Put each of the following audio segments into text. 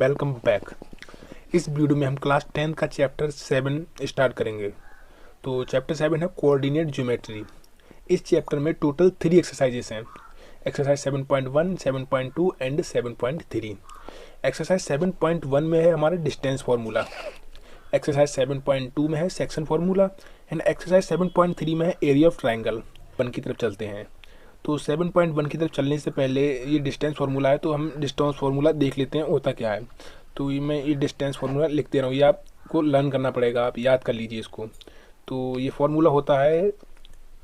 Welcome back. इस video में हम क्लास 10 का चैप्टर 7 स्टार्ट करेंगे। तो चैप्टर 7 है कोऑर्डिनेट ज्योमेट्री। इस चैप्टर में टोटल 3 एक्सरसाइजेस हैं। Exercise 7.1, 7.2 and 7.3। एक्सरसाइज 7.1 में है हमारा डिस्टेंस फार्मूला, एक्सरसाइज 7.2 में है सेक्शन फार्मूला एंड एक्सरसाइज 7.3 में है एरिया ऑफ ट्राइंगल। 1 की तरफ चलते हैं। तो 7.1 की तरफ चलने से पहले ये डिस्टेंस फार्मूला है, तो हम डिस्टेंस फार्मूला देख लेते हैं होता क्या है। तो ये डिस्टेंस फार्मूला लिख दे रहा हूँ, ये आपको लर्न करना पड़ेगा, आप याद कर लीजिए इसको। तो ये फार्मूला होता है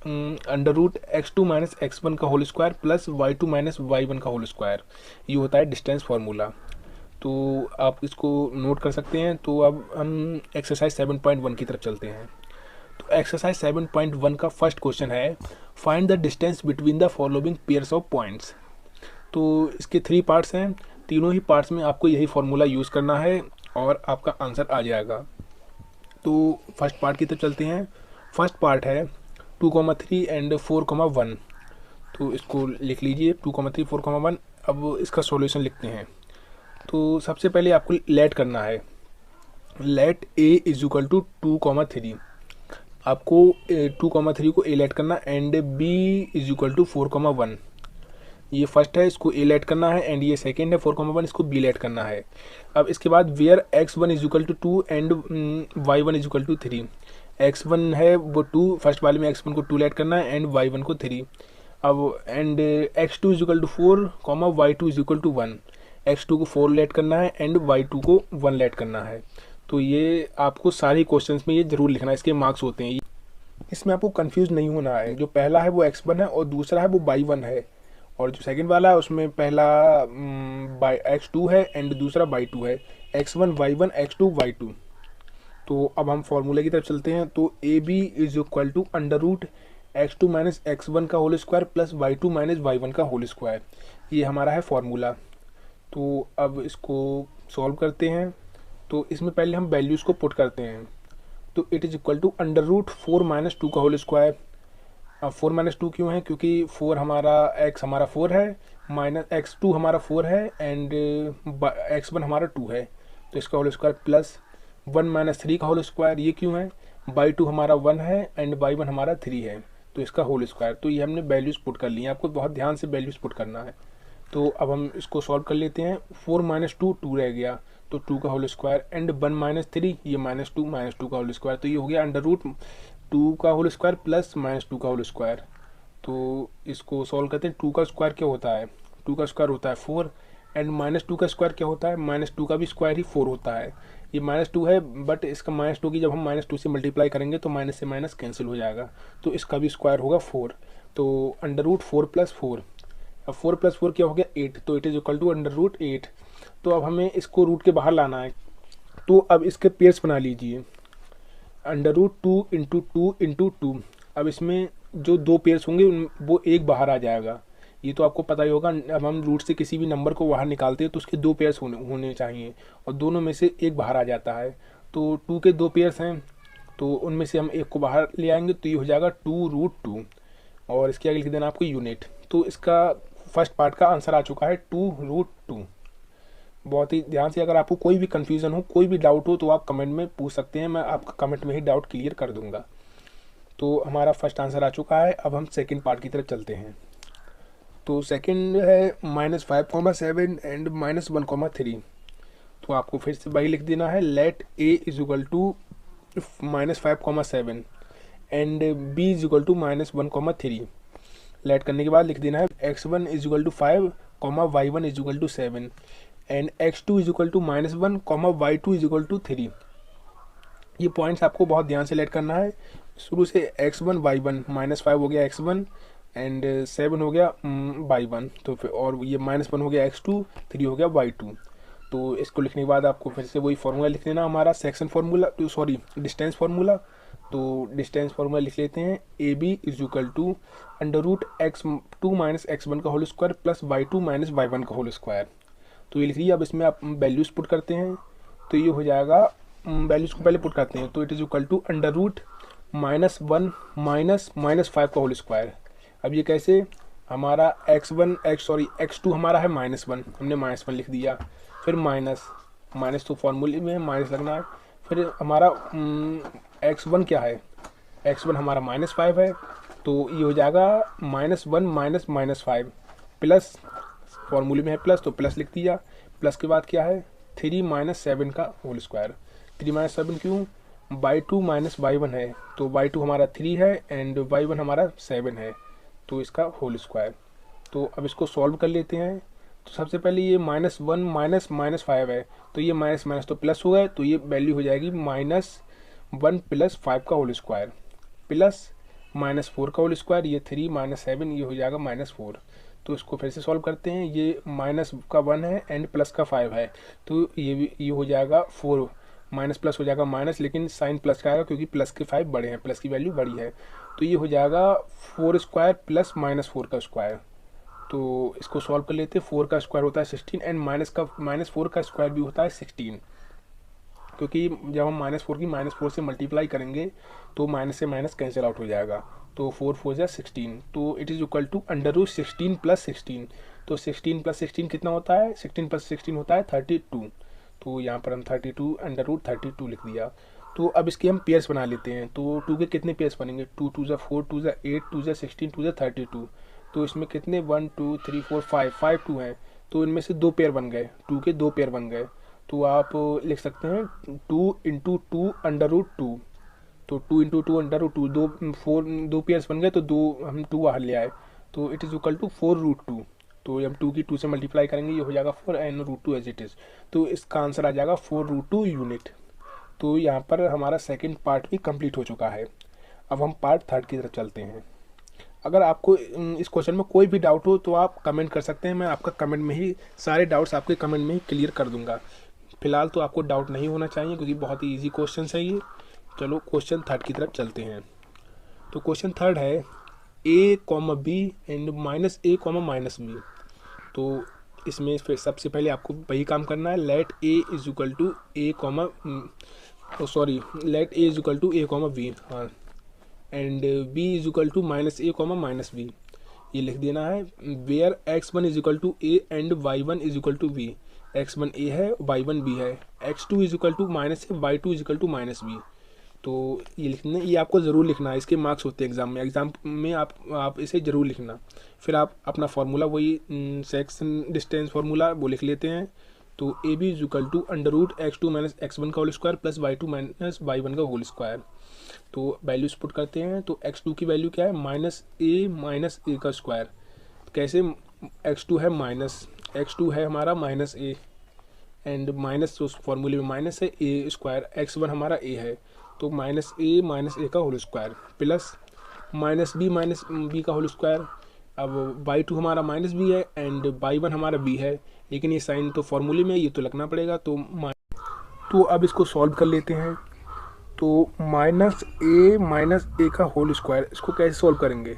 under root x2 minus x1 का whole square plus y2 minus y1 का होल स्क्वायर। ये होता है डिस्टेंस फार्मूला। तो आप इसको नोट कर सकते हैं। तो अब हम एक्सरसाइज 7.1 की तरफ चलते हैं। तो एक्सरसाइज 7.1 का फर्स्ट क्वेश्चन है, find the distance between the following pairs of points. तो इसके 3 पार्ट्स हैं, तीनों ही पार्ट्स में आपको यही फॉर्मूला यूज़ करना है और आपका आंसर आ जाएगा। तो फर्स्ट पार्ट की तरफ चलते हैं। फर्स्ट पार्ट है 2,3 एंड 4,1। तो इसको लिख लीजिए 2,3, 4,1। अब इसका सॉल्यूशन लिखते हैं। तो सबसे पहले आपको लेट करना है, let a is equal to 2,3। आपको 2,3 को a लेट करना and b is equal to 4,1। ये फर्स्ट है, इसको a लेट करना है एंड ये सेकेंड है 4,1, इसको b लेट करना है। अब इसके बाद where x1 is equal to 2 and y1 is equal to 3। x1 है वो 2, फर्स्ट वाले में x1 को 2 लेट करना है एंड y1 को 3। अब and x2 is equal to 4, y2 is equal to 1। x2 को 4 लेट करना है एंड y2 को 1 लेट करना है। तो ये आपको सारे क्वेश्चंस में ये जरूर लिखना है, इसके मार्क्स होते हैं। इसमें आपको कंफ्यूज नहीं होना है, जो पहला है वो x1 है और दूसरा है वो y1 है, और जो सेकंड वाला है उसमें पहला x2 है एंड दूसरा y2 है। x1 y1 x2 y2। तो अब हम फॉर्मूले की तरफ चलते हैं। तो A B is equal to under root x2 minus x1 का whole square plus y2 minus y1 का होल स्क्वायर। ये हमारा है फॉर्मूला। तो अब इसको सॉल्व करते हैं। तो इसमें पहले हम वैल्यूज़ को पुट करते हैं। तो it is equal to under root 4 minus 2 का होल स्क्वायर। अब 4 माइनस 2 क्यों है? क्योंकि 4 हमारा x हमारा 4 है, माइनस x2 हमारा 4 है एंड x1 हमारा 2 है, तो इसका होल स्क्वायर प्लस 1 माइनस 3 का होल स्क्वायर। ये क्यों है? y2 हमारा 1 है एंड y1 हमारा 3 है, तो इसका होल स्क्वायर। तो ये हमने वैल्यूज़ पुट कर ली हैं, आपको बहुत ध्यान से वैल्यूज़ पुट करना है। तो अब हम इसको सॉल्व कर लेते हैं। 4 माइनस 2 2 रह गया, तो 2 का होल स्क्वायर एंड 1 माइनस 3 ये माइनस 2 का होल स्क्वायर। तो ये हो गया अंडर रूट 2 का होल स्क्वायर प्लस माइनस 2 का होल स्क्वायर। तो इसको सॉल्व करते हैं। 2 का स्क्वायर क्या होता है? 2 का स्क्वायर होता है 4 एंड माइनस 2 का स्क्वायर क्या होता है? माइनस 2 का भी स्क्वायर ही 4 होता है। ये माइनस 2 है बट इसका माइनस 2 की जब हम माइनस 2 से मल्टीप्लाई करेंगे तो माइनस से माइनस कैंसिल हो जाएगा, तो इसका भी स्क्वायर होगा 4। तो अंडर रूट 4 प्लस 4, अब 4 प्लस 4 क्या हो गया? 8। तो it is equal to under root 8। तो अब हमें इसको रूट के बाहर लाना है। तो अब इसके पेयर्स बना लीजिए, अंडर रूट 2 इंटू 2 इंटू 2। अब इसमें जो 2 पेयर्स होंगे वो एक बाहर आ जाएगा, ये तो आपको पता ही होगा। अब हम रूट से किसी भी नंबर को बाहर निकालते हैं तो उसके 2 पेयर्स होने चाहिए और दोनों में से एक बाहर आ जाता है। तो 2 के 2 पेयर्स हैं, तो उनमें से हम एक को बाहर ले आएंगे, तो ये हो जाएगा 2 रूट 2 और इसके आगे लिख देना आपको यूनिट। तो इसका फर्स्ट पार्ट का आंसर आ चुका है 2 रूट 2। बहुत ही ध्यान से, अगर आपको कोई भी कन्फ्यूज़न हो, कोई भी डाउट हो, तो आप कमेंट में पूछ सकते हैं, मैं आपका कमेंट में ही डाउट क्लियर कर दूंगा। तो हमारा फर्स्ट आंसर आ चुका है। अब हम सेकंड पार्ट की तरफ चलते हैं। तो सेकंड है -5,7 एंड -1,3। तो आपको फिर से वही लिख देना है, let a is equal to -5,7 and b is equal to -1,3। Let करने के बाद लिख देना है x1 is equal to 5, y1 is equal to 7 and x2 is equal to -1, y2 is equal to 3। ये पॉइंट्स आपको बहुत ध्यान से लेट करना है। शुरू से x1 y1, -5 हो गया x1 एंड 7 हो गया y1, तो फिर और ये -1 हो गया x2, 3 हो गया y2। तो इसको लिखने के बाद आपको फिर से वही फार्मूला लिख देना हमारा सेक्शन फार्मूला, तो सॉरी डिस्टेंस फार्मूला। तो डिस्टेंस फार्मूला लिख लेते हैं, A B is equal to under root x2 minus x1 का whole square plus y2 minus y1 का होल स्क्वायर। तो ये लिख लीजिए। अब इसमें आप वैल्यूज़ पुट करते हैं, तो ये हो जाएगा, वैल्यूज़ को पहले पुट करते हैं। तो it is equal to under root -1 minus -5 का होल स्क्वायर। अब ये कैसे? हमारा x2 हमारा है -1, हमने -1 लिख दिया, फिर माइनस माइनस तो फॉर्मूले में माइनस लगना है। फिर हमारा x1 क्या है, x1 हमारा -5 है, तो ये हो जाएगा -1 माइनस -5 प्लस, फॉर्मूले में है प्लस तो प्लस लिख दिया। प्लस के बाद क्या है 3 - 7 का होल स्क्वायर। 3 - 7 क्यों, y2 - y1 है, तो y2 हमारा 3 है एंड y1 हमारा 7 है, तो इसका होल स्क्वायर। तो अब इसको सॉल्व कर लेते हैं। तो सबसे पहले ये -1 माइनस -5 है, तो ये माइनस माइनस तो प्लस हो गए, तो ये वैल्यू हो जाएगी -1 + 5 का होल स्क्वायर प्लस -4 का होल स्क्वायर, ये 3 - 7 ये हो जाएगा -4। तो इसको फिर से सॉल्व करते हैं। ये माइनस का 1 है एंड प्लस का 5 है, तो ये हो जाएगा 4, माइनस प्लस हो जाएगा माइनस, लेकिन साइन प्लस का आएगा क्योंकि प्लस के 5 बड़े हैं, प्लस की वैल्यू बड़ी है। तो ये हो जाएगा 4 स्क्वायर प्लस -4 का स्क्वायर। तो इसको सॉल्व कर लेते हैं। 4 का स्क्वायर होता है 16 एंड -4 का स्क्वायर भी होता है 16, क्योंकि जब हम -4 की -4 से मल्टीप्लाई करेंगे तो माइनस से माइनस कैंसिल आउट हो जाएगा। तो 4 4 जा 16, तो इट इज़ इक्वल टू √16 + 16। तो 16 + 16 कितना होता है, 16 + 16 होता है 32। तो यहाँ पर हम 32 √32 लिख दिया। तो अब इसके हम पेयर्स बना लेते हैं। तो 2 के कितने पेयर्स बनेंगे, 2 2 * 4, 2 * 8, 2 * 16, 2 * 32। तो इसमें कितने 1 2 3 4 5 2 हैं, तो इनमें से 2 पेयर बन गए, 2 के 2 पेयर बन गए। तो आप लिख सकते हैं 2 × 2 √2। तो 2 × 2 √2, 2 पेयर्स बन गए, तो 2 हम 2 बाहर ले आए, तो इट इज़ इक्वल टू 4√2। तो हम 2 की 2 से मल्टीप्लाई करेंगे, ये हो जाएगा 4 एंड √2 एज इट इज़। तो इसका आंसर आ जाएगा 4√2 यूनिट। तो यहाँ पर हमारा सेकंड पार्ट भी कंप्लीट हो चुका है। अब हम पार्ट थर्ड की तरफ चलते हैं। अगर आपको इस क्वेश्चन में कोई भी डाउट हो तो आप कमेंट कर सकते हैं, मैं आपका कमेंट में ही सारे डाउट्स आपके कमेंट में ही क्लियर कर दूंगा। फिलहाल तो आपको डाउट नहीं होना चाहिए क्योंकि बहुत ही ईजी क्वेश्चन है ये। चलो क्वेश्चन थर्ड की तरफ चलते हैं। तो क्वेश्चन थर्ड है a, b and -a, -b। तो इसमें फिर सबसे पहले आपको वही काम करना है, लेट a = a, b, हाँ, एंड b = -a, -b ये लिख देना है। Where x1 = a and y1 = b, x1 a है y1 b है, x2 = -a, y2 = -b। तो ये लिखना, ये आपको ज़रूर लिखना है, इसके मार्क्स होते हैं एग्ज़ाम में आप इसे ज़रूर लिखना। फिर आप अपना फार्मूला वही सेक्शन डिस्टेंस फार्मूला वो लिख लेते हैं। तो ए बी = √x2 - x1 का whole square plus y2 - y1 का होल स्क्वायर। तो वैल्यूज पुट करते हैं। तो x2 की वैल्यू क्या है, -a का स्क्वायर। कैसे, x2 है x2 है हमारा -a एंड माइनस, तो उस फॉर्मूले में माइनस है a स्क्वायर, x1 हमारा a है, तो -a का होल स्क्वायर प्लस -b का होल स्क्वायर। अब y2 हमारा -b है एंड y1 हमारा b है, लेकिन ये साइन तो फॉर्मूले में ये तो लगना पड़ेगा। तो अब इसको सॉल्व कर लेते हैं। तो -a का होल स्क्वायर, इसको कैसे सॉल्व करेंगे।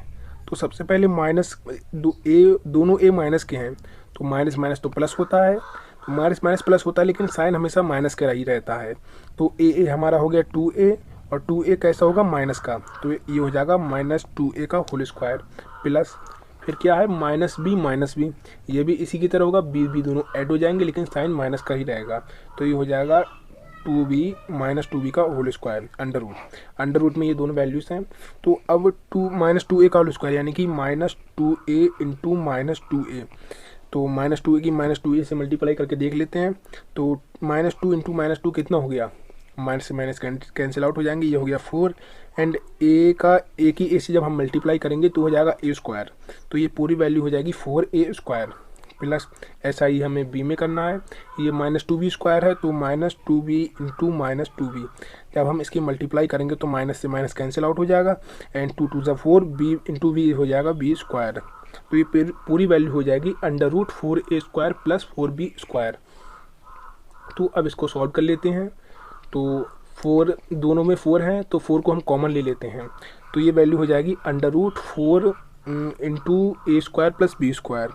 तो सबसे पहले दोनों a माइनस के हैं, तो माइनस माइनस तो प्लस होता है, तो माइनस माइनस प्लस होता है, लेकिन साइन हमेशा माइनस का ही रहता है। तो a हमारा हो गया 2a और 2a कैसा होगा माइनस का, तो ये हो जाएगा -2a का होल स्क्वायर प्लस, फिर क्या है -b, ये भी इसी की तरह होगा, b दोनों ऐड हो जाएंगे लेकिन साइन माइनस का ही रहेगा। तो ये हो जाएगा 2b -2b का होल स्क्वायर अंडर रूट में ये दोनों वैल्यूज हैं। तो अब -2a का होल स्क्वायर यानी कि -2a × -2a। तो -2a की -2a से मल्टीप्लाई करके देख लेते हैं। तो -2 × -2 कितना हो गया, माइनस से माइनस कैंसिल आउट हो जाएंगे, ये हो गया 4 एंड a की a से जब हम मल्टीप्लाई करेंगे तो हो जाएगा a स्क्वायर। तो ये पूरी वैल्यू हो जाएगी 4a स्क्वायर प्लस, ऐसा ही हमें b में करना है, ये -2b स्क्वायर है, तो -2b × -2b जब हम इसकी मल्टीप्लाई करेंगे तो माइनस से माइनस कैंसिल आउट हो जाएगा एंड 2 2 = 4, b × b हो जाएगा b स्क्वायर। तो ये पूरी वैल्यू हो जाएगी √4a square plus 4b square. तो अब इसको सॉल्व कर लेते हैं। तो 4 दोनों में 4 हैं, तो 4 को हम कॉमन ले लेते हैं, तो ये वैल्यू हो जाएगी √4 × a square plus b square.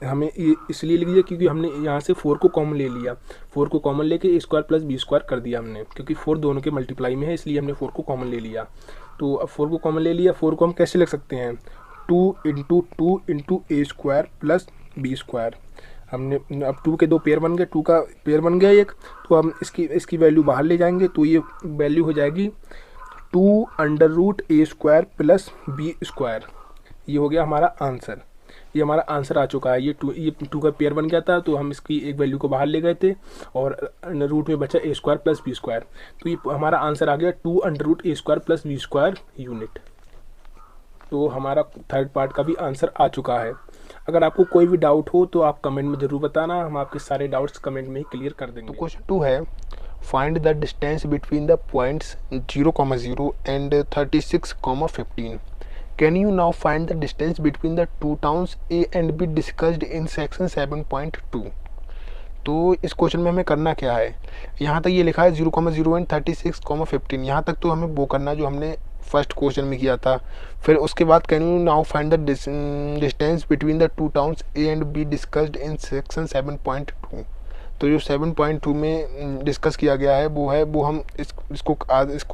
हमें ये इसलिए लिख दिया क्योंकि हमने यहाँ से 4 को कॉमन ले लिया, 4 को कॉमन लेके a square plus b square कर दिया हमने, क्योंकि 4 दोनों के मल्टीप्लाई में है इसलिए हमने 4 को कॉमन ले लिया। तो अब 4 को कॉमन ले लिया, 4 को हम कैसे लिख सकते हैं, 2 × 2 × a square plus b square. हमने अब 2 के 2 पेयर बन गए, 2 का पेयर बन गया एक, तो हम इसकी वैल्यू बाहर ले जाएंगे, तो ये वैल्यू हो जाएगी 2√a² प्लस b²। ये हो गया हमारा आंसर, ये हमारा आंसर आ चुका है। ये 2 का पेयर बन गया था, तो हम इसकी एक वैल्यू को बाहर ले गए थे और रूट में बचा a² प्लस b²। तो ये हमारा आंसर आ गया 2√a² प्लस b² यूनिट। तो हमारा थर्ड पार्ट का भी आंसर आ चुका है। अगर आपको कोई भी डाउट हो तो आप कमेंट में ज़रूर बताना, हम आपके सारे डाउट्स कमेंट में ही क्लियर कर देंगे। तो क्वेश्चन 2 है, find the distance between the points 0,0 and 36,15। Can you now find the distance between the two towns A and be discussed in section 7.2। तो इस क्वेश्चन में हमें करना क्या है, यहाँ तक ये लिखा है 0,0 एंड 36,15, यहाँ तक तो हमें वो करना जो हमने फर्स्ट क्वेश्चन में किया था। फिर उसके बाद can you now find the distance between the two towns A and be discussed in section 7.2। तो जो 7.2 में डिस्कस किया गया है वो हम इसको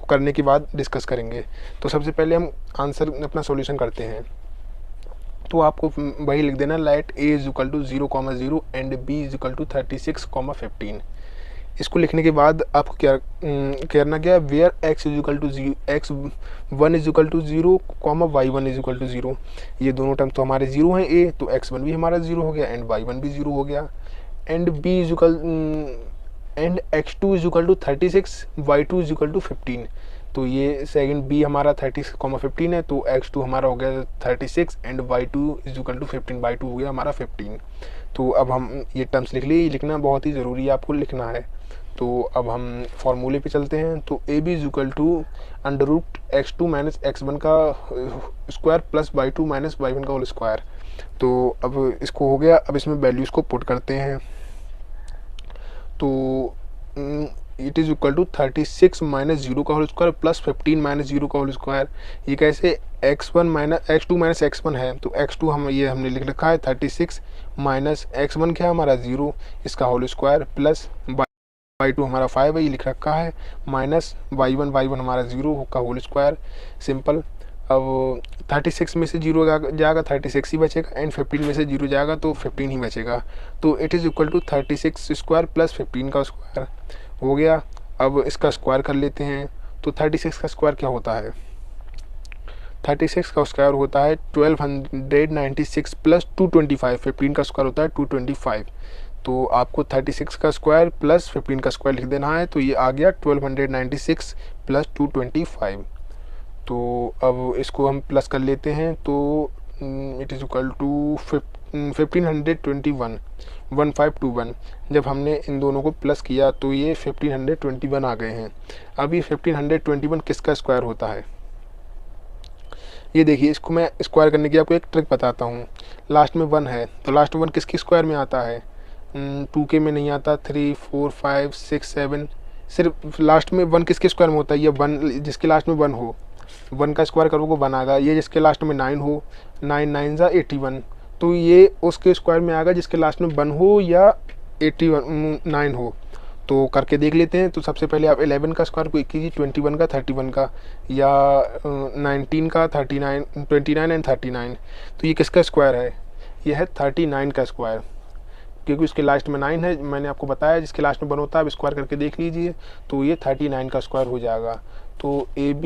करने के बाद डिस्कस करेंगे। तो सबसे पहले हम आंसर अपना सॉल्यूशन करते हैं। तो आपको वही लिख देना, लेट a = 0,0 एंड b = 36,15। इसको लिखने के बाद आपको क्या करना, क्या वेयर x = 0, x1 = 0, y1 = 0। ये दोनों टर्म तो हमारे 0 हैं, a तो x1 भी हमारा 0 हो गया एंड y1 भी 0 हो गया। And x2 = 36, y2 = 15। तो ये सेकंड b हमारा 36,15 है, तो x2 हमारा हो गया 36 एंड y2 = 15, y2 हो गया हमारा 15। तो अब हम ये टर्म्स लिख लिए, ये लिखना बहुत ही ज़रूरी है, आपको लिखना है। तो अब हम फॉर्मूले पे चलते हैं। तो AB = √x2 - x1 का स्क्वायर प्लस y2 - y1 का होल स्क्वायर। तो अब इसको हो गया, अब इसमें वैल्यूज़ को पुट करते हैं। तो इट इज़ इक्वल टू 36 - 0 का होल स्क्वायर प्लस 15 - 0 का होल स्क्वायर। ये कैसे, x2 - x1 है, तो x2 हमने लिख रखा है 36 माइनस x1 क्या हमारा 0, इसका होल स्क्वायर प्लस y2 हमारा 5 है, ये लिख रखा है, माइनस y1 हमारा 0 का होल स्क्वायर। सिंपल। अब 36 में से 0 जाएगा 36 ही बचेगा एंड 15 में से 0 जाएगा तो 15 ही बचेगा। तो it is equal to 36 square plus 15 का स्क्वायर हो गया। अब इसका स्क्वायर कर लेते हैं। तो 36 का स्क्वायर क्या होता है, 36 का स्क्वायर होता है 1296 प्लस 225। 15 का स्क्वायर होता है 225। तो आपको 36 का स्क्वायर प्लस 15 का स्क्वायर लिख देना है। तो ये आ गया 1296 प्लस 225। तो अब इसको हम प्लस कर लेते हैं। तो इट इज़ इक्वल टू 1521 1521। जब हमने इन दोनों को प्लस किया तो ये 1521 आ गए हैं। अब ये 1521 किसका स्क्वायर होता है, ये देखिए, इसको मैं स्क्वायर करने की आपको एक ट्रिक बताता हूँ। लास्ट में 1 है, तो लास्ट में 1 किसके स्क्वायर में आता है, 2 में नहीं आता, 3 4 5 6 7, सिर्फ लास्ट में 1 किसके स्क्वायर में होता है, ये 1 जिसके लास्ट में 1 हो, 1 का स्क्वायर करोगे 1 आएगा। ये जिसके लास्ट में 9 हो, 9 9 ज़ा 81, तो ये उसके स्क्वायर में आएगा जिसके लास्ट में 1 हो या 9 हो। तो करके देख लेते हैं। तो सबसे पहले आप 11 का स्क्वायर को कीजिए, 21 का 31 का, या 19 का 39 29 एंड 39। तो ये किसका स्क्वायर है, ये है 39 का स्क्वायर, क्योंकि उसके लास्ट में 9 है। मैंने आपको बताया जिसके लास्ट में 1 होता है, आप स्क्वायर करके देख लीजिए। तो ये 39 का स्क्वायर हो जाएगा। तो AB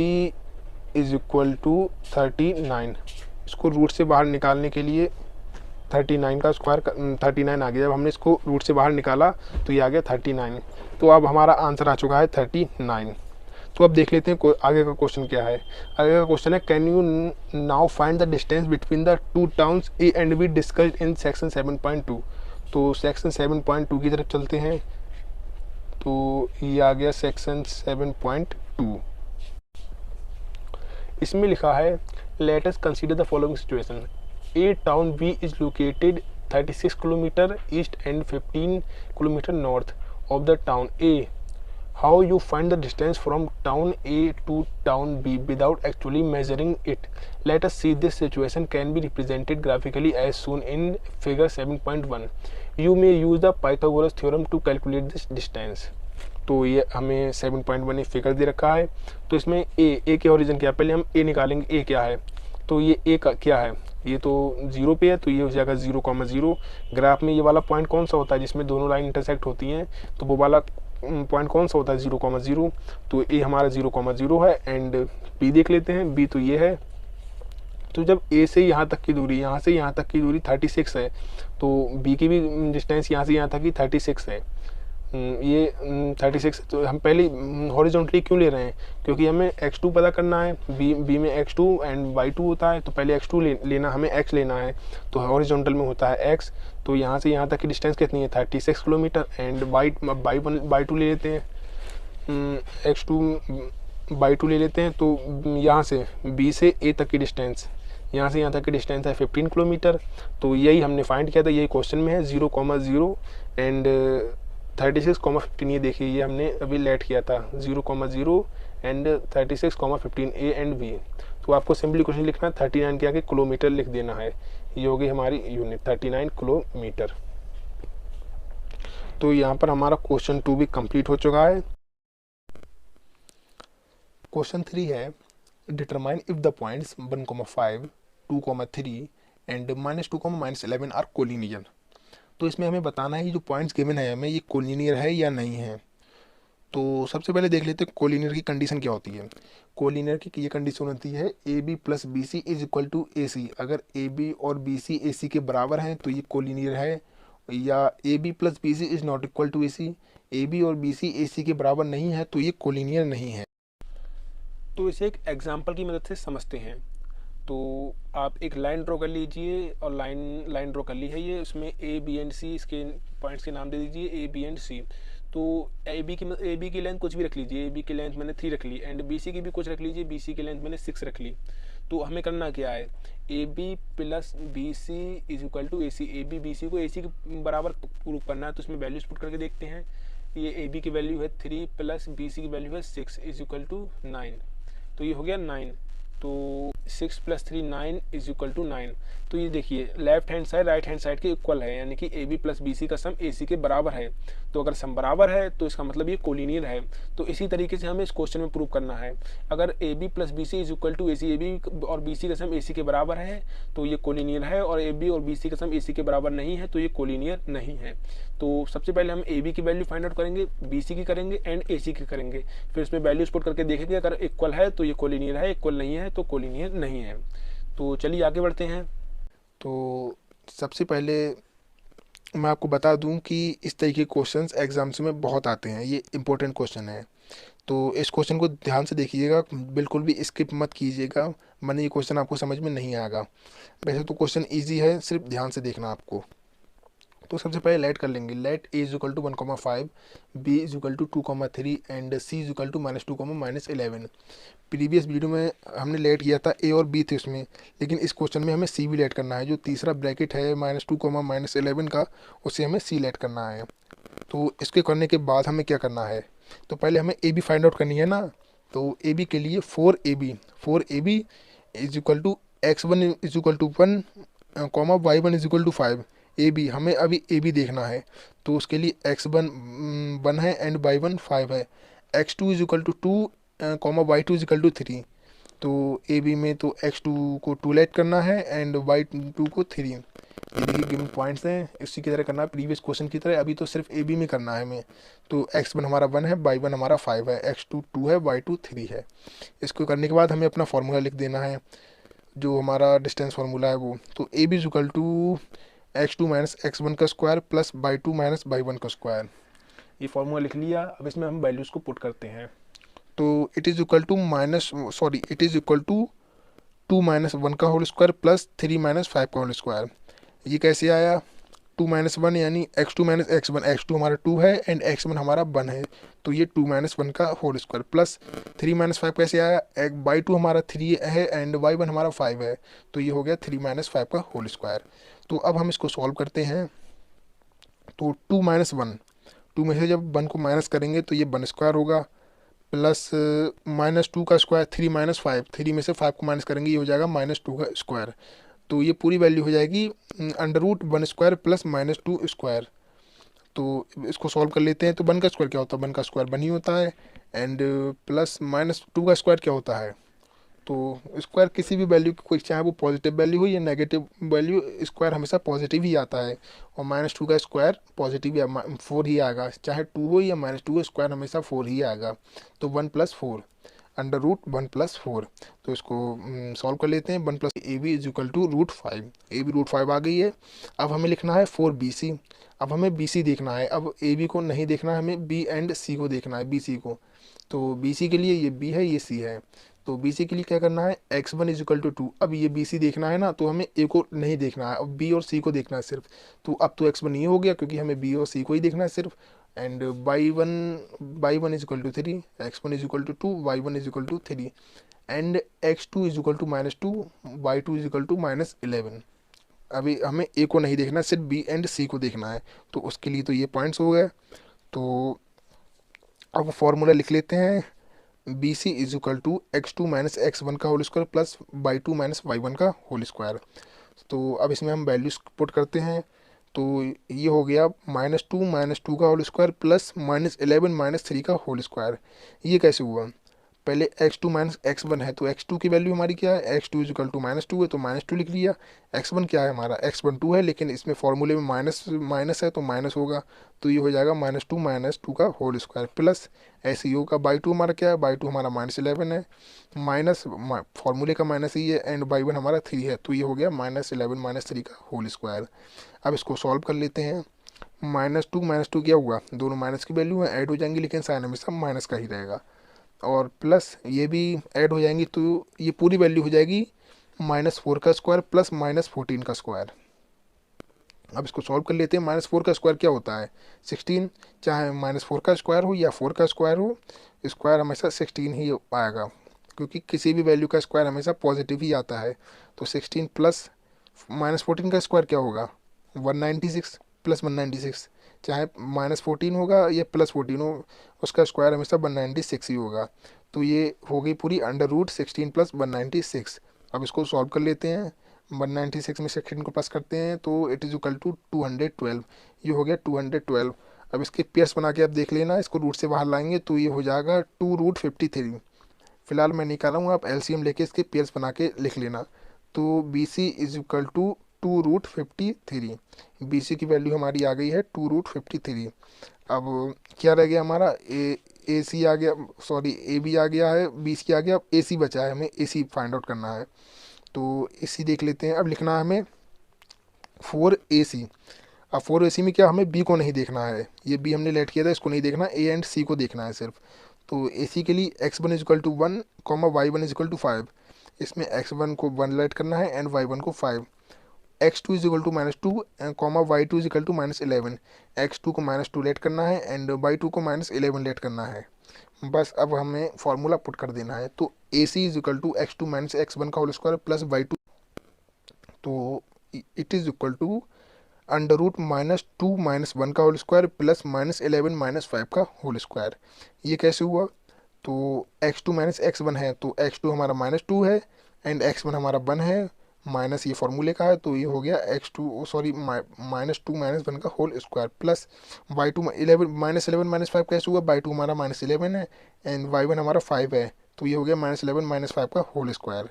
इज़ इक्वल टू 39। इसको रूट से बाहर निकालने के लिए 39 का स्क्वायर 39 आ गया। जब हमने इसको रूट से बाहर निकाला तो ये आ गया 39। तो अब हमारा आंसर आ चुका है 39। तो अब देख लेते हैं आगे का क्वेश्चन क्या है। आगे का क्वेश्चन है, can you now find the distance between the two towns A and be discussed in section 7.2। तो सेक्शन 7.2 की तरफ चलते हैं। तो ये आ गया सेक्शन 7.2। इसमें लिखा है, let us consider the following situation. A town B is located 36 km east and 15 km north of the town A. How you find the distance from town A to town B without actually measuring it? Let us see this situation can be represented graphically as shown in figure 7.1. You may use the Pythagoras theorem to calculate this distance. तो ये हमें 7.1 figure दे रखा है। तो इसमें ए के origin क्या है, पहले हम ए निकालेंगे। ए क्या है, तो ये ए का क्या है, ये तो 0 पे है, तो ये हो जाएगा 0,0। ग्राफ में ये वाला पॉइंट कौन सा होता है जिसमें दोनों लाइन इंटरसेक्ट होती हैं, तो वो वाला पॉइंट कौन सा होता है 0,0। तो ए हमारा 0,0 है। एंड बी देख लेते हैं, बी तो ये है। तो जब ए से यहाँ तक की दूरी, यहाँ से यहाँ तक की दूरी 36 है, तो बी की भी डिस्टेंस यहाँ से यहाँ तक की 36 है। ये 36। तो हम पहले हॉरिजॉन्टली क्यों ले रहे हैं, क्योंकि हमें x2 पता करना है। बी में x2 एंड y2 होता है, तो पहले x2 लेना, हमें x लेना है, तो हॉरिजॉन्टल में होता है x। तो यहाँ से यहाँ तक की डिस्टेंस कितनी है 36 किलोमीटर। एंड y2 ले लेते हैं, x2 y2 ले लेते हैं। तो यहाँ से b से a तक की डिस्टेंस, यहाँ से यहाँ तक की डिस्टेंस है 15 किलोमीटर। तो यही हमने फाइंड किया था, यही क्वेश्चन में है 0,0 एंड 36,15। ये देखिए, ये हमने अभी लेट किया था 0,0 एंड 36,15 ए एंड बी। तो आपको सिंपली क्वेश्चन लिखना है, 39 के आगे किलोमीटर लिख देना है। ये होगी हमारी यूनिट 39 किलोमीटर। तो यहाँ पर हमारा क्वेश्चन 2 भी कंप्लीट हो चुका है। क्वेश्चन 3 है, determine if the points 1,5, 2,3 and -2, -11 are collinear. तो इसमें हमें बताना है ये जो पॉइंट्स गिवन है हमें, ये कोलिनियर है या नहीं है। तो सबसे पहले देख लेते हैं कोलिनियर की कंडीशन क्या होती है। कोलिनियर की ये कंडीशन होती है A B plus B C is equal to A C. अगर ए बी और बी सी ए सी के बराबर हैं तो ये कोलिनियर है, या A B plus B C is not equal to A C, A B और बी सी ए सी के बराबर नहीं है तो ये कोलिनियर नहीं है। तो इसे एक एग्जाम्पल की मदद से समझते हैं। तो आप एक लाइन ड्रॉ कर लीजिए, और लाइन ड्रॉ कर ली है ये, उसमें ए बी एंड सी, इसके पॉइंट्स के नाम दे दीजिए ए बी एंड सी। तो ए बी की लेंथ कुछ भी रख लीजिए, ए बी की लेंथ मैंने 3 रख ली, एंड बी सी की भी कुछ रख लीजिए, बी सी की लेंथ मैंने 6 रख ली। तो हमें करना क्या है, A B plus B C is equal to A C. A B C को ए सी के बराबर प्रूव करना है, तो उसमें वैल्यूज पुट करके देखते हैं। ये ए बी की वैल्यू है 3 प्लस बी सी की वैल्यू है 6 इज इक्वल टू 9। तो ये हो गया 9। तो 6 + 3 9 इज इक्वल टू 9। तो ये देखिए, left hand side right hand side के इक्वल है, यानी कि A B plus B C का सम ए सी के बराबर है। तो अगर सम बराबर है तो इसका मतलब ये कोलिनियर है। तो इसी तरीके से हमें इस क्वेश्चन में प्रूव करना है। अगर A B plus B C is equal to A C, A B और बी सी का सम ए सी के बराबर है तो ये कोलिनियर है, और ए बी और बी सी का सम ए सी के बराबर नहीं है तो ये कोलिनियर नहीं है। तो सबसे पहले हम ए बी की वैल्यू फाइंड आउट करेंगे, बी सी की करेंगे एंड ए सी की करेंगे, फिर इसमें वैल्यूज पुट करके देखेंगे। अगर इक्वल है तो ये कोलिनियर है, इक्वल नहीं है तो कोलिनियर नहीं है। तो चलिए आगे बढ़ते हैं। तो सबसे पहले मैं आपको बता दूं कि इस तरीके के क्वेश्चंस एग्जाम्स में बहुत आते हैं, ये इंपॉर्टेंट क्वेश्चन है। तो इस क्वेश्चन को ध्यान से देखिएगा, बिल्कुल भी स्किप मत कीजिएगा, वरना ये क्वेश्चन आपको समझ में नहीं आएगा। वैसे तो क्वेश्चन ईजी है, सिर्फ ध्यान से देखना आपको। तो सबसे पहले लेट कर लेंगे। Let A is equal to 1,5, B is equal to 2,3 and C is equal to -2, -11। Previous video में हमने लेट किया था ए और बी थे उसमें, लेकिन इस क्वेश्चन में हमें सी भी लेट करना है। जो तीसरा ब्रैकेट है -2, -11 का, उसे हमें सी लेट करना है। तो इसके करने के बाद हमें क्या करना है, तो पहले हमें ए बी फाइंड आउट करनी है ना। तो ए बी के लिए 4ab is equal to x1 is equal to 1, y1 is equal to 5। A B हमें अभी ए बी देखना है, तो उसके लिए x1 1 है एंड y1 5 है। x2 is equal to 2, y2 is equal to 3। तो ए बी में तो x2 को 2 लेट करना है एंड y2 को 3। ये देखिए गिवन पॉइंट्स हैं, इसी की तरह करना है प्रीवियस क्वेश्चन की तरह। अभी तो सिर्फ ए बी में करना है हमें। तो x1 हमारा 1 है, y1 हमारा 5 है, x2 2 है, y2 3 है। इसको करने के बाद हमें अपना फार्मूला लिख देना है, जो हमारा डिस्टेंस फार्मूला है वो। तो A B is equal to x2 minus x1 का square plus y2 minus y1 का स्क्वायर। ये फार्मूला लिख लिया। अब इसमें हम वैल्यूज़ को पुट करते हैं। तो it is equal to it is equal to 2 minus 1 का होल स्क्वायर प्लस 3 माइनस 5 का होल स्क्वायर। ये कैसे आया, 2 माइनस 1 यानी x2 माइनस x1, x2 हमारा 2 है एंड x1 हमारा 1 है, तो ये 2 माइनस 1 का होल स्क्वायर प्लस 3 माइनस 5 कैसे आया, y2 हमारा 3 है एंड y1 हमारा 5 है, तो ये हो गया 3 माइनस 5 का होल स्क्वायर। तो अब हम इसको सॉल्व करते हैं। तो 2 माइनस 1, 2 में से जब 1 को माइनस करेंगे तो ये 1 स्क्वायर होगा, प्लस -2 का स्क्वायर 3 माइनस 5, 3 में से 5 को माइनस करेंगे, ये हो जाएगा -2 का स्क्वायर। तो ये पूरी वैल्यू हो जाएगी √1 स्क्वायर प्लस -2 स्क्वायर। तो इसको सॉल्व कर लेते हैं। तो 1 का स्क्वायर क्या होता है, 1 का स्क्वायर 1 ही होता है, एंड प्लस -2 का स्क्वायर क्या होता है, तो स्क्वायर किसी भी वैल्यू की, कोई चाहे वो पॉजिटिव वैल्यू हो या नेगेटिव वैल्यू, स्क्वायर हमेशा पॉजिटिव ही आता है। और -2 का स्क्वायर पॉजिटिव या 4 ही आएगा, चाहे 2 हो या -2 हो, स्क्वायर हमेशा 4 ही आएगा। तो 1 + 4 √1 + 4। तो इसको सॉल्व कर लेते हैं। 1 + AB = √5। AB √5 आ गई है। अब हमें लिखना है 4BC। अब हमें BC देखना है, अब AB को नहीं देखना है, हमें B एंड C को देखना है, BC को। तो BC के लिए ये B है, ये C है। तो BC के लिए क्या करना है, x1 = 2। अब ये BC देखना है ना, तो हमें A को नहीं देखना है, अब B और C को देखना है सिर्फ। तो अब तो x1 ये हो गया, क्योंकि हमें B और C को ही देखना है सिर्फ। And y1 = 3, x1 = 2, y1 = 3 and x2 = -2, y2 = -11। अभी हमें A को नहीं देखना, सिर्फ B एंड C को देखना है। तो उसके लिए तो ये पॉइंट्स हो गए। तो अब फॉर्मूला लिख लेते हैं। BC = x2 - x1 का whole square plus y2 - y1 का होल स्क्वायर। तो अब इसमें हम वैल्यूज पुट करते हैं। तो ये हो गया -2 - 2 का होल स्क्वायर प्लस -11 - 3 का होल स्क्वायर। ये कैसे हुआ, पहले x2 - x1 है, तो x2 की वैल्यू हमारी क्या है, x2 = -2 है, तो -2 लिख लिया। x1 क्या है हमारा, x1 2 है, लेकिन इसमें फॉर्मूले में माइनस माइनस है, तो माइनस होगा। तो ये हो जाएगा -2 - 2 का होल स्क्वायर प्लस ऐसे ही होगा। y2 हमारा क्या है, y2 हमारा -11 है, माइनस फॉर्मूले का माइनस ही है, एंड y1 हमारा 3 है, तो ये हो गया -11 - 3 का होल स्क्वायर। अब इसको सॉल्व कर लेते हैं। -2 क्या हुआ, दोनों माइनस की वैल्यू है, ऐड हो जाएंगी, लेकिन साइन हमेशा माइनस का ही रहेगा। और प्लस ये भी ऐड हो जाएंगी, तो ये पूरी वैल्यू हो जाएगी -4 का स्क्वायर प्लस -14 का स्क्वायर। अब इसको सॉल्व कर लेते हैं। -4 का स्क्वायर क्या होता है, 16। चाहे -4 का स्क्वायर हो या 4 का स्क्वायर हो, स्क्वायर हमेशा 16 ही आएगा, क्योंकि किसी भी वैल्यू का स्क्वायर हमेशा पॉजिटिव ही आता है। तो 16 प्लस -14 का स्क्वायर क्या होगा, 196 प्लस 196। चाहे -14 होगा या +14 हो, उसका स्क्वायर हमेशा 196 ही होगा। तो ये हो गई पूरी √16 + 196। अब इसको सॉल्व कर लेते हैं। 196 में 16 को प्लस करते हैं, तो इट इज़ इक्वल टू 212। ये हो गया 212। अब इसके पेयर्स बना के आप देख लेना, इसको रूट से बाहर लाएंगे तो ये हो जाएगा 2√53। फिलहाल मैं नहीं कर रहा हूँ, आप एलसीएम लेके इसके पेयर्स बना के लिख लेना। तो BC = 2√53। BC की वैल्यू हमारी आ गई है 2√53। अब क्या रह गया हमारा, AC आ गया, सॉरी AB आ गया है, BC आ गया, अब AC बचा है, हमें AC फाइंड आउट करना है। तो AC देख लेते हैं। अब लिखना है हमें 4AC। अब 4AC में क्या, हमें B को नहीं देखना है, ये B हमने लेट किया था, इसको नहीं देखना, A एंड C को देखना है सिर्फ। तो AC के लिए x1 = 1, y1 = 5। इसमें x1 को 1 लेट करना है एंड y1 को 5। x2 = -2, y2 = -11। x2 को -2 लेट करना है एंड y2 को -11 लेट करना है। बस अब हमें फॉर्मूला पुट कर देना है। तो AC = x2 - x1 का होल स्क्वायर प्लस y2। तो इट इज़ इक्वल टू √-2 - 1 का होल स्क्वायर प्लस -11 - 5 का होल स्क्वायर। ये कैसे हुआ, तो x2 - x1 है, तो x2 हमारा -2 है एंड x1 हमारा 1 है, माइनस ये फॉर्मूले का है, तो ये हो गया x2 सॉरी -2 - 1 का होल स्क्वायर प्लस y2 -11 - 5 कैसे हुआ, y2 हमारा -11 है एंड y1 हमारा 5 है, तो ये हो गया -11 - 5 का होल स्क्वायर।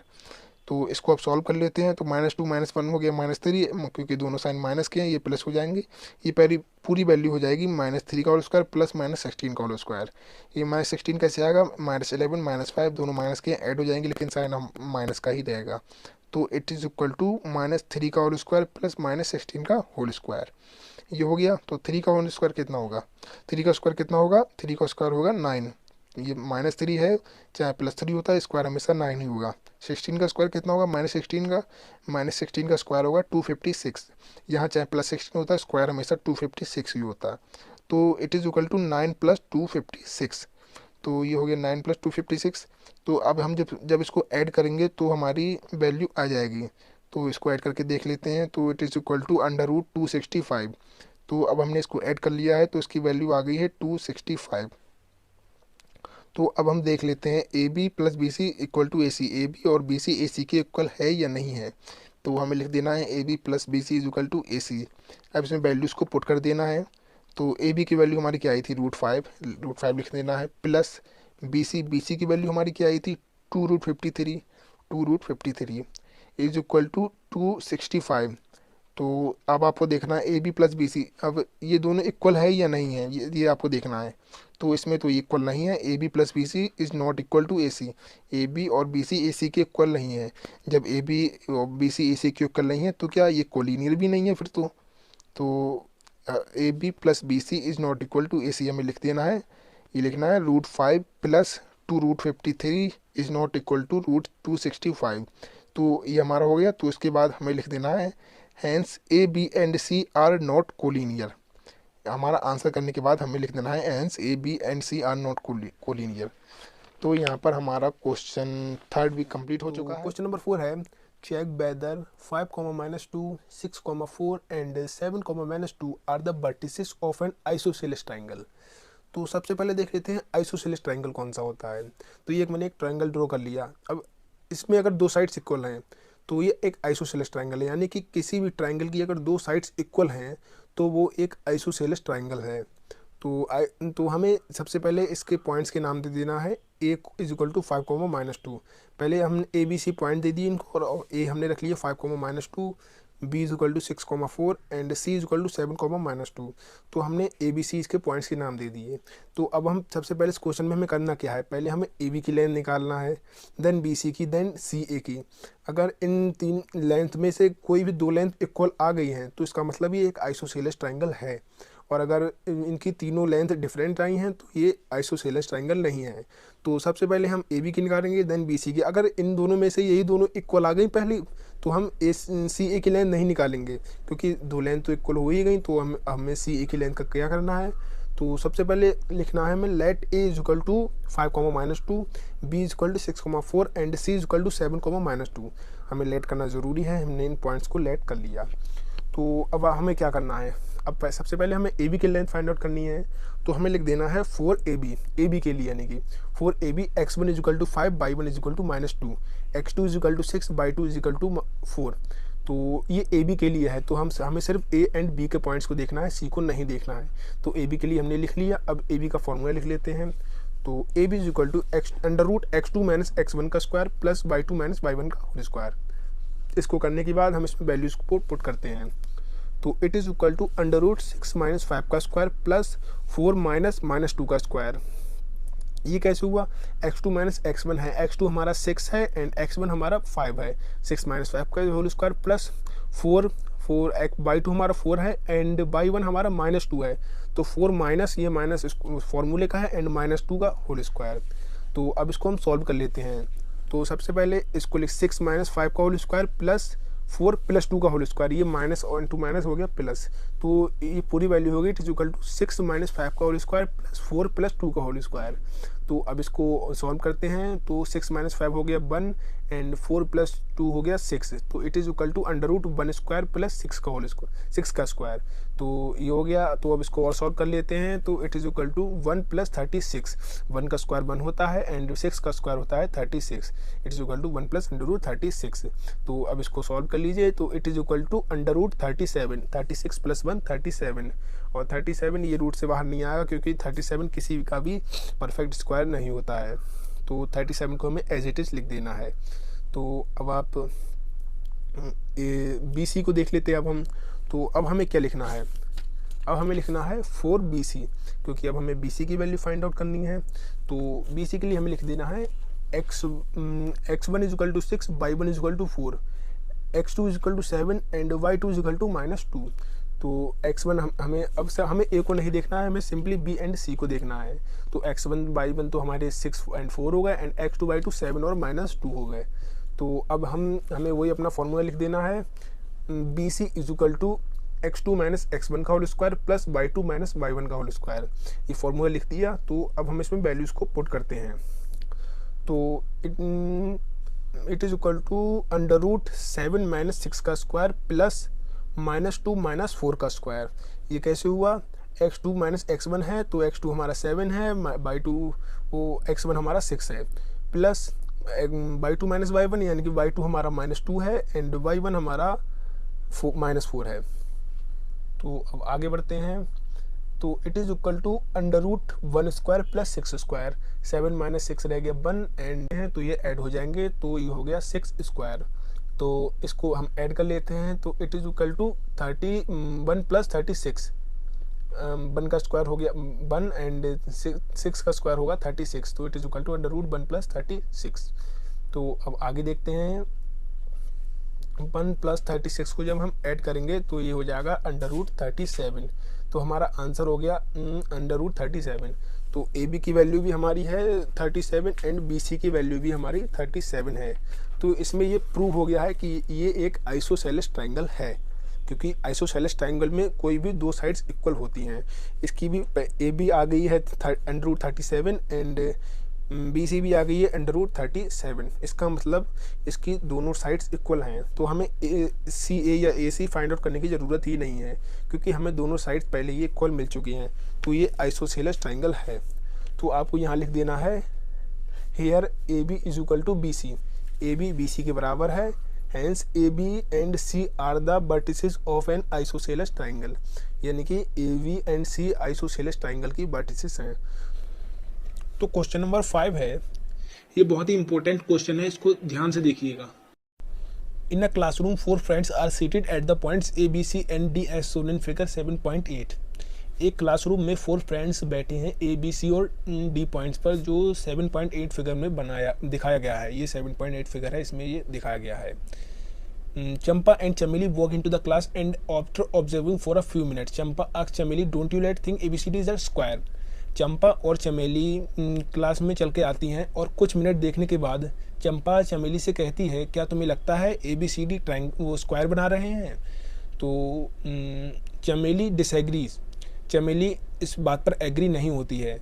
तो इसको अब सॉल्व कर लेते हैं। तो -2 - 1 हो गया -3, क्योंकि दोनों साइन माइनस के हैं, ये प्लस हो जाएंगे। ये पूरी वैल्यू हो जाएगी -3 का होल स्क्वायर प्लस -16 का होल स्क्वायर। ये -16 कैसे आएगा, -11 - 5 दोनों माइनस के ऐड हो जाएंगे, लेकिन साइन हम माइनस का ही रहेगा। तो इट इज़ इक्वल टू -3 का होल स्क्वायर प्लस -16 का होल स्क्वायर। ये हो गया। तो 3 का होल स्क्वायर कितना होगा, 3 का स्क्वायर कितना होगा, 3 का स्क्वायर होगा 9। ये -3 है, चाहे +3 होता है, स्क्वायर हमेशा 9 ही होगा। 16 का स्क्वायर कितना होगा, -16 का स्क्वायर होगा 256। यहाँ चाहे +16 होता है, स्क्वायर हमेशा 256 ही होता है। तो इट इज़ इक्वल टू 9 + 256। तो ये हो गया 9 + 256। तो अब हम जब इसको ऐड करेंगे तो हमारी वैल्यू आ जाएगी। तो इसको ऐड करके देख लेते हैं। तो इट इज़ इक्वल टू √265। तो अब हमने इसको ऐड कर लिया है, तो इसकी वैल्यू आ गई है 265। तो अब हम देख लेते हैं AB + BC = AC। AB और BC AC के इक्वल है या नहीं है, तो हमें लिख देना है AB + BC = AC। अब इसमें वैल्यूज़ को पुट कर देना है। तो AB की वैल्यू हमारी क्या आई थी, √5 लिख देना है, प्लस BC की वैल्यू हमारी क्या आई थी, 2√53। 2√53 इज इक्वल टू 265। तो अब आपको देखना है A B plus B C, अब ये दोनों इक्वल है या नहीं है, ये आपको देखना है। तो इसमें तो इक्वल नहीं है, A B plus B C is not equal to A C. A B और बी सी ए सी के इक्वल नहीं है। जब ए बी और बी सी ए सी के इक्वल नहीं है तो क्या ये कोलिनियर भी नहीं है फिर तो A B plus B C is not equal to A C हमें लिख देना है। ये लिखना है √5 plus 2√53 is not equal to √265। तो ये हमारा हो गया। तो इसके बाद हमें लिख देना है hence A B and C are not collinear. हमारा आंसर करने के बाद हमें लिख देना है hence A B and C are not collinear. तो यहाँ पर हमारा क्वेश्चन थर्ड भी कंप्लीट हो चुका है। क्वेश्चन नंबर 4 है check whether 5, -2, 6, 4 and 7, -2 are the vertices of an isosceles triangle. तो सबसे पहले देख लेते हैं आइसोसेलेस ट्राइंगल कौन सा होता है। तो ये मैंने एक ट्राइंगल ड्रॉ कर लिया। अब इसमें अगर दो साइड्स इक्वल हैं तो ये एक आइसोसेलेस ट्राइंगल है, यानी कि किसी भी ट्राइंगल की अगर दो साइड्स इक्वल हैं तो वो एक आइसोसेलेस ट्राइंगल है। तो हमें सबसे पहले इसके पॉइंट्स के नाम दे देना है। ए इज इक्वल टू 5, -2। पहले हमने ए बी सी पॉइंट दे दिए इनको, और ए हमने रख लिया 5, -2, B is equal to 6, 4 and C is equal to 7, -2। तो हमने ए बी सी इसके पॉइंट्स के नाम दे दिए। तो अब हम सबसे पहले इस क्वेश्चन में हमें करना क्या है, पहले हमें ए बी की लेंथ निकालना है, देन बी सी की, देन सी ए की। अगर इन तीन लेंथ में से कोई भी दो लेंथ इक्वल आ गई हैं तो इसका मतलब ये एक आइसोसेलेस ट्राइंगल है, और अगर इनकी तीनों लेंथ डिफरेंट आई हैं तो ये आइसोसेलेस ट्राइंगल नहीं है। तो सबसे पहले हम ए बी की निकालेंगे, देन बी सी की। अगर इन दोनों में से यही दोनों इक्वल आ गई पहले तो हम सी ए की लेंथ नहीं निकालेंगे, क्योंकि दो लेंथ तो इक्वल हो ही गई। तो हमें सी ए की लेंथ का क्या करना है, तो सबसे पहले लिखना है हमें let A is equal to 5, -2, B is equal to 6, 4 and C is equal to 7, -2। हमें लेट करना ज़रूरी है, हमने इन पॉइंट्स को लेट कर लिया। तो अब हमें क्या करना है, अब सबसे पहले हमें ए बी की लेंथ फाइंड आउट करनी है। तो हमें लिख देना है 4AB ए बी के लिए, यानी कि 4AB x1 is equal to 5, y1 is equal to -2, x2 is equal to 6, y2 is equal to 4। तो ये ए बी के लिए है। तो हमें सिर्फ ए एंड बी के पॉइंट्स को देखना है, सी को नहीं देखना है। तो ए बी के लिए हमने लिख लिया। अब ए बी का फॉर्मूला लिख लेते हैं। तो A B is equal to √x2 - x1 का स्क्वायर प्लस y2 - y1 का होल स्क्वायर। इसको करने के बाद हम इसमें वैल्यूज को पुट करते हैं। तो इट इज़ इक्वल टू √6 - 5 का स्क्वायर प्लस 4 - -2 का स्क्वायर। ये कैसे हुआ, x2 - x1 है, x2 हमारा 6 है एंड x1 हमारा 5 है। 6 - 5 का होल स्क्वायर प्लस 4 y2 हमारा 4 है एंड y1 हमारा -2 है। तो 4 माइनस ये माइनस फॉर्मूले का है एंड -2 का होल स्क्वायर। तो अब इसको हम सॉल्व कर लेते हैं। तो सबसे पहले इसको लिख 6 - 5 का होल स्क्वायर प्लस 4 + 2 का होल स्क्वायर, ये माइनस और इंटू माइनस हो गया प्लस। तो ये पूरी वैल्यू हो गई इट इज इक्वल टू 6 - 5 का होल स्क्वायर प्लस 4 + 2 का होल स्क्वायर। तो अब इसको सॉल्व करते हैं। तो 6 - 5 हो गया 1 एंड 4 + 2 हो गया 6। तो it is equal to √1² plus 6 का होल स्क्वायर, 6 का स्क्वायर। तो ये हो गया। तो अब इसको और सॉल्व कर लेते हैं। तो इट इज़ इक्वल टू 1 + 36। 1 का स्क्वायर 1 होता है एंड 6 का स्क्वायर होता है 36। It is equal to 1 + √36। तो अब इसको सॉल्व कर लीजिए। तो इट इज़ इक्वल टू √37, 36 + 1 37, और 37 ये रूट से बाहर नहीं आएगा क्योंकि 37 किसी का भी परफेक्ट स्क्वायर नहीं होता है। तो 37 को हमें एज इट इज़ लिख देना है। तो अब आप बी सी को देख लेते हैं अब हम। तो अब हमें क्या लिखना है, अब हमें लिखना है 4BC, क्योंकि अब हमें BC की वैल्यू फाइंड आउट करनी है। तो BC के लिए हमें लिख देना है x1 is equal to 6, y1 is equal to 4, x2 is equal to 7 and y2 is equal to -2। तो x1 हमें a को नहीं देखना है, हमें सिंपली b एंड c को देखना है। तो x1 y1 तो हमारे 6 और 4 हो गए एंड x2 y2 7 और -2 हो गए। तो अब हमें वही अपना फॉर्मूला लिख देना है, BC is equal to x2 - x1 का whole square plus y2 - y1 का होल स्क्वायर। ये फॉर्मूला लिख दिया। तो अब हम इसमें वैल्यूज़ को पुट करते हैं। तो इट इज़ इक्वल टू √7 - 6 का स्क्वायर प्लस -2 - 4 का स्क्वायर। ये कैसे हुआ, x2 - x1 है तो x2 हमारा 7 है, y2 वो x1 हमारा 6 है, प्लस y2 - y1 यानी कि y2 हमारा -2 है एंड y1 हमारा -4 है। तो अब आगे बढ़ते हैं। तो it is equal to under root 1 square plus 6 square, 7 minus 6 रह गया 1 एंड है तो ये ऐड हो जाएंगे, तो ये हो गया 6 स्क्वायर। तो इसको हम ऐड कर लेते हैं, तो it is equal to 31 plus 36, 1 का स्क्वायर हो गया 1 एंड 6 का स्क्वायर होगा 36, तो it is equal to under root 1 plus 36। तो अब आगे देखते हैं, 1 प्लस 36 को जब हम ऐड करेंगे तो ये हो जाएगा अंडर रूट 37। तो हमारा आंसर हो गया अंडर रूट 37। तो ए बी की वैल्यू भी हमारी है 37 एंड बी सी की वैल्यू भी हमारी 37 है। तो इसमें ये प्रूव हो गया है कि ये एक आइसोसेलेस ट्रायंगल है, क्योंकि आइसोसेलेस ट्रायंगल में कोई भी दो साइड्स इक्वल होती हैं। इसकी भी ए बी आ गई है under root 37 and B C भी आ गई है अंडर रूट 37। इसका मतलब इसकी दोनों साइड्स इक्वल हैं, तो हमें सी ए या ए सी फाइंड आउट करने की ज़रूरत ही नहीं है, क्योंकि हमें दोनों साइड्स पहले ही इक्वल मिल चुकी हैं। तो ये आइसोसेलेस ट्रायंगल है। तो आपको यहाँ लिख देना है here A B is equal to B C, A B B C के बराबर है, hence A B and C are the vertices of an isosceles triangle, यानी कि A B and C isosceles triangle की वर्टिसेस हैं। तो question number 5 है, ये बहुत ही इंपॉर्टेंट क्वेश्चन है, इसको ध्यान से देखिएगा। In a classroom 4 friends are seated at the points A B C and D as shown in figure 7.8। एक क्लासरूम में 4 फ्रेंड्स बैठे हैं ए बी सी और डी पॉइंट्स पर, जो 7.8 फिगर में दिखाया गया है। ये 7.8 फिगर है, इसमें ये दिखाया गया है। Champa and Chameli walk into the class and after observing for a few minutes Champa asked Chameli don't you let think ABCD is a square. Champa और चमेली क्लास में चल के आती हैं और कुछ मिनट देखने के बाद चंपा चमेली से कहती है क्या तुम्हें लगता है ABCD वो स्क्वायर बना रहे हैं। तो चमेली डिसएग्रीज, चमेली इस बात पर एग्री नहीं होती है।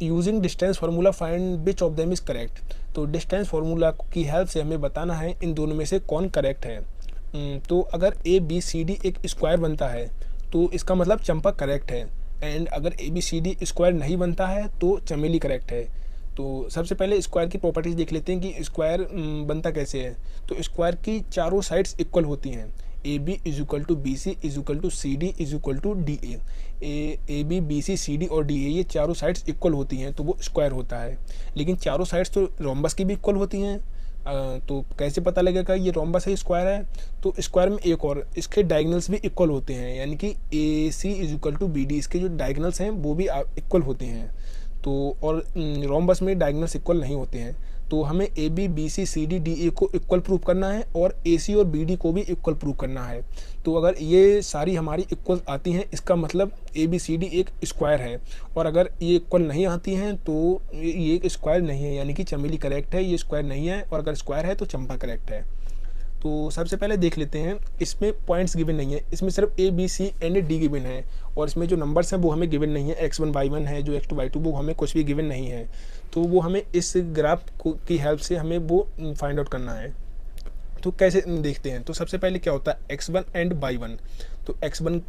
Using distance formula find which of them is correct. तो डिस्टेंस फार्मूला की हेल्प से हमें बताना है इन दोनों में से कौन करेक्ट है। तो अगर ABCD एक स्क्वायर बनता है तो इसका मतलब चंपा करेक्ट है, एंड अगर ABCD स्क्वायर नहीं बनता है तो चमेली करेक्ट है। तो सबसे पहले स्क्वायर की प्रॉपर्टीज देख लेते हैं कि स्क्वायर बनता कैसे है। तो स्क्वायर की चारों साइड्स इक्वल होती हैं, AB is equal to B C is equal to C D is equal to D A B B C C D और डी ए, ये चारों साइड्स इक्वल होती हैं तो वो स्क्वायर होता है। लेकिन चारों साइड्स तो रोम्बस की भी इक्वल होती हैं, तो कैसे पता लगेगा ये रोम्बस है स्क्वायर है। तो स्क्वायर में एक और इसके डायगनल्स भी इक्वल होते हैं, यानी कि AC is equal to BD, इसके जो डायगनल्स हैं वो भी इक्वल होते हैं। तो और रोम्बस में डायगनल्स इक्वल नहीं होते हैं। तो हमें AB BC CD DA को इक्वल प्रूव करना है और AC और BD को भी इक्वल प्रूव करना है। तो अगर ये सारी हमारी इक्वल आती हैं इसका मतलब ABCD एक स्क्वायर है, और अगर ये इक्वल नहीं आती हैं तो ये एक स्क्वायर नहीं है, यानी कि चमेली करेक्ट है, ये स्क्वायर नहीं है, और अगर स्क्वायर है तो चंपा करेक्ट है। तो सबसे पहले देख लेते हैं, इसमें पॉइंट्स गिवन नहीं है, इसमें सिर्फ A B C and D given है, और इसमें जो नंबर्स हैं वो हमें गिवन नहीं है, x1 y1 है, जो x2 y2 वो हमें कुछ भी गिवन नहीं है। तो वो हमें इस ग्राफ की हेल्प से हमें वो फाइंड आउट करना है। तो कैसे देखते हैं, तो सबसे पहले क्या होता है x1 एंड y1। तो x1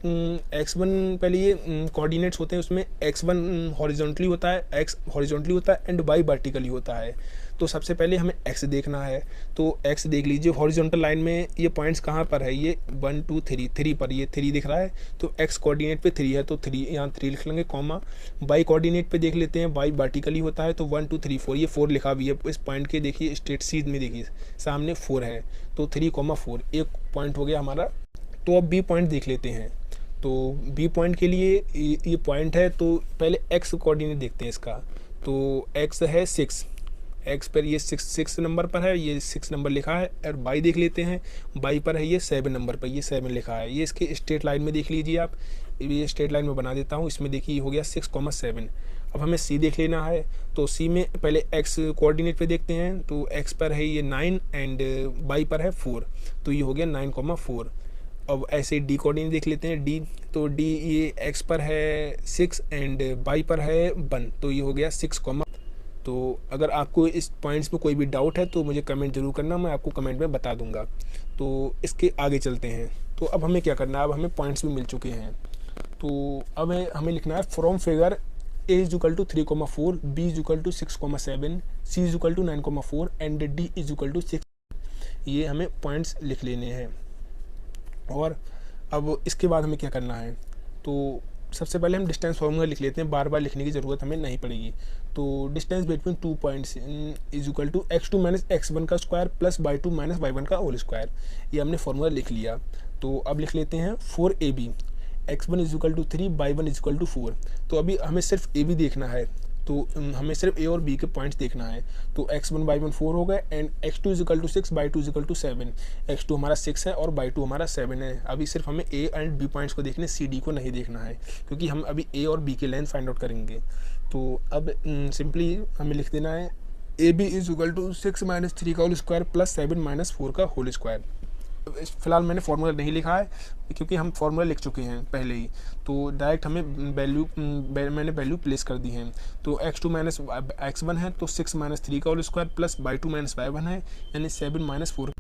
पहले ये कोऑर्डिनेट्स होते हैं, उसमें x1 हॉरिजॉन्टली होता है, x हॉरिजॉन्टली होता है एंड y वर्टिकली होता है। तो सबसे पहले हमें x देखना है, तो x देख लीजिए हॉरिजॉन्टल लाइन में ये पॉइंट्स कहाँ पर है, ये 1 2 3 3 पर, ये 3 दिख रहा है, तो x कोऑर्डिनेट पे 3 है तो 3 यहाँ 3 लिख लेंगे कॉमा। y कोऑर्डिनेट पे देख लेते हैं, y वर्टिकली होता है तो 1 2 3 4, ये 4 लिखा भी है इस पॉइंट के, देखिए स्ट्रेट सीध में देखिए सामने 4 है, तो 3,4 एक पॉइंट हो गया हमारा। तो अब b पॉइंट देख लेते हैं, तो b पॉइंट के लिए ये पॉइंट है, तो पहले x कोऑर्डिनेट देखते हैं इसका। तो x है 6, x पर ये 6 नंबर पर है, ये 6 नंबर लिखा है, और y देख लेते हैं, y पर है ये 7 नंबर पर, ये 7 लिखा है। ये इसके स्ट्रेट लाइन में देख लीजिए आप, ये स्ट्रेट लाइन में बना देता हूँ, इसमें देखिए हो गया 6,7। अब हमें c देख लेना है, तो c में पहले x कोऑर्डिनेट पे देखते हैं, तो x पर है ये 9 एंड y पर है 4, तो ये हो गया 9,4। अब ऐसे d कोऑर्डिनेट देख लेते हैं, d, तो d ये x पर है 6 एंड y पर है 1, तो ये हो गया 6, तो अगर आपको इस पॉइंट्स में कोई भी डाउट है तो मुझे कमेंट जरूर करना, मैं आपको कमेंट में बता दूंगा। तो इसके आगे चलते हैं, तो अब हमें क्या करना है, अब हमें पॉइंट्स भी मिल चुके हैं। तो अब हमें लिखना है from figure A is equal to 3,4, B is equal to 6,7, C is equal to 9,4 and D is equal to 6। ये हमें पॉइंट्स लिख लेने हैं। और अब इसके बाद हमें क्या करना है, तो सबसे पहले हम डिस्टेंस फॉर्मूला लिख लेते हैं, बार बार लिखने की ज़रूरत हमें नहीं पड़ेगी। तो distance between 2 points is equal to x2 minus x1 का square plus y2 minus y1 का होल स्क्वायर। ये हमने फॉर्मूला लिख लिया। तो अब लिख लेते हैं 4ab, x1 is equal to 3, y1 is equal to 4। तो अभी हमें सिर्फ a भी देखना है, तो हमें सिर्फ a और b के पॉइंट्स देखना है। तो x1 y1 4 हो गए and x2 is equal to 6, y2 is equal to 7। x2 हमारा 6 है और y2 हमारा 7 है। अभी सिर्फ हमें a एंड b पॉइंट्स को देखने, c d को नहीं देखना है, क्योंकि हम अभी a और b के लेंथ फाइंड आउट करेंगे। तो अब सिंपली हमें लिख देना है A B is equal to 6 minus 3 का होल स्क्वायर प्लस 7 माइनस 4 का होल स्क्वायर। फिलहाल मैंने फार्मूला नहीं लिखा है, क्योंकि हम फार्मूला लिख चुके हैं पहले ही। तो डायरेक्ट हमें मैंने वैल्यू प्लेस कर दी है। तो x2 माइनस x1 है, तो 6 माइनस 3 का whole square plus y2 minus y1 है, यानी 7 माइनस 4।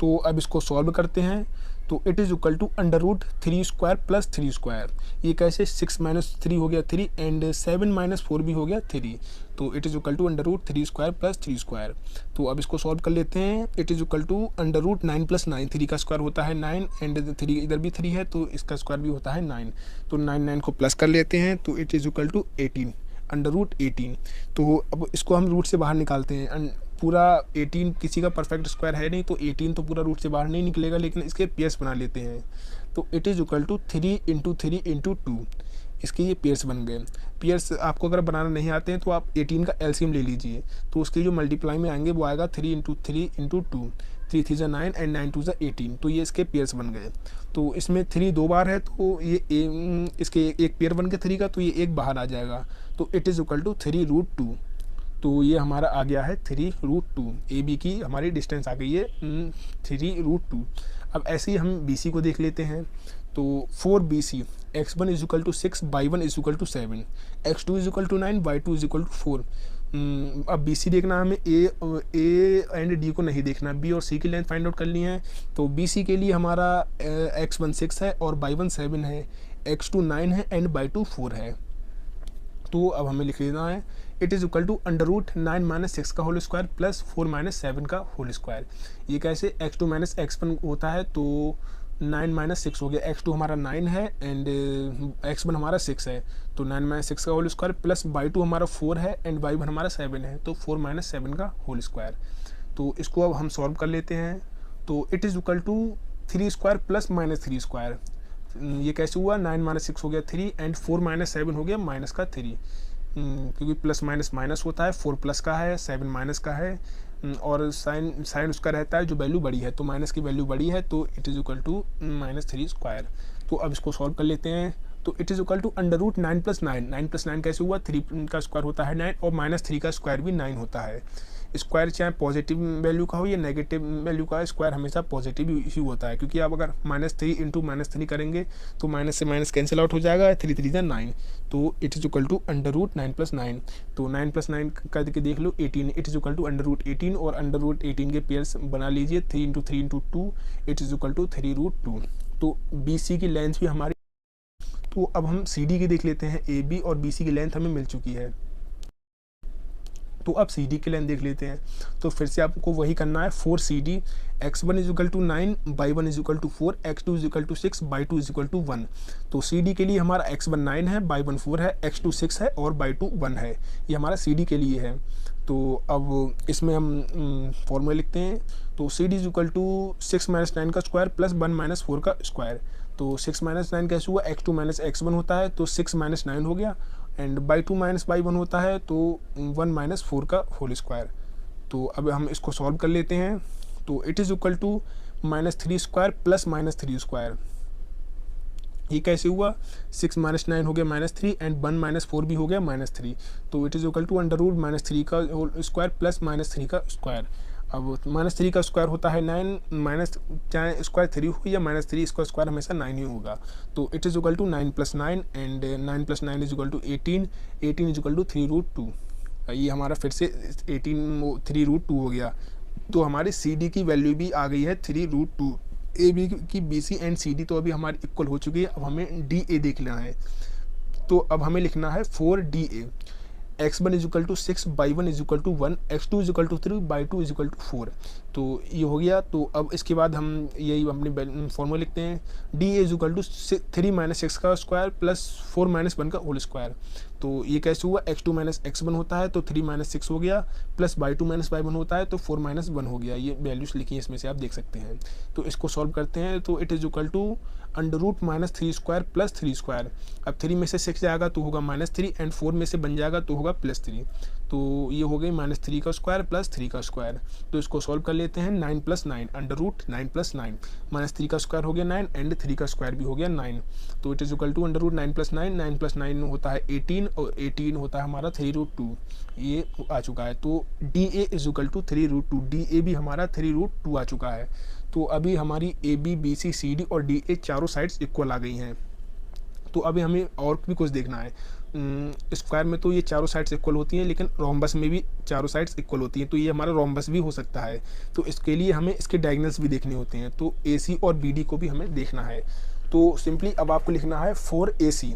तो अब इसको सॉल्व करते हैं। तो it is equal to under root 3 square plus 3 square. ये कैसे, 6 माइनस 3 हो गया 3 एंड 7 माइनस 4 भी हो गया 3। तो it is equal to under root 3 square plus 3 square. तो अब इसको सॉल्व कर लेते हैं। It is equal to under root 9 plus 9, 3 का स्क्वायर होता है 9 एंड 3 इधर भी 3 है, तो इसका स्क्वायर भी होता है 9। तो 9 को प्लस कर लेते हैं। तो it is equal to 18, under root 18। तो अब इसको हम रूट से बाहर निकालते हैं। पूरा 18 किसी का परफेक्ट स्क्वायर है नहीं, तो 18 तो पूरा रूट से बाहर नहीं निकलेगा, लेकिन इसके पेयर्स बना लेते हैं। तो it is equal to 3 into 3 into 2, इसके ये पेयर्स बन गए। पेयर्स आपको अगर बनाना नहीं आते हैं तो आप 18 का एलसीएम ले लीजिए, तो उसके जो मल्टीप्लाई में आएंगे वो आएगा 3 इंटू 3 इंटू 2, 3 3 ज़ा 9 एंड 9 2 ज़ा 18। तो ये इसके पेयर्स बन गए। तो इसमें 3 2 बार है, तो ये इसके एक पेयर बन के 3 का, तो ये एक बाहर आ जाएगा। तो it is equal to 3 root 2। तो ये हमारा आ गया है 3 रूट 2। ए बी की हमारी डिस्टेंस आ गई है 3 रूट 2। अब ऐसे ही हम बी सी को देख लेते हैं। तो 4 B C, x1 is equal to 6, y1 is equal to 7, x2 is equal to 9, y2 is equal to 4। अब बी सी देखना, हमें ए एंड डी को नहीं देखना, बी और सी की लेंथ फाइंड आउट कर ली है। तो बी सी के लिए हमारा x1 6 है और y1 7 है, x2 9 है एंड y2 4 है। तो अब हमें लिख लेना है it is equal to under root 9 minus 6 का होल स्क्वायर प्लस 4 माइनस 7 का होल स्क्वायर। ये कैसे, x2 माइनस x1 होता है, तो 9 माइनस 6 हो गया। x2 हमारा 9 है एंड x1 हमारा 6 है, तो 9 माइनस 6 का होल स्क्वायर प्लस y2 हमारा 4 है एंड y1 हमारा 7 है, तो 4 माइनस 7 का होल स्क्वायर। तो इसको अब हम सॉल्व कर लेते हैं। तो it is equal to 3 square plus minus 3 square. ये कैसे हुआ, 9 माइनस 6 हो गया 3 एंड 4 माइनस 7 हो गया माइनस का 3, क्योंकि प्लस माइनस माइनस होता है, 4 प्लस का है 7 माइनस का है, और साइन उसका रहता है जो वैल्यू बड़ी है, तो माइनस की वैल्यू बड़ी है, तो it is equal to minus 3 square. तो अब इसको सॉल्व कर लेते हैं। तो it is equal to under root 9 plus 9, 9 plus 9 कैसे हुआ, 3 का स्क्वायर होता है 9 और माइनस 3 का स्क्वायर भी 9 होता है। स्क्वायर चाहे पॉजिटिव वैल्यू का हो या नेगेटिव वैल्यू का, स्क्वायर हमेशा पॉजिटिव ही होता है, क्योंकि आप अगर -3 इंटू -3 करेंगे तो माइनस से माइनस कैंसिल आउट हो जाएगा, 3 3 ज़ा 9। तो it is equal to under root 9 plus 9। तो 9 प्लस 9 करके देख लो 18, it is equal to under root 18, और अंडर रूट 18 के पेयर्स बना लीजिए 3 into 3 into 2, it is equal to 3 root 2। तो बी सी की लेंथ भी हमारी, तो अब हम सी डी की देख लेते हैं। ए बी और बी सी की लेंथ हमें मिल चुकी है, तो अब सी डी की लेंथ देख लेते हैं। तो फिर से आपको वही करना है, 4 C D, x1 is equal to 9, y1 is equal to 4, x2 is equal to 6, y2 is equal to 1। तो सी डी के लिए हमारा x1 9 है, y1 4 है, x2 6 है और y2 1 है। ये हमारा सी डी के लिए है। तो अब इसमें हम फॉर्मूला लिखते हैं। तो C D is equal to 6 minus 9 का स्क्वायर प्लस 1 माइनस 4 का स्क्वायर। तो 6 माइनस 9 कैसे हुआ, x2 माइनस x1 होता है, तो 6 माइनस 9 हो गया, एंड y2 माइनस y1 होता है, तो 1 माइनस 4 का होल स्क्वायर। तो अब हम इसको सॉल्व कर लेते हैं। तो it is equal to -3 square plus -3 square. ये कैसे हुआ, 6 माइनस 9 हो गया -3 एंड 1 माइनस 4 भी हो गया -3। तो it is equal to under root -3 का होल स्क्वायर प्लस -3 का स्क्वायर। अब -3 का स्क्वायर होता है 9, माइनस चाहे स्क्वायर 3 हो या -3, इसका स्क्वायर हमेशा 9 ही होगा। तो it is equal to 9 plus 9 and 9 plus 9 is equal to 18, 18 is equal to 3 root 2। ये हमारा फिर से 18 3 रूट 2 हो गया। तो हमारी सी डी की वैल्यू भी आ गई है 3 रूट 2। ए बी की B C and C D तो अभी हमारी इक्वल हो चुकी है। अब हमें डी ए देख लेना है। तो अब हमें लिखना है 4 D A, x1 is equal to 6, y1 is equal to 1, x2 is equal to 3, y2 is equal to 4। तो ये हो गया। तो अब इसके बाद हम यही अपनी फॉर्मूला लिखते हैं, D A is equal to 3 minus x का स्क्वायर प्लस 4 माइनस 1 का होल स्क्वायर। तो ये कैसे हुआ, x2 माइनस x1 होता है तो 3 माइनस 6 हो गया, प्लस y2 माइनस y1 होता है तो 4 माइनस 1 हो गया। ये वैल्यूज लिखी है इसमें से, आप देख सकते हैं। तो इसको सॉल्व करते हैं तो it is equal to under root minus 3 square plus 3 square. अब 3 में से 6 जाएगा तो होगा -3 एंड 4 में से बन जाएगा तो होगा +3। तो ये हो गई -3 का स्क्वायर प्लस 3 का स्क्वायर। तो इसको सॉल्व कर लेते हैं, 9 + 9 अंडर रूट 9 + 9, -3 का स्क्वायर हो गया 9 एंड 3 का स्क्वायर भी हो गया 9। तो it is equal to under root 9 + 9, 9 + 9 होता है 18 और 18 होता है हमारा 3√2। ये आ चुका है। तो D A is equal to 3√2, D A भी हमारा 3√2 आ चुका है। तो अभी हमारी A B B C C D और डी ए चारों साइड्स इक्वल आ गई हैं। तो अभी हमें और भी कुछ देखना है। स्क्वायर में तो ये चारों साइड्स इक्वल होती हैं, लेकिन रोम्बस में भी चारों साइड्स इक्वल होती हैं, तो ये हमारा रोम्बस भी हो सकता है। तो इसके लिए हमें इसके डायगोनल्स भी देखने होते हैं। तो ए सी और बी डी को भी हमें देखना है। तो सिंपली अब आपको लिखना है 4AC।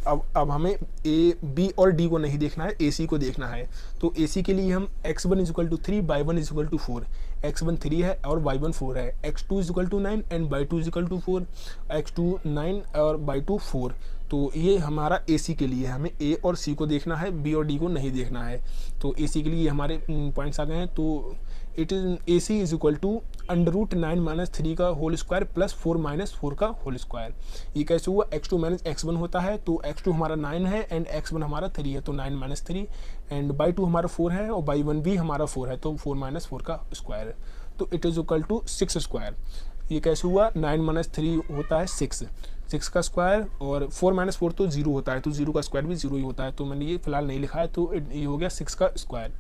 अब हमें ए बी और डी को नहीं देखना है, ए सी को देखना है। तो ए सी के लिए हम x1 is equal to 3, y1 is equal to 4, x1 3 है और y1 4 है, x2 is equal to 9 and y2 is equal to 4, x2 9 और y2 4। तो ये हमारा ए सी के लिए, हमें ए और सी को देखना है, बी और डी को नहीं देखना है। तो ए सी के लिए हमारे पॉइंट्स आ गए हैं। तो it is A C is equal to under root 9 minus 3 का होल स्क्वायर प्लस 4 माइनस 4 का होल स्क्वायर। ये कैसे हुआ, x2 माइनस x1 होता है तो x2 हमारा 9 है एंड x1 हमारा 3 है, तो 9 माइनस 3 एंड y2 हमारा 4 है और y1 भी हमारा 4 है, तो 4 माइनस 4 का स्क्वायर। तो it is equal to 6 square. ये कैसे हुआ, 9 माइनस 3 होता है 6 का स्क्वायर और 4 माइनस 4 तो 0 होता है, तो 0 का स्क्वायर भी 0 ही होता है। तो मैंने ये फिलहाल नहीं लिखा है, तो ये हो गया 6 का स्क्वायर।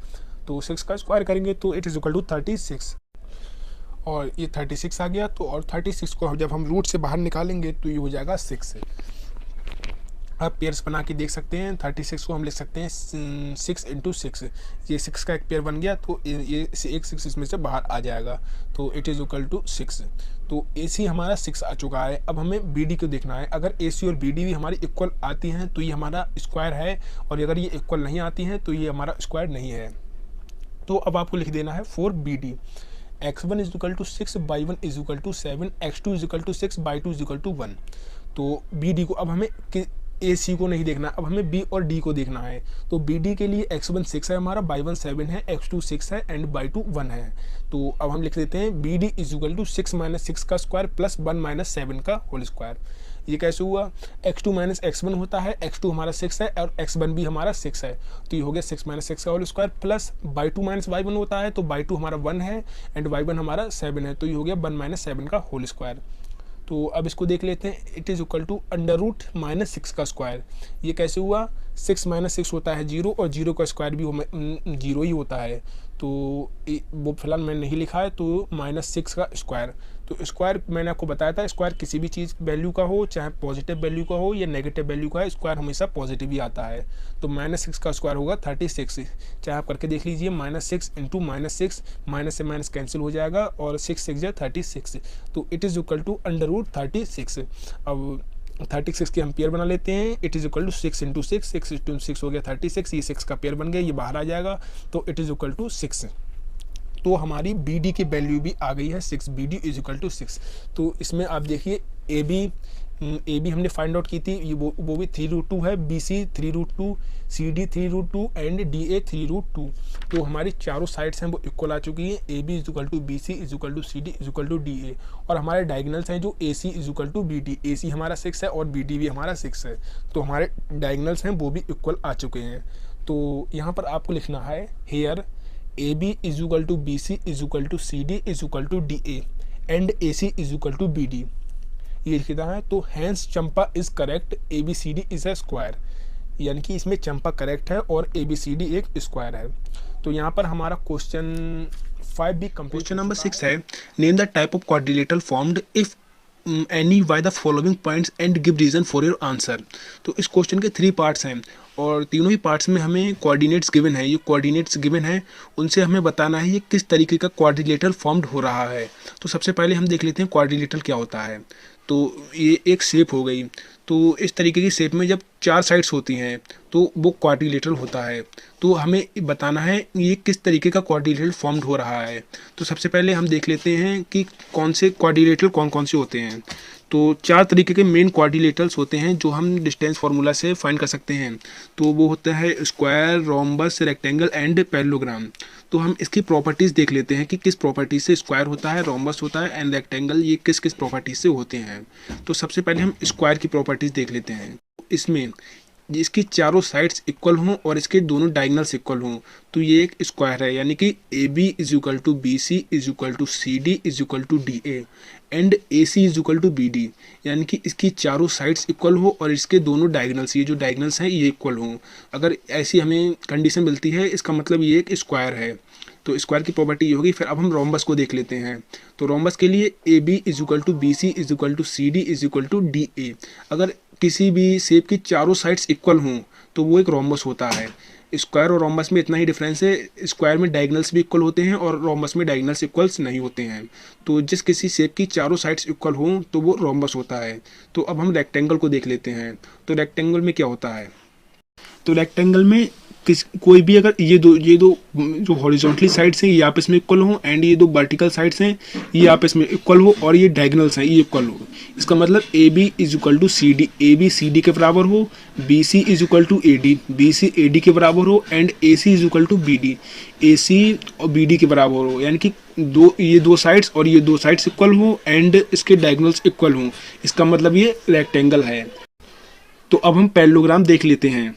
तो 6 का स्क्वायर करेंगे तो इट इज इक्वल टू 36 और ये 36 आ गया। तो और 36 को जब हम रूट से बाहर निकालेंगे तो ये हो जाएगा 6। आप पेयर्स बना के देख सकते हैं। 36 को हम लिख सकते हैं 6 × 6, ये 6 का एक पेयर बन गया, तो ये एक 6 इसमें से बाहर आ जाएगा। तो इट इज़ इक्वल टू 6। तो ए सी हमारा 6 आ चुका है। अब हमें बी डी को देखना है। अगर ए सी और बी डी भी हमारी इक्वल आती हैं तो ये हमारा स्क्वायर है, और अगर ये इक्वल नहीं आती हैं तो ये हमारा स्क्वायर नहीं है। तो अब आपको लिख देना है 4BD, x1 is equal to 6, y1 is equal to 7, x2 is equal to 6, y2 is equal to 1। तो बी डी को, अब हमें ए सी को नहीं देखना, अब हमें बी और डी को देखना है। तो बी डी के लिए x1 6 है हमारा, y1 7 है, x2 6 है एंड y2 1 है। तो अब हम लिख देते हैं B D is equal to 6 minus 6 का स्क्वायर प्लस 1 माइनस 7 का होल स्क्वायर। ये कैसे हुआ, x2 माइनस x1 होता है, x2 हमारा 6 है और x1 भी हमारा 6 है, तो ये हो गया 6 माइनस 6 का whole square plus y2 minus y1 होता है, तो y2 हमारा 1 है एंड y1 हमारा 7 है, तो ये हो गया 1 माइनस 7 का होल स्क्वायर। तो अब इसको देख लेते हैं। It is equal to under root minus 6 का स्क्वायर। ये कैसे हुआ, 6 माइनस 6 होता है 0 और 0 का स्क्वायर भी 0 ही होता है, तो वो फिलहाल मैंने नहीं लिखा है। तो -6 का स्क्वायर, तो स्क्वायर मैंने आपको बताया था, स्क्वायर किसी भी चीज़ वैल्यू का हो, चाहे पॉजिटिव वैल्यू का हो या नेगेटिव वैल्यू का है, स्क्वायर हमेशा पॉजिटिव ही आता है। तो -6 का स्क्वायर होगा 36, चाहे आप करके देख लीजिए। -6 × -6, माइनस से माइनस कैंसिल हो जाएगा और 6 6 या 36, तो it is equal to under root 36। अब 36 के हम पेयर बना लेते हैं। इट इज़ इक्वल टू 6 × 6, 6 × 6 हो गया 36, ये 6 का पेयर बन गया, ये बाहर आ जाएगा, तो इट इज़ इक्वल टू 6। तो हमारी बी डी की वैल्यू भी आ गई है 6, B D is equal to 6। तो इसमें आप देखिए ए बी हमने फाइंड आउट की थी, ये वो भी 3√2 है, B C 3√2, C D 3√2 and D A 3√2। तो हमारी चारों साइड्स हैं वो इक्वल आ चुकी हैं। A B is equal to B C is equal to C D is equal to D A, और हमारे डायगनल्स हैं जो A C is equal to B D, A C हमारा 6 है और बी डी भी हमारा 6 है, तो हमारे डायगनल्स हैं वो भी इक्वल आ चुके हैं। तो यहाँ पर आपको लिखना है here A B is equal to B C is equal to C D is equal to D A and A C is equal to B D, ये लिखना है। तो हैंस चंपा is correct, A B C D is a square, यानी कि इसमें चंपा correct है और ए बी सी डी एक स्क्वायर है। तो यहाँ पर हमारा क्वेश्चन 5 भी कंप्लीट। क्वेश्चन नंबर 6 है, name the type of quadrilateral formed if any by the following points and give reason for your answer. तो इस क्वेश्चन के 3 पार्ट्स हैं और तीनों ही पार्ट्स में हमें कोऑर्डिनेट्स गिवन है। ये कोऑर्डिनेट्स गिवन है, उनसे हमें बताना है ये किस तरीके का क्वाड्रिलेटरल फॉर्म्ड हो रहा है। तो सबसे पहले हम देख लेते हैं क्वाड्रिलेटरल क्या होता है। तो ये एक शेप हो गई। तो इस तरीके की शेप में जब 4 साइड्स होती हैं तो वो क्वाड्रिलेटरल होता है। तो हमें बताना है ये किस तरीके का क्वाड्रिलेटरल फॉर्म्ड हो रहा है। तो सबसे पहले हम देख लेते हैं कि कौन से क्वाड्रिलेटरल कौन से होते हैं। तो 4 तरीके के मेन क्वाड्रिलेटरल्स होते हैं जो हम डिस्टेंस फार्मूला से फाइंड कर सकते हैं। तो वो होता है square, rhombus, rectangle and parallelogram. तो हम इसकी प्रॉपर्टीज़ देख लेते हैं कि किस प्रॉपर्टी से स्क्वायर होता है, रोम्बस होता है एंड रेक्टेंगल, ये किस किस प्रॉपर्टीज से होते हैं। तो सबसे पहले हम स्क्वायर की प्रॉपर्टीज़ देख लेते हैं। इसमें इसकी चारों साइड्स इक्वल हों और इसके दोनों डायगनल्स इक्वल हों तो ये एक स्क्वायर है, यानी कि A B is equal to B C is equal to C D is equal to D A and A C is equal to B D, यानी कि इसकी चारों साइड्स इक्वल हो और इसके दोनों डायगनल्स, ये जो डायगनल्स हैं ये इक्वल हों। अगर ऐसी हमें कंडीशन मिलती है इसका मतलब ये एक स्क्वायर है। तो स्क्वायर की प्रॉपर्टी ये होगी। फिर अब हम रोम्बस को देख लेते हैं। तो रोम्बस के लिए A B is equal to B C is equal to C D is equal to D A. अगर किसी भी शेप की चारों साइड्स इक्वल हों तो वो एक रोम्बस होता है। स्क्वायर और रोम्बस में इतना ही डिफरेंस है, स्क्वायर में डायगनल्स भी इक्वल होते हैं और रोम्बस में डायगनल्स इक्वल्स नहीं होते हैं। तो जिस किसी शेप की चारों साइड्स इक्वल हों तो वो रोम्बस होता है। तो अब हम रेक्टेंगल को देख लेते हैं। तो रेक्टेंगल में क्या होता है, तो रेक्टेंगल में कोई भी अगर ये दो जो हॉरिजॉन्टली साइड्स हैं ये आपस में इक्वल हो एंड ये दो वर्टिकल साइड्स हैं ये आपस में इक्वल हो और ये डायगनल्स हैं ये इक्वल हो, इसका मतलब A B is equal to C D, A B C D के बराबर हो, B C is equal to A D, B C A D के बराबर हो and A C is equal to B D, A C और B D के बराबर हो, यानी कि ये दो साइड्स और ये दो साइड्स इक्वल हो एंड इसके डायगनल्स इक्वल हो, इसका मतलब ये रेक्टेंगल है। तो अब हम पैरेललोग्राम देख लेते हैं।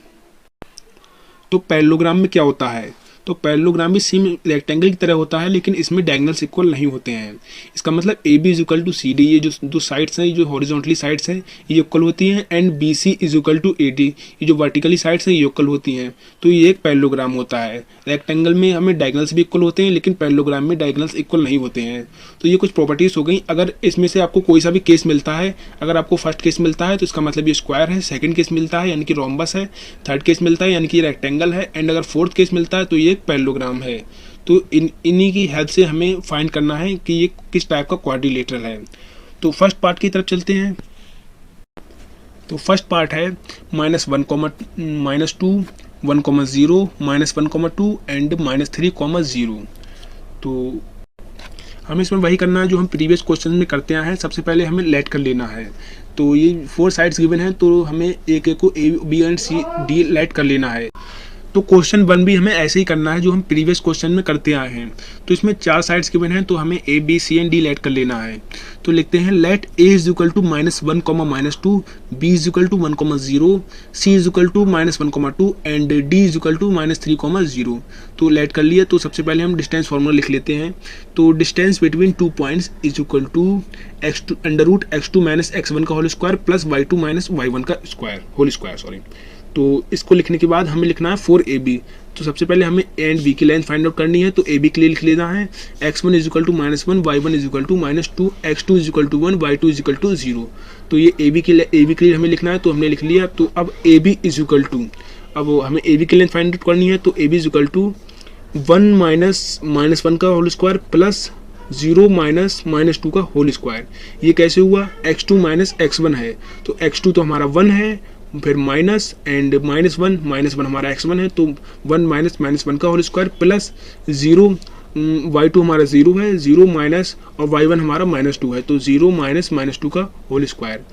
तो पैरेललोग्राम में क्या होता है, तो पैरेललोग्राम भी सेम रेक्टेंगल की तरह होता है लेकिन इसमें डायगनल्स इक्वल नहीं होते हैं। इसका मतलब A B is equal to C D, ये जो दो साइड्स हैं ये जो हॉरिजॉन्टली साइड्स हैं ये इक्वल होती हैं and B C is equal to A D, ये जो वर्टिकली साइड्स हैं ये इक्वल होती हैं। तो ये एक पैरेललोग्राम होता है। रेक्टेंगल में हमें डायगनल्स भी इक्वल होते हैं लेकिन पैरेललोग्राम में डायगनल्स इक्वल नहीं होते हैं। तो ये कुछ प्रॉपर्टीज़ हो गई। अगर इसमें से आपको कोई सा भी केस मिलता है, अगर आपको फर्स्ट केस मिलता है तो इसका मतलब ये स्क्वायर है, सेकंड केस मिलता है यानी कि रोम्बस है, थर्ड केस मिलता है यानी कि रेक्टेंगल है एंड अगर फोर्थ केस मिलता है तो ये एक पैरेललोग्राम है। तो इन्हीं की हेल्प से हमें फाइंड करना है कि ये किस टाइप का क्वाड्रिलेटरल है। तो फर्स्ट पार्ट की तरफ चलते हैं। तो फर्स्ट पार्ट है -1, -2, 1, 0, -1, 2 एंड -3, 0। तो हमें इसमें वही करना है जो हम प्रीवियस क्वेश्चन में करते आए हैं। सबसे पहले हमें लेट कर लेना है। तो ये 4 साइड्स गिवन हैं तो हमें एक को A B and C D let कर लेना है। तो क्वेश्चन 1 भी हमें ऐसे ही करना है जो हम प्रीवियस क्वेश्चन में करते आए हैं। तो इसमें 4 साइड्स गिवन हैं तो हमें A B C and D let कर लेना है। तो लिखते हैं let A is equal to -1, -2, B is equal to 1, 0, C is equal to -1, 2 and D is equal to -3, 0। तो लेट कर लिया। तो सबसे पहले हम डिस्टेंस फार्मूला लिख लेते हैं। तो distance between 2 points is equal to x2 - x1 का whole square plus y2 - y1 का स्क्वायर होल स्क्वायर। तो इसको लिखने के बाद हमें लिखना है 4ab। तो सबसे पहले हमें ए एंड बी की लेंथ फाइंड आउट करनी है। तो ए बी के लिए लिख लेना है x1 is equal to -1, y1 is equal to -2, x2 is equal to 1, y2 is equal to 0। तो ये ए बी के लिए हमें लिखना है तो हमने लिख लिया। तो अब A B is equal to, अब हमें ए बी की लेंथ फाइंड आउट करनी है। तो A B is equal to 1 -1 का होल स्क्वायर प्लस 0 -2 का होल स्क्वायर। ये कैसे हुआ, x2 - x1 है तो x2 तो हमारा 1 है, फिर माइनस एंड -1 हमारा x1 है तो 1 -1 का होल स्क्वायर प्लस 0, y2 हमारा 0 है, 0 माइनस और y1 हमारा -2 है तो 0 -2 का होल स्क्वायर।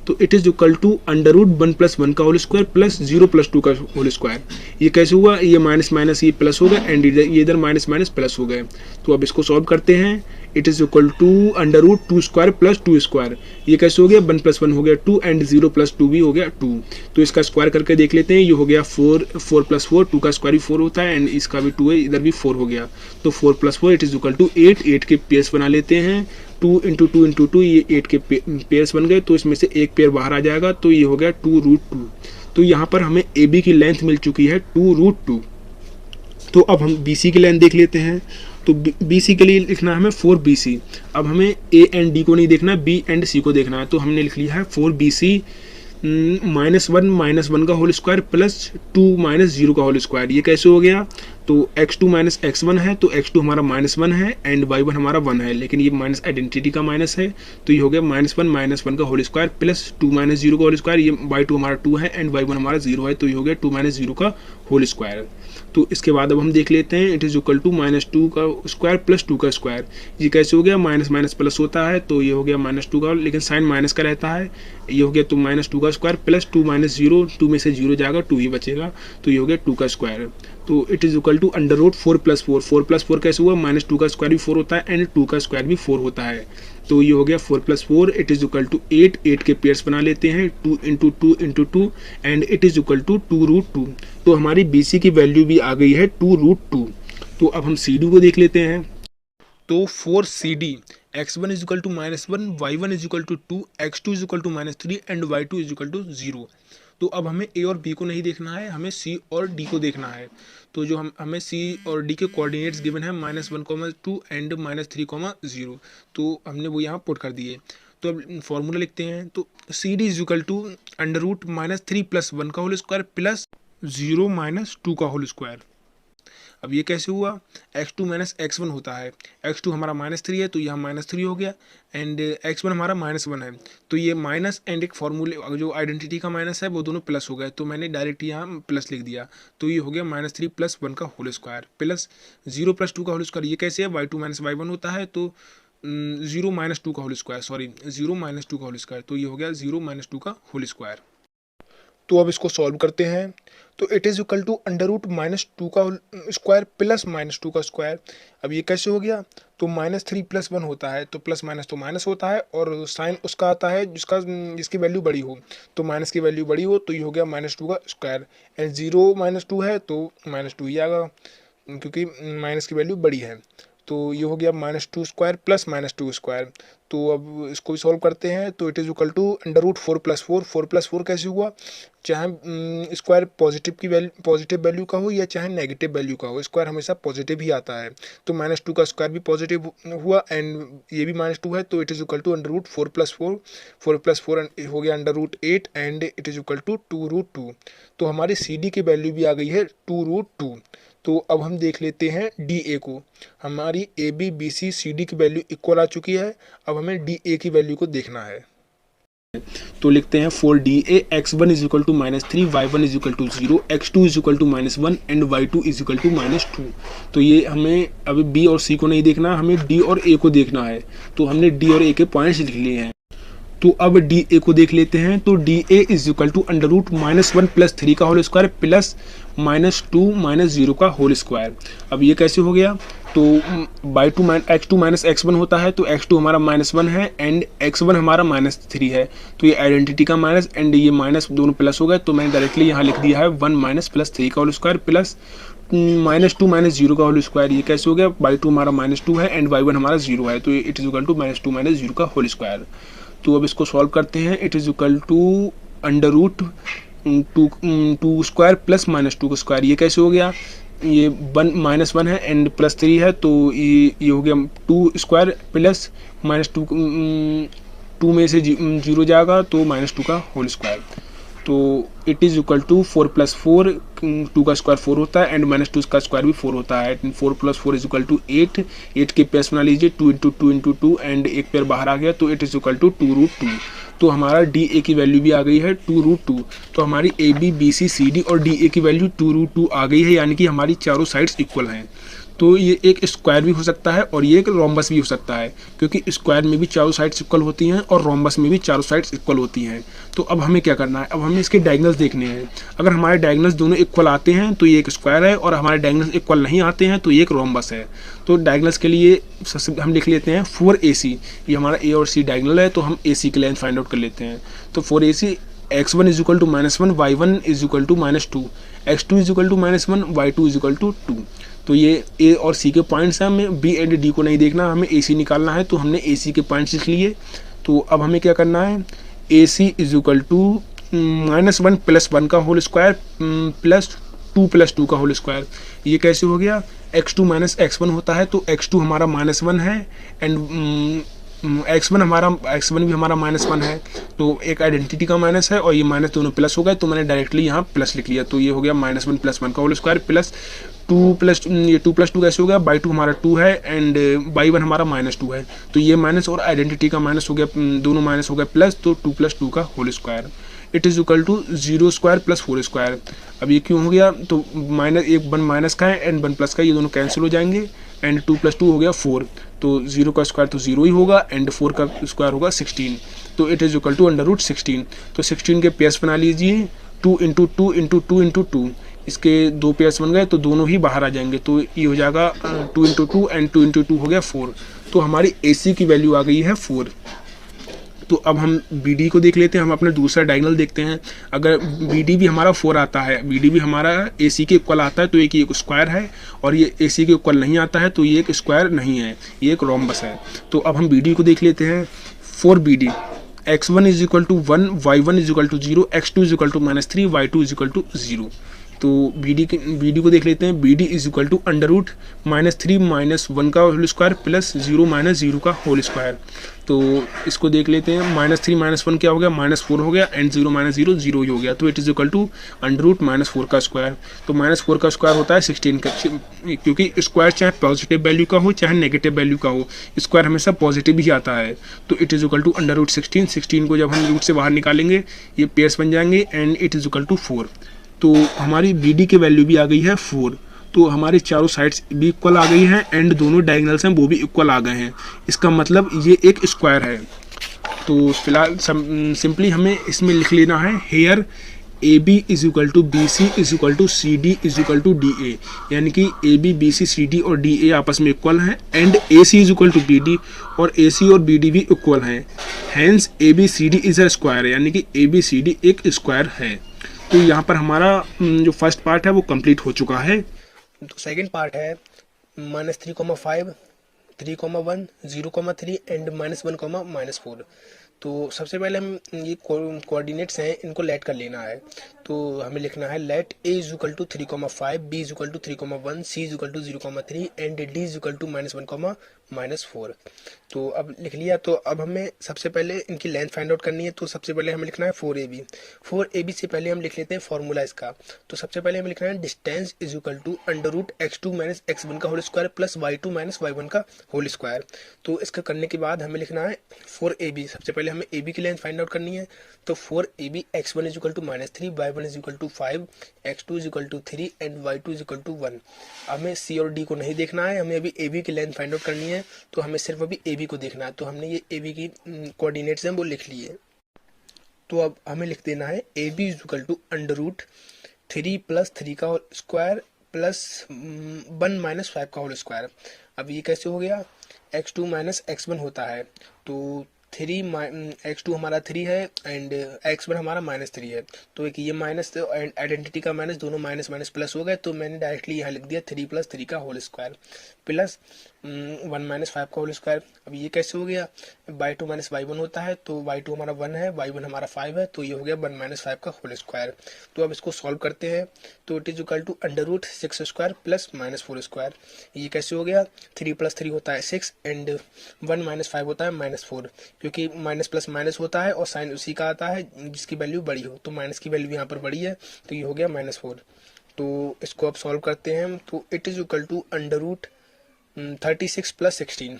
तो इट इज इक्वल टू √1 + 1 का होल स्क्वायर प्लस 0 + 2 का होल स्क्वायर। ये कैसे हुआ, ये माइनस ये प्लस हो गया एंड ये इधर माइनस प्लस हो गए। तो अब इसको सॉल्व करते हैं। It is equal to √2² + 2²। ये कैसे हो गया, 1 + 1 हो गया 2 एंड 0 + 2 भी हो गया 2। तो इसका स्क्वायर करके देख लेते हैं। ये हो गया 4 + 4, 2 का स्क्वायर भी 4 होता है एंड इसका भी 2 है, इधर भी 4 हो गया। तो 4 + 4 इट इज इक्वल टू 8 के पेयर्स बना लेते हैं। 2 × 2 × 2 ये 8 के पेयर्स बन गए। तो इसमें से एक पेयर बाहर आ जाएगा तो ये हो गया 2√2। तो यहाँ पर हमें ए बी की लेंथ मिल चुकी है 2√2। तो अब हम बी सी की लेंथ देख लेते हैं। तो बी सी के लिए लिखना है हमें 4BC। अब हमें ए एंड डी को नहीं देखना, बी एंड सी को देखना है। तो हमने लिख लिया है 4BC। -1 का होल स्क्वायर प्लस 2 - 0 का होल स्क्वायर। ये कैसे हो गया? तो x2 - x1 है, तो x2 हमारा -1 है एंड y1 हमारा 1 है, लेकिन ये माइनस आइडेंटिटी का माइनस है, तो ये हो गया -1 का होल स्क्वायर प्लस 2 - 0 का होल स्क्वायर। ये y2 हमारा 2 है एंड y1 हमारा 0 है, तो ये हो गया 2 - 0 का होल स्क्वायर। तो इसके बाद अब हम देख लेते हैं, इट इज इक्वल टू -2 का स्क्वायर प्लस 2 का स्क्वायर। ये कैसे हो गया? माइनस माइनस प्लस होता है, तो ये हो गया -2 का, लेकिन साइन माइनस का रहता है। ये हो गया तो -2 का स्क्वायर प्लस 2 - 0, 2 में से 0 जाएगा, 2 ही बचेगा, तो ये हो गया 2 का स्क्वायर। तो it is equal to under root 4 + 4। 4 + 4 कैसे हुआ? -2 का स्क्वायर भी 4 होता है एंड 2 का स्क्वायर भी 4 होता है, तो ये हो गया 4 + 4। It is equal to 8। 8 के पेयर्स बना लेते हैं, 2 × 2 × 2 and it is equal to 2√2। तो हमारी BC की वैल्यू भी आ गई है 2√2। तो अब हम CD को देख लेते हैं। तो 4 CD x1 is equal to -1, y1 is equal to 2, x2 is equal to -3 and y2 is equal to 0। तो अब हमें A और B को नहीं देखना है, हमें C और D को देखना है। तो जो हमें C और D के कोऑर्डिनेट्स गिवन है -1, 2 एंड -3, 0, तो हमने वो यहाँ पुट कर दिए। तो अब फॉर्मूला लिखते हैं, तो CD is equal to under root -3 + 1 का होल स्क्वायर प्लस 0 - 2 का होल स्क्वायर। अब ये कैसे हुआ? x2 - x1 होता है, x2 हमारा -3 है, तो यहाँ -3 हो गया एंड x1 हमारा -1 है, तो ये माइनस एंड एक फॉर्मूले जो आइडेंटिटी का माइनस है वो दोनों प्लस हो गए, तो मैंने डायरेक्ट यहाँ प्लस लिख दिया, तो ये हो गया -3 + 1 का होल स्क्वायर प्लस 0 + 2 का होल स्क्वायर। ये कैसे है? y2 - y1 होता है, तो 0 - 2 का होल स्क्वायर, सॉरी 0 - 2 का होल स्क्वायर, तो ये हो गया 0 - 2 का होल स्क्वायर। तो अब इसको सॉल्व करते हैं, तो it is equal to under root -2 का स्क्वायर प्लस -2 का स्क्वायर। अब ये कैसे हो गया? तो -3 + 1 होता है, तो प्लस माइनस तो माइनस होता है और साइन उसका आता है जिसकी वैल्यू बड़ी हो, तो माइनस की वैल्यू बड़ी हो, तो ये हो गया -2 का स्क्वायर एंड 0 - 2 है, तो -2 ही आएगा क्योंकि माइनस की वैल्यू बड़ी है, तो ये हो गया -2 स्क्वायर प्लस -2 स्क्वायर। तो अब इसको भी सॉल्व करते हैं, तो it is equal to under root 4 + 4। 4 + 4 कैसे हुआ? चाहे स्क्वायर पॉजिटिव वैल्यू का हो या चाहे नेगेटिव वैल्यू का हो, स्क्वायर हमेशा पॉजिटिव ही आता है, तो -2 का स्क्वायर भी पॉजिटिव हुआ एंड ये भी -2 है, तो it is equal to under root 4 + 4। 4 + 4 हो गया under root 8 and it is equal to 2√2। तो हमारी CD की वैल्यू भी आ गई है 2√2। तो अब हम देख लेते हैं DA को। हमारी AB BC CD की वैल्यू इक्वल आ चुकी है, अब हमें DA की वैल्यू को देखना है। तो लिखते हैं for DA x1 is equal to -3, y1 is equal to 0, x2 is equal to -1 and y2 is equal to -2। तो ये हमें अभी B और C को नहीं देखना, हमें D और A को देखना है, तो हमने D और A के पॉइंट्स लिख लिए हैं। तो अब DA को देख लेते हैं, तो DA is equal to under root -1 + 3 का होल स्क्वायर प्लस -2 - 0 का होल स्क्वायर। अब ये कैसे हो गया? तो x2 - x1 होता है, तो x2 हमारा -1 है एंड x1 हमारा -3 है, तो ये आइडेंटिटी का माइनस एंड ये माइनस दोनों प्लस हो गए, तो मैंने डायरेक्टली यहाँ लिख दिया है 1 - +3 का होल स्क्वायर प्लस -2 - 0 का होल स्क्वायर। ये कैसे हो गया? y2 हमारा -2 है एंड y1 हमारा 0 है, तो इट इज इक्वल टू -2 - 0 का होल स्क्वायर। तो अब इसको सॉल्व करते हैं, it is equal to under root 2 square plus -2 का स्क्वायर। ये कैसे हो गया? ये -1 है एंड +3 है, तो ये हो गया 2 स्क्वायर प्लस -2, 2 में से 0 जाएगा, तो -2 का होल स्क्वायर। तो इट इज इक्वल टू 4 + 4, 2 का स्क्वायर 4 होता है एंड -2 का स्क्वायर भी 4 होता है, 4 + 4 इज इक्वल टू 8। 8 के पेयर्स बना लीजिए, 2 × 2 × 2 एंड एक पेयर बाहर आ गया, तो इट इज इक्वल टू 2√2। तो हमारा DA की वैल्यू भी आ गई है 2√2। तो हमारी AB BC CD और DA की वैल्यू 2√2 आ गई है, यानी कि हमारी चारों साइड्स इक्वल हैं। तो ये एक स्क्वायर भी हो सकता है और ये एक रोम्बस भी हो सकता है, क्योंकि स्क्वायर में भी चारों साइड्स इक्वल होती हैं और रोम्बस में भी चारों साइड्स इक्वल होती हैं। तो अब हमें क्या करना है? अब हमें इसके डायगोनल्स देखने हैं। अगर हमारे डायगोनल्स दोनों इक्वल आते हैं तो ये एक स्क्वायर है, और हमारे डायगोनल्स इक्वल नहीं आते हैं तो ये एक रोम्बस है। तो डायगोनल्स के लिए हम लिख लेते हैं 4AC। ये हमारा A और C डायगोनल है, तो हम AC की लेंथ फाइंड आउट कर लेते हैं। तो 4AC x1 is equal to -1, y1 is equal to -2, x2 is equal to -1, y2 is equal to 2। तो ये A और C के पॉइंट्स हैं, हमें B एंड D को नहीं देखना, हमें AC निकालना है, तो हमने AC के पॉइंट्स लिख लिए। तो अब हमें क्या करना है? AC इज इक्वल टू -1 + 1 का होल स्क्वायर प्लस 2 + 2 का होल स्क्वायर। ये कैसे हो गया? x2 - x1 होता है, तो x2 हमारा -1 है एंड x1 हमारा x1 भी हमारा -1 है, तो एक आइडेंटिटी का माइनस है और ये माइनस दोनों प्लस हो गए, तो मैंने डायरेक्टली यहाँ प्लस लिख लिया। तो ये हो गया -1 + 1 का होल स्क्वायर प्लस 2 प्लस ये 2 + 2 कैसे हो गया, बाई 2 हमारा 2 है एंड बाई 1 हमारा -2 है, तो ये माइनस और आइडेंटिटी का माइनस हो गया, दोनों माइनस हो गया प्लस, तो 2 + 2 का whole square it is equal to 0 square plus 4 square. अब ये क्यों हो गया, तो माइनस एक 1 माइनस का है एंड 1 प्लस का, ये दोनों कैंसिल हो जाएंगे एंड 2 + 2 हो गया 4, तो 0 का स्क्वायर तो 0 ही होगा एंड 4 का स्क्वायर होगा 16, तो इट इज इक्वल टू √16। तो 16 के पेयर्स बना लीजिए, 2 × 2 × 2 × 2, इसके 2 पेयर्स बन गए तो दोनों ही बाहर आ जाएंगे, तो ये हो जाएगा 2 × 2 एंड 2 × 2 हो गया 4, तो हमारी AC की वैल्यू आ गई है 4। तो अब हम BD को देख लेते हैं, हम अपना दूसरा डायगोनल देखते हैं। अगर BD भी हमारा 4 आता है, BD भी हमारा AC के इक्वल आता है, तो एक ये स्क्वायर है, और ये AC के इक्वल नहीं आता है तो ये एक स्क्वायर नहीं है, ये एक रोम्बस है। तो अब हम BD को देख लेते हैं। For BD x1 = 1, y1 = 0, x2 = -3, y2 = 0। तो BD को देख लेते हैं। BD = √-3 - 1 का होल स्क्वायर प्लस 0 - 0 का होल स्क्वायर। तो इसको देख लेते हैं। -3 - 1 क्या हो गया, -4 हो गया एंड 0 - 0 0 ही हो गया, तो इट इज इक्वल टू √-4 का स्क्वायर। तो -4 का स्क्वायर होता है 16 का, क्योंकि स्क्वायर चाहे पॉजिटिव वैल्यू का हो चाहे नेगेटिव वैल्यू का हो, स्क्वायर हमेशा पॉजिटिव ही आता है। तो इट इज इक्वल टू √16। 16 को जब हम रूट से बाहर निकालेंगे ये पेयर्स बन जाएंगे and it is equal to 4। तो हमारी BD की वैल्यू भी आ गई है 4। तो हमारे चारों साइड्स भी इक्वल आ गई हैं एंड दोनों डायगोनल्स हैं वो भी इक्वल आ गए हैं, इसका मतलब ये एक स्क्वायर है। तो फिलहाल सिंपली हमें इसमें लिख लेना है, hair AB = BC = CD = DA, यानी कि AB, BC, CD और DA आपस में इक्वल हैं एंड AC = BD, और AC और BD भी इक्वल हैं। Hence ABCD is a square, यानी कि ABCD एक स्क्वायर है। तो यहाँ पर हमारा जो फर्स्ट पार्ट है वो कंप्लीट हो चुका है। तो सेकंड पार्ट है -3,5, 3,1, 0,3 एंड -1, -4। तो सबसे पहले हम ये कोऑर्डिनेट्स हैं, इनको लेट कर लेना है। तो हमें लिखना है let A = 3,5, B = 3,1, C = 0,3 and D = -1, तो अब लिख लिया। तो अब हमें सबसे पहले इनकी लेंथ फाइंड आउट करनी है। तो सबसे पहले हमें लिखना है 4AB। 4AB से पहले हम लिख लेते हैं फॉर्मूला इसका। तो सबसे पहले हमें लिखना है डिस्टेंस = √(x2 - x1) का whole square plus y2 - y1 का होल स्क्वायर। तो इसका करने के बाद हमें लिखना है 4AB। सबसे पहले हमें AB की लेंथ फाइंड आउट करनी है। तो 4AB x1 = -3, y1 = 5, x2 = 3 and y2 = 1। हमें C और D को नहीं देखना है, हमें अभी AB की लेंथ फाइंड आउट करनी है, तो हमें सिर्फ अभी AB को देखना है। तो हमने ये AB की कोऑर्डिनेट्स हैं वो लिख लिए। तो अब हमें लिख देना है AB = √3 + 3 का स्क्वायर प्लस 1 - 5 का होल स्क्वायर। अब ये कैसे हो गया, x2 - x1 होता है, तो x2 हमारा 3 है एंड x1 हमारा -3 है, तो एक ये माइनस एंड आइडेंटिटी का माइनस, दोनों माइनस माइनस प्लस हो गए, तो मैंने डायरेक्टली यहाँ लिख दिया 3 + 3 का होल स्क्वायर प्लस 1 - 5 का होल स्क्वायर। अब ये कैसे हो गया, y2 - y1 होता है, तो y2 हमारा 1 है, y1 हमारा 5 है, तो ये हो गया 1 - 5 का होल स्क्वायर। तो अब इसको सॉल्व करते हैं। तो it is equal to √6² plus -4²। ये कैसे हो गया, 3 + 3 होता है 6 एंड 1 - 5 होता है -4, क्योंकि माइनस प्लस माइनस होता है और साइन उसी का आता है जिसकी वैल्यू बड़ी हो, तो माइनस की वैल्यू यहाँ पर बड़ी है, तो ये हो गया -4। तो इसको अब सॉल्व करते हैं। तो इट इज इक्वल टू √36 + 16।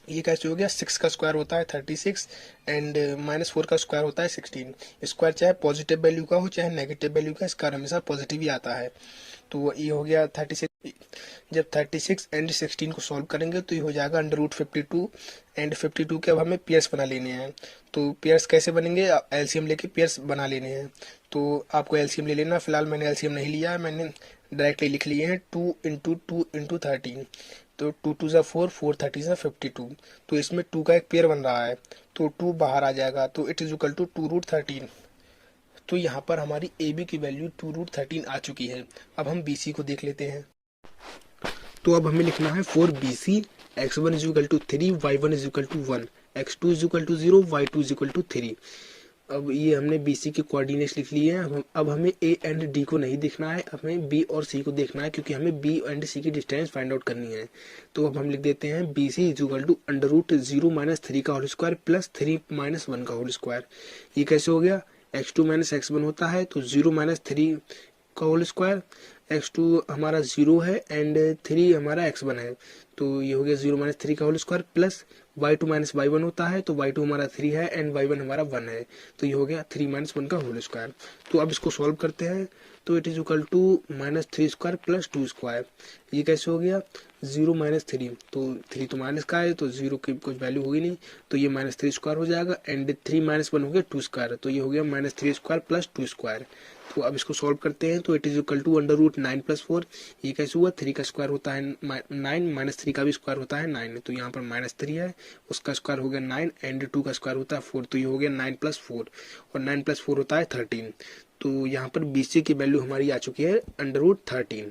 ये कैसे हो गया, 6 का स्क्वायर होता है 36 एंड -4 का स्क्वायर होता है 16। स्क्वायर चाहे पॉजिटिव वैल्यू का हो चाहे नेगेटिव वैल्यू का, इसका हमेशा पॉजिटिव ही आता है। तो ये हो गया 36। जब 36 एंड 16 को सॉल्व करेंगे तो ये हो जाएगा √52 एंड 52 के अब हमें पेयर्स बना लेने हैं। तो पेयर्स कैसे बनेंगे, एलसीएम लेके पेयर्स बना लेने हैं। तो आपको एलसीएम ले लेना, फिलहाल मैंने एलसीएम नहीं लिया है, मैंने डायरेक्टली लिख लिए हैं 2 × 2 × 13। तो 2 × 2 = 4, 4 × 30 = 52। तो इसमें 2 का एक पेयर बन रहा है, तो 2 बाहर आ जाएगा, तो इट इज इक्वल टू 2√13। तो यहाँ पर हमारी AB की वैल्यू 2√13 आ चुकी है। अब हम BC को देख लेते हैं। तो अब हमें लिखना है 4BC x1 = 3, y1 = 1, x2 = 0, y2 = 3। अब ये हमने बी सी के कोऑर्डिनेट्स लिख लिए हैं। अब हमें ए एंड डी को नहीं देखना है, अब हमें बी और सी को देखना है, क्योंकि हमें बी एंड सी की डिस्टेंस फाइंड आउट करनी है। तो अब हम लिख देते हैं B C is equal to under root 0 minus 3 का होल स्क्वायर प्लस 3 माइनस 1 का होल स्क्वायर। ये कैसे हो गया, x2 माइनस x1 होता है तो 0 माइनस 3 का होल स्क्वायर, x2 हमारा 0 है एंड 3 हमारा x1 है, तो ये हो गया 0 माइनस 3 का whole square plus y2 minus y1 होता है तो y2 हमारा 3 है एंड y1 हमारा 1 है, तो ये हो गया 3 माइनस 1 का होल स्क्वायर। तो अब इसको सॉल्व करते हैं, तो it is equal to minus 3 square plus 2 square. ये कैसे हो गया, 0 माइनस 3, तो 3 तो माइनस का है तो 0 की कुछ वैल्यू होगी नहीं, तो ये माइनस 3 स्क्वायर हो जाएगा एंड 3 माइनस 1 हो गया 2 स्क्वायर, तो ये हो गया माइनस 3 स्क्वायर प्लस 2 स्क्वायर। तो अब इसको सॉल्व करते हैं, तो it is equal to under root 9 plus 4। ये कैसे हुआ, 3 का स्क्वायर होता है 9 माइनस 3 का भी स्क्वायर होता है 9, तो यहाँ पर माइनस 3 है, उसका स्क्वायर हो गया 9 एंड 2 का स्क्वायर होता है 4, तो ये हो गया 9 प्लस 4 और 9 प्लस 4 होता है 13। तो यहाँ पर बी सी की वैल्यू हमारी आ चुकी है अंडर रूट 13।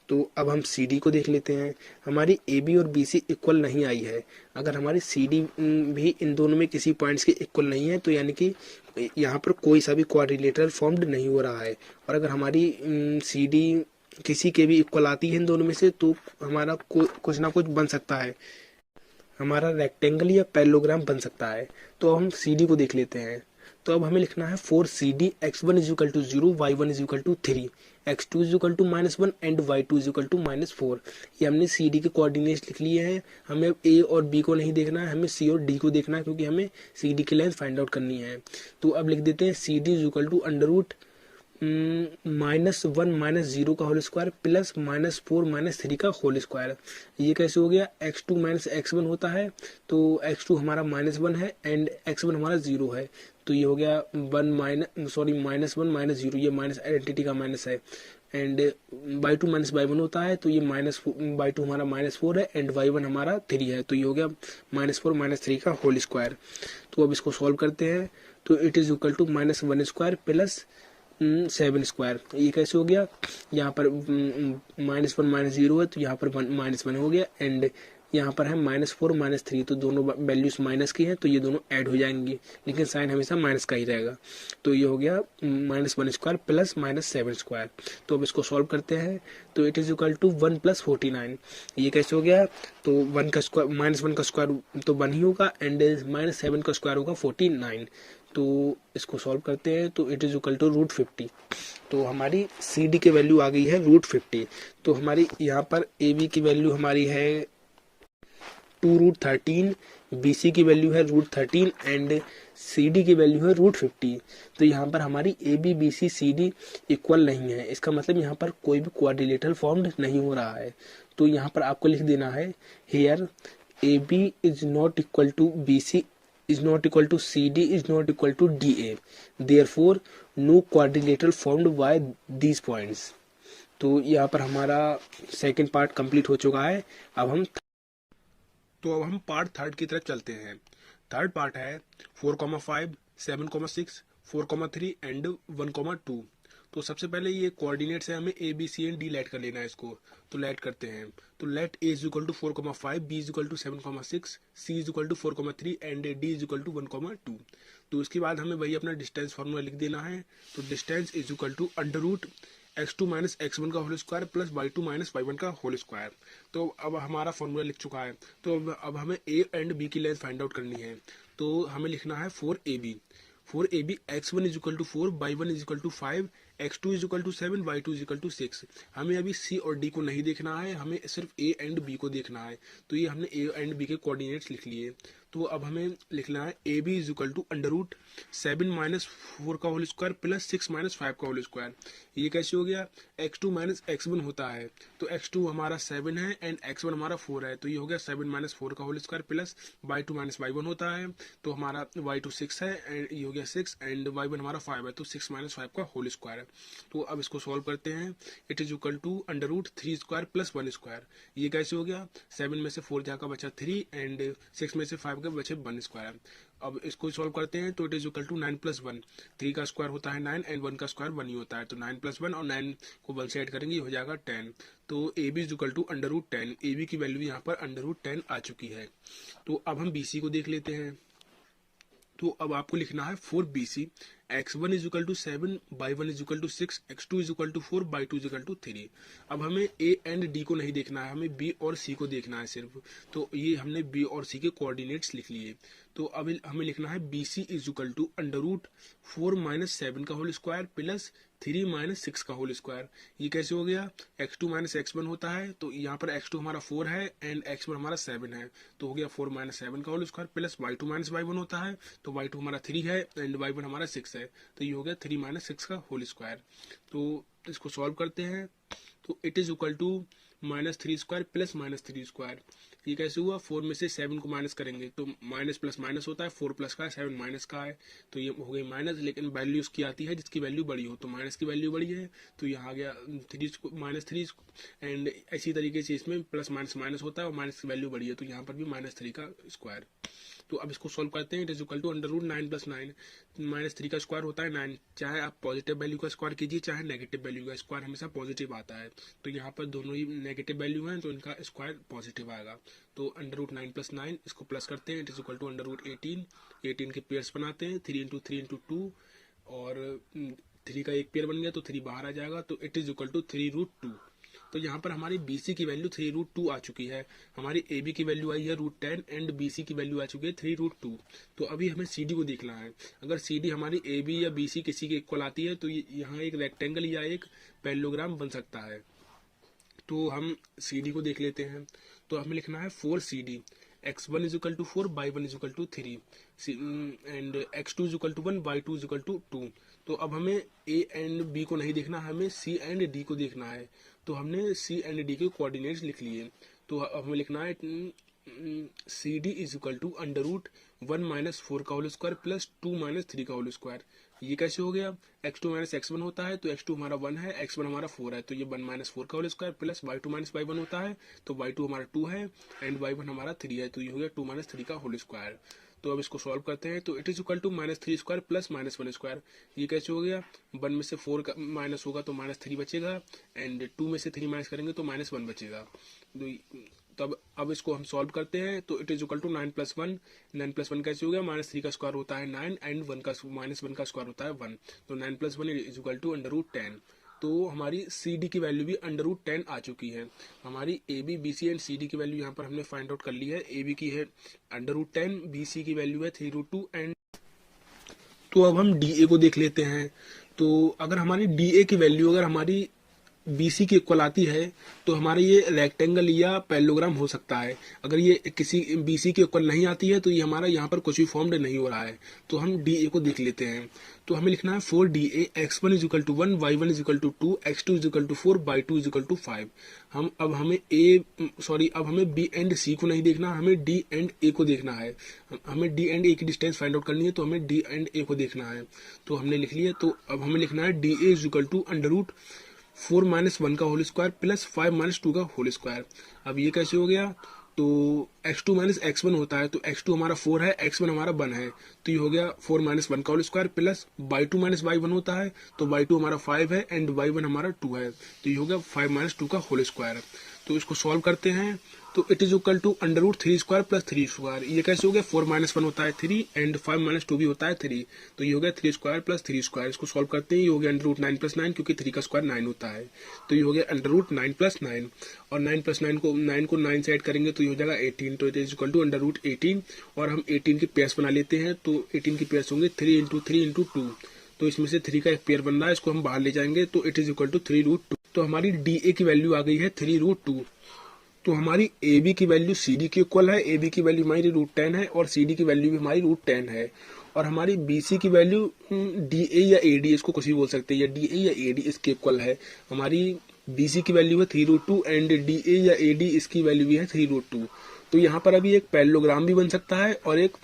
तो अब हम सी डी को देख लेते हैं। हमारी ए बी और बी सी इक्वल नहीं आई है। अगर हमारी सी डी भी इन दोनों में किसी पॉइंट्स के इक्वल नहीं है तो यानी कि यहाँ पर कोई सा भी क्वाड्रिलेटरल फॉर्म्ड नहीं हो रहा है। और अगर हमारी सी डी किसी के भी इक्वल आती है इन दोनों में से तो हमारा कुछ ना कुछ बन सकता है, हमारा रेक्टेंगल या पैरेललोग्राम बन सकता है। तो हम सी डी को देख लेते हैं। तो अब हमें लिखना है for C D x1 is equal to 0, y1 is equal to 3, x2 is equal to -1 and y2 is equal to -4। ये हमने सी डी के कोऑर्डिनेट्स लिख लिए हैं। हमें ए और बी को नहीं देखना है, हमें सी और डी को देखना है, क्योंकि हमें सी डी की लेंथ फाइंड आउट करनी है। तो अब लिख देते हैं C D is equal to under root -1 minus 0 का होल स्क्वायर प्लस -4 माइनस 3 का होल स्क्वायर। ये कैसे हो गया, x2 माइनस x1 होता है तो x2 हमारा -1 है एंड x1 हमारा 0 है, तो ये हो गया -1 माइनस 0, ये माइनस आइडेंटिटी का माइनस है एंड y2 माइनस y1 होता है तो ये y2 हमारा -4 है एंड y1 हमारा 3 है, तो ये हो गया -4 माइनस 3 का होल स्क्वायर। तो अब इसको सॉल्व करते हैं, तो it is equal to -1 square plus 7 square. ये कैसे हो गया, यहाँ पर -1 माइनस 0 है तो यहाँ पर -1 हो गया एंड यहाँ पर है -4 -3, तो दोनों वैल्यूज माइनस की हैं तो ये दोनों ऐड हो जाएंगी, लेकिन साइन हमेशा माइनस का ही रहेगा। तो ये हो गया -1 स्क्वायर प्लस -7 स्क्वायर। तो अब इसको सॉल्व करते हैं, तो it is equal to 1 plus 49। ये कैसे हो गया, तो 1 का स्क्वायर -1 का स्क्वायर तो 1 ही होगा एंड -7 का स्क्वायर होगा 49। तो इसको सॉल्व करते हैं, तो it is equal to root 50। तो हमारी सी डी की वैल्यू आ गई है रूट 50। तो हमारी यहाँ पर ए बी की वैल्यू हमारी है 2 रूट 13, बी सी की वैल्यू है रूट 13 एंड सी डी की वैल्यू है रूट 50। तो यहाँ पर हमारी A B B C C D equal नहीं है, इसका मतलब यहाँ पर कोई भी क्वाड्रिलेटरल फॉर्म्ड नहीं हो रहा है। तो यहाँ पर आपको लिख देना है here A B is not equal to B C is not equal to CD is not equal to DA. Therefore, no quadrilateral formed by these points. तो यहाँ पर हमारा सेकंड पार्ट कंप्लीट हो चुका है। अब हम पार्ट थर्ड की तरफ चलते हैं। थर्ड पार्ट है 4,5, 7,6, 4,3 एंड 1,2। तो सबसे पहले ये कोऑर्डिनेट्स है, हमें A B C and D let कर लेना है इसको। तो लेट करते हैं, तो let A is equal to 4,5, B is equal to 7,6, C is equal to 4,3 and D is equal to 1,2। तो उसके बाद हमें वही अपना डिस्टेंस फार्मूला लिख देना है। तो distance is equal to under root x2 minus x1 का whole square plus y2 minus y1 का होल स्क्वायर। तो अब हमारा फॉर्मूला लिख चुका है। तो अब हमें a एंड b की लेंथ फाइंड आउट करनी है। तो हमें लिखना है 4ab x1 is equal to 4, y1 is equal to 5, x2 is equal to 7, y2 is equal to 6। हमें अभी c और d को नहीं देखना है, हमें सिर्फ a एंड b को देखना है। तो ये हमने a एंड b के कोऑर्डिनेट्स लिख लिए। तो अब हमें लिखना है A B is equal to under root 7 minus 4 का होल स्क्वायर प्लस 6 माइनस 5 का होल स्क्वायर। ये कैसे हो गया, x2 माइनस x1 होता है तो x2 हमारा 7 है एंड x1 हमारा 4 है, तो ये हो गया 7 माइनस 4 का whole square plus y2 minus y1 होता है तो हमारा y2 6 है एंड ये हो गया 6 एंड y1 हमारा 5 है तो 6 माइनस 5 का होल स्क्वायर है। तो अब इसको सॉल्व करते हैं, it is equal to under root 3 square plus 1 square. ये कैसे हो गया, 7 में से 4 जाकर बचा 3 एंड 6 में से 5 के बचे 1 स्क्वायर। अब इसको सॉल्व करते हैं, तो it is equal to 9 plus 1। 3 का स्क्वायर होता है 9 एंड 1 का स्क्वायर 1 ही होता है, तो 9 प्लस 1 और 9 को 1 से ऐड करेंगे हो जाएगा 10। तो A B is equal to under root 10। A B की वैल्यू यहाँ पर अंडर रूट 10 आ चुकी है। तो अब हम बी सी को देख लेते हैं। तो अब आपको लिखना है for B C x1 is equal to 7, y1 is equal to 6, x2 is equal to 4, y2 is equal to 3। अब हमें a एंड d को नहीं देखना है, हमें b और c को देखना है सिर्फ। तो ये हमने b और c के कोऑर्डिनेट्स लिख लिए। तो अब हमें लिखना है B C is equal to under root 4 minus 7 का होल स्क्वायर प्लस 3 माइनस 6 का होल स्क्वायर। ये कैसे हो गया, x2 माइनस x1 होता है, तो यहाँ पर x2 हमारा 4 है एंड x1 हमारा 7 है, तो हो गया 4 माइनस 7 का whole square plus y2 minus y1 होता है, तो y2 हमारा 3 है एंड y1 हमारा 6 है, तो ये हो गया 3 माइनस 6 का होल स्क्वायर। तो इसको सॉल्व करते हैं, तो it is equal to minus 3 square plus minus 3 square. ये कैसे हुआ, 4 में से 7 को माइनस करेंगे तो माइनस प्लस माइनस होता है, 4 प्लस का है 7 माइनस का है, तो ये हो गई माइनस, लेकिन वैल्यू उसकी आती है जिसकी वैल्यू बड़ी हो, तो माइनस की वैल्यू बड़ी है, तो यहाँ आ गया 3 माइनस 3 एंड इसी तरीके से इसमें प्लस माइनस माइनस होता है और माइनस की वैल्यू बड़ी है, तो यहाँ पर भी माइनस 3 का स्क्वायर। तो अब इसको सॉल्व करते हैं, it is equal to under root 9 plus 9, minus 3 का स्क्वायर होता है 9, चाहे आप पॉजिटिव वैल्यू का स्क्वायर कीजिए चाहे नेगेटिव वैल्यू का स्क्वायर हमेशा पॉजिटिव आता है, तो यहाँ पर दोनों ही नेगेटिव वैल्यू हैं तो इनका स्क्वायर पॉजिटिव आएगा। तो अंडर रूट 9 प्लस 9 इसको प्लस करते हैं, it is equal to under root 18 के पेयर्स बनाते हैं, 3 इंटू 3 इंटू 2 और 3 का एक पेयर बन गया तो 3 बाहर आ जाएगा, तो it is equal to 3 root 2। तो यहाँ पर हमारी BC की वैल्यू 3 रूट 2 आ चुकी है, हमारी AB की वैल्यू आई है रूट 10 एंड BC की वैल्यू आ चुकी है 3 रूट 2। तो अभी हमें CD को देखना है, अगर CD हमारी AB या BC किसी के इक्वल आती है तो यहाँ एक रेक्टेंगल या एक पैरेललोग्राम बन सकता है। तो हम CD को देख लेते हैं, तो हमें लिखना है 4CD, x1 is equal to 4, y1 is equal to 3 and x2 is equal to 1, y2 is equal to 2। तो अब हमें A एंड B को नहीं देखना, हमें C एंड D को देखना है, तो हमने C एंड D के कोऑर्डिनेट्स लिख लिए। तो अब हमें लिखना है CD is equal to under root 1 minus 4 का होल स्क्वायर प्लस 2 माइनस 3 का होल स्क्वायर। ये कैसे हो गया, x2 माइनस x1 होता है तो x2 हमारा 1 है, x1 हमारा 4 है, तो ये 1 माइनस 4 का whole square plus y2 minus y1 होता है, तो y2 हमारा 2 है एंड y1 हमारा 3 है, तो ये हो गया 2 माइनस 3 का होल स्क्वायर। तो अब इसको सॉल्व करते हैं, तो it is equal to minus 3 square plus minus 1 square. ये कैसे हो गया, 1 में से 4 का माइनस होगा तो माइनस 3 बचेगा एंड 2 में से 3 माइनस करेंगे तो माइनस 1 बचेगा। तब अब इसको हम सॉल्व करते हैं, तो it is equal to 9 plus 1, 9 plus 1 कैसे हो गया, माइनस 3 का स्क्वायर होता है 9 एंड 1 का माइनस 1 का स्क्वायर होता है 1, तो 9 plus 1 is equal to under root 10। तो हमारी CD की वैल्यू भी अंडर रूट 10 आ चुकी है। हमारी AB, BC एंड CD की वैल्यू यहाँ पर हमने फाइंड आउट कर ली है। AB की है अंडर रूट 10, BC की वैल्यू है 3 रूट 2 एंड तो अब हम DA को देख लेते हैं। तो अगर हमारी DA की वैल्यू अगर हमारी BC की इक्वल आती है तो हमारा ये रेक्टेंगल या पैरेललोग्राम हो सकता है। अगर ये किसी BC की इक्वल नहीं आती है तो ये हमारा यहाँ पर कुछ भी फॉर्म्ड नहीं हो रहा है। तो हम DA को देख लेते हैं, तो हमें लिखना है 4DA, x1 is equal to 1, y1 is equal to 2, x2 is equal to 4, y2 is equal to 5। अब हमें B एंड C को नहीं देखना, हमें D एंड A को देखना है। हमें D एंड A की डिस्टेंस फाइंड आउट करनी है, तो हमें D एंड A को देखना है। तो हमने लिख लिया, तो अब हमें लिखना है DA is equal to under root 4 minus 1 का होल स्क्वायर प्लस 5 माइनस 2 का होल स्क्वायर। अब ये कैसे हो गया, तो x2 माइनस x1 होता है, तो x2 हमारा 4 है, x1 हमारा 1 है, तो ये हो गया 4 माइनस 1 का whole square plus y2 minus y1 होता है, तो y2 हमारा 5 है एंड y1 हमारा 2 है, तो ये हो गया 5 माइनस 2 का होल स्क्वायर। तो इसको सॉल्व करते हैं, तो it is equal to under root 3 square plus 3 square. ये कैसे हो गया, 4 माइनस 1 होता है 3 एंड 5 माइनस 2 भी होता है 3, तो ये हो गया 3 स्क्वायर प्लस 3 स्क्वायर। इसको सॉल्व करते हैं, ये हो गया अंडर रूट 9 प्लस 9, क्योंकि 3 का स्क्वायर 9 होता है, तो ये हो गया अंडर रूट 9 प्लस 9 और 9 प्लस 9 को 9 से ऐड करेंगे तो ये हो जाएगा 18, तो it is equal to under root 18। और हम 18 के पेयर्स बना लेते हैं, तो 18 के पेयर्स होंगे 3 इंटू 3 इंटू 2, तो इसमें से 3 का एक पेयर बन रहा है, इसको हम बाहर ले जाएंगे, तो it is equal to 3 root 2। तो हमारी DA की वैल्यू आ गई है 3 रूट 2। तो हमारी AB की वैल्यू CD की इक्वल है, AB की वैल्यू हमारी रूट 10 है और CD की वैल्यू भी हमारी रूट 10 है। और हमारी BC की वैल्यू DA या AD, इसको कुछ भी बोल सकते हैं, या DA या AD इसके इक्वल है। हमारी BC की वैल्यू है 3 रूट 2 एंड DA या AD इसकी वैल्यू भी है 3 रूट 2। तो यहाँ पर अभी एक पैरेललोग्राम भी बन सकता है और एक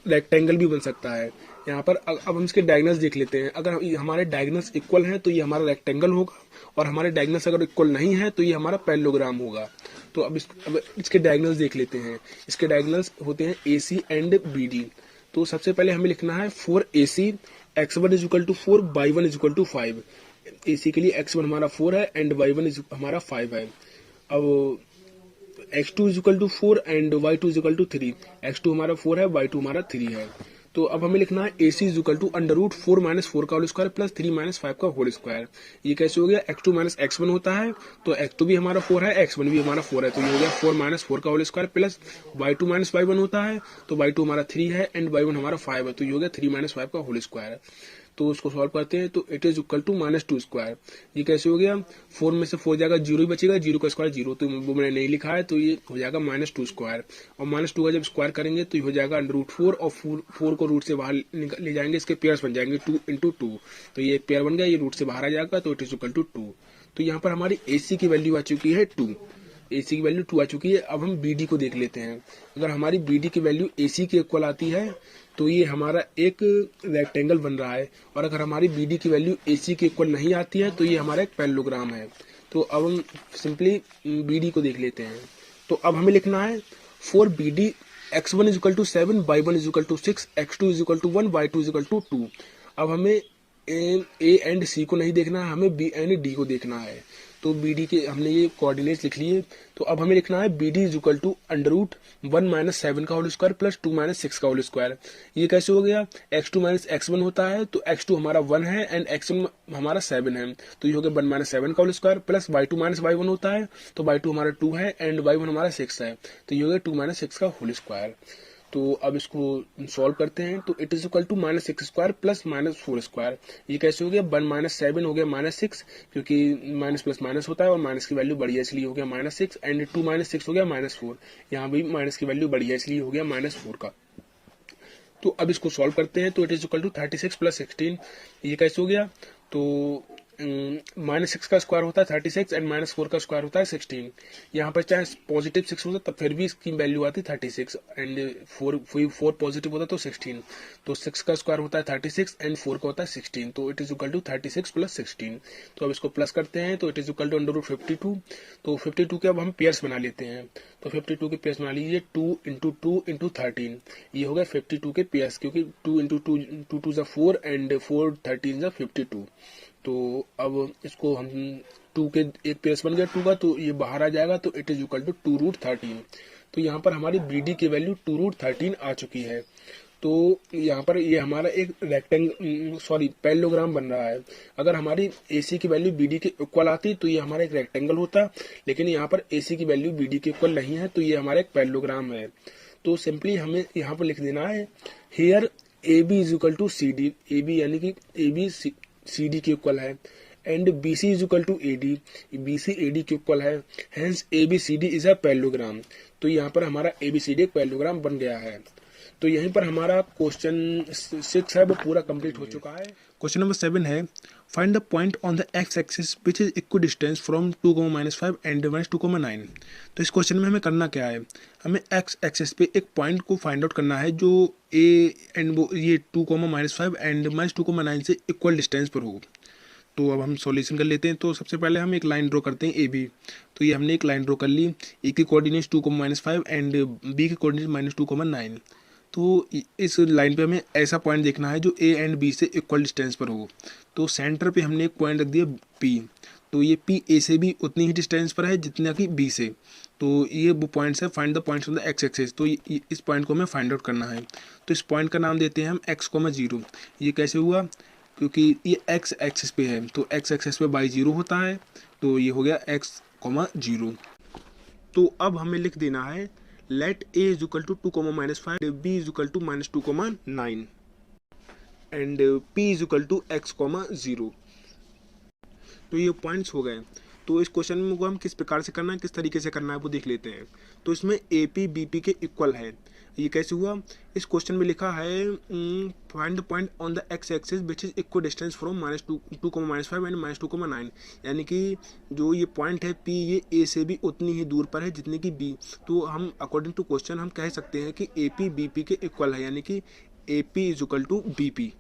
रेक्टेंगल भी बन सकता है। यहाँ पर अब हम इसके डायगोनल्स देख लेते हैं। अगर हमारे डायगोनल्स इक्वल हैं तो ये हमारा रेक्टेंगल होगा, और हमारे डायगोनल्स अगर इक्वल नहीं है तो ये हमारा पैरेललोग्राम होगा। तो अब इसके डायगोनल्स देख लेते हैं। इसके डायगोनल्स होते हैं AC एंड BD। तो सबसे पहले हमें लिखना है 4AC, x1 is equal to 4, y1 is equal to 5। AC के लिए x1 हमारा 4 है एंड y1 हमारा 5 है। अब x2 is equal to 4 and y2 is equal to 3। x2 हमारा 4 है, y2 हमारा 3 है। तो अब हमें लिखना है A C is equal to under root 4 minus 4 का होल स्क्वायर प्लस 3 माइनस 5 का होल स्क्वायर। ये कैसे हो गया, x2 माइनस x1 होता है, तो x2 भी हमारा 4 है, x1 भी हमारा 4 है, तो ये हो गया 4 माइनस 4 का whole square plus y2 minus y1 होता है, तो y2 हमारा 3 है एंड y1 हमारा 5 है, तो ये हो गया 3 माइनस 5 का होल स्क्वायर। तो उसको सॉल्व करते हैं तो it is equal to minus 2 square. ये कैसे हो गया, 4 में से 4 जाएगा 0 ही बचेगा, 0 का स्क्वायर 0, तो वो मैंने नहीं लिखा है, तो ये हो जाएगा माइनस 2 स्क्वायर। और माइनस 2 का जब स्क्वायर करेंगे तो ये हो जाएगा अंडर रूट 4 और 4 को रूट से बाहर ले जाएंगे, इसके पेयर्स बन जाएंगे 2 इंटू 2, तो ये एक पेयर बन गया, ये रूट से बाहर आ जाएगा, तो इट इज इक्वल टू 2। तो यहाँ पर हमारी AC की वैल्यू आ चुकी है 2, AC की वैल्यू 2 आ चुकी है। अब हम BD को देख लेते हैं। अगर हमारी BD की वैल्यू AC के इक्वल आती है तो ये हमारा एक रेक्टेंगल बन रहा है, और अगर हमारी BD की वैल्यू AC के इक्वल नहीं आती है तो ये हमारा एक पैरेललोग्राम है। तो अब हम सिंपली BD को देख लेते हैं। तो अब हमें लिखना है for BD x1 is equal to 7, y1 is equal to 6, x2 is equal to 1, y2 is equal to 2। अब हमें A एंड C को नहीं देखना है, हमें B एंड D को देखना है। तो BD के हमने ये कोऑर्डिनेट्स लिख लिए। तो अब हमें लिखना है BD is equal to under root 1 minus 7 का होल स्क्वायर प्लस 2 माइनस 6 का होल स्क्वायर। ये कैसे हो गया, x2 माइनस x1 होता है, तो x2 हमारा 1 है एंड x1 हमारा 7 है, तो ये हो गया 1 माइनस 7 का whole square plus y2 minus y1 होता है, तो y2 हमारा 2 है एंड y1 हमारा 6 है, तो ये हो गया 2 माइनस 6 का होल स्क्वायर। तो अब इसको सॉल्व करते हैं तो it is equal to minus 6 square plus minus 4 square. ये कैसे हो गया, 1 माइनस 7 हो गया माइनस 6, क्योंकि माइनस प्लस माइनस होता है और माइनस की वैल्यू बढ़ी है इसलिए हो गया माइनस 6, एंड 2 माइनस 6 हो गया माइनस 4, यहाँ भी माइनस की वैल्यू बढ़ी है इसलिए हो गया माइनस 4 का। तो अब इसको सॉल्व करते हैं तो it is equal to 36 plus 16। ये कैसे हो गया, तो माइनस 6 का स्क्वायर होता है 36 एंड माइनस 4 का स्क्वायर होता है 16। यहाँ पर चाहे पॉजिटिव 6 होता तब फिर भी इसकी वैल्यू आती 36 एंड 4 पॉजिटिव होता तो 16, तो 6 का स्क्वायर होता है 36 एंड 4 का होता है 16, तो it is equal to 36 plus 16। तो अब इसको प्लस करते हैं तो it is equal to under root 52। तो 52 के अब हम पेयर्स बना लेते हैं, तो 52 के पेयर्स बना लीजिए 2 इंटू 2 इंटू 13, ये हो गया 52 के पेयर्स, क्योंकि 2 इंटू 2 2 जा 4 एंड 4 13 जा 52। तो अब इसको हम 2 के एक पेयर्स बन गया 2 का, तो ये बाहर आ जाएगा, तो it is equal to 2 root 13। तो यहाँ पर हमारी BD की वैल्यू 2 रूट 13 आ चुकी है। तो यहाँ पर ये हमारा एक पैरेललोग्राम बन रहा है। अगर हमारी AC की वैल्यू BD के इक्वल आती तो ये हमारा एक रेक्टेंगल होता, लेकिन यहाँ पर AC की वैल्यू BD के इक्वल नहीं है, तो ये हमारा एक पैरेललोग्राम है। तो सिंपली हमें यहाँ पर लिख देना है here AB is equal to CD, AB यानी कि AB CD के इक्वल है, and BC is equal to AD, BC AD के इक्वल है, hence ABCD is a parallelogram. तो यहाँ पर हमारा ABCD एक पैरेललोग्राम बन गया है। तो यहीं पर हमारा क्वेश्चन 6 है वो पूरा कंप्लीट हो चुका है। क्वेश्चन नंबर 7 है find the point on the x axis which is equal distance from 2,-5 and -2,9। तो इस क्वेश्चन में हमें करना क्या है, हमें एक्स एक्सिस पे एक पॉइंट को फाइंड आउट करना है जो ए एंड वो ये 2,-5 एंड -2,9 से इक्वल डिस्टेंस पर हो। तो अब हम सॉल्यूशन कर लेते हैं। तो सबसे पहले हम एक लाइन ड्रॉ करते हैं AB। तो ये हमने एक लाइन ड्रॉ कर ली, ए की कोऑर्डिनेट्स 2,-5 एंड बी की कोऑर्डिनेट्स -2,9। तो इस लाइन पे हमें ऐसा पॉइंट देखना है जो A एंड B से इक्वल डिस्टेंस पर हो। तो सेंटर पे हमने एक पॉइंट रख दिया P, तो ये P A से भी उतनी ही डिस्टेंस पर है जितना कि B से। तो ये वो पॉइंट्स है, find the points on the x axis. तो इस पॉइंट को हमें फाइंड आउट करना है। तो इस पॉइंट का नाम देते हैं हम x,0। ये कैसे हुआ, क्योंकि ये एक्स एक्सिस पे है, तो एक्स एक्सिस पे बाई 0 होता है, तो ये हो गया x,0। तो अब हमें लिख देना है let A is equal to 2,-5, B is equal to -2,9 and P is equal to x,0। तो ये पॉइंट्स हो गए। तो इस क्वेश्चन में को हम किस प्रकार से करना है, किस तरीके से करना है वो देख लेते हैं। तो इसमें AP BP के इक्वल है। ये कैसे हुआ, इस क्वेश्चन में लिखा है find the point on the x axis which is equal distance from -2,-5 and -2,9। यानी कि जो ये पॉइंट है P ये A से भी उतनी ही दूर पर है जितनी कि B। तो हम अकॉर्डिंग टू क्वेश्चन हम कह सकते हैं कि AP BP के इक्वल है, यानी कि AP is equal to BP।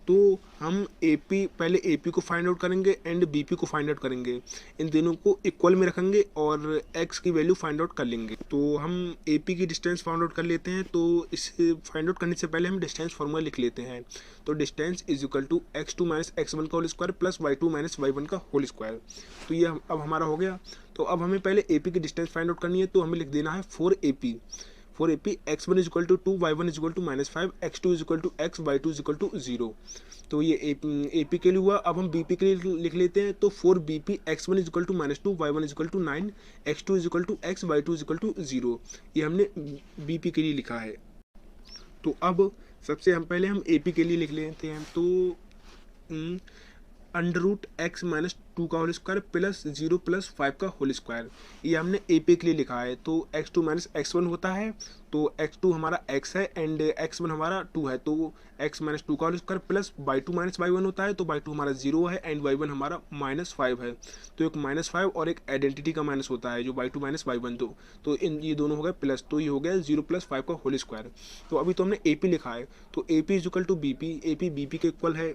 तो हम पहले AP को फाइंड आउट करेंगे एंड BP को फाइंड आउट करेंगे, इन दोनों को इक्वल में रखेंगे और x की वैल्यू फाइंड आउट कर लेंगे। तो हम AP की डिस्टेंस फाइंड आउट कर लेते हैं। तो इसे फाइंड आउट करने से पहले हम डिस्टेंस फार्मूला लिख लेते हैं। तो distance is equal to x2 minus x1 का whole square plus y2 minus y1 का होल स्क्वायर। तो ये अब हमारा हो गया। तो अब हमें पहले AP की डिस्टेंस फाइंड आउट करनी है, तो हमें लिख देना है 4AP। For A P x1 is equal to 2, y1 is equal to -5, x2 is equal to x, y2 is equal to 0। तो ये ए पी के लिए हुआ। अब हम बी पी के लिए लिख लेते हैं। तो for B P x1 is equal to -2, y1 is equal to 9, x2 is equal to x, y2 is equal to 0। ये हमने बी पी के लिए लिखा है। तो अब सबसे हम पहले हम ए पी के लिए लिख लेते हैं। तो √x माइनस 2 का होल स्क्वायर प्लस 0 प्लस 5 का होल स्क्वायर, ये हमने ए पी के लिए लिखा है। तो x2 माइनस x1 होता है, तो x2 हमारा x है एंड x1 हमारा 2 है, तो x माइनस 2 का whole square plus y2 minus y1 होता है, तो y2 हमारा 0 है एंड y1 हमारा -5 है। तो एक -5 और एक आइडेंटिटी का माइनस होता है जो y2 माइनस y1, तो इन ये दोनों हो गए प्लस, तो ये हो गया 0 प्लस 5 का होल स्क्वायर। तो अभी तो हमने ए पी लिखा है, तो A P is equal to B P, A P B P के इक्वल है।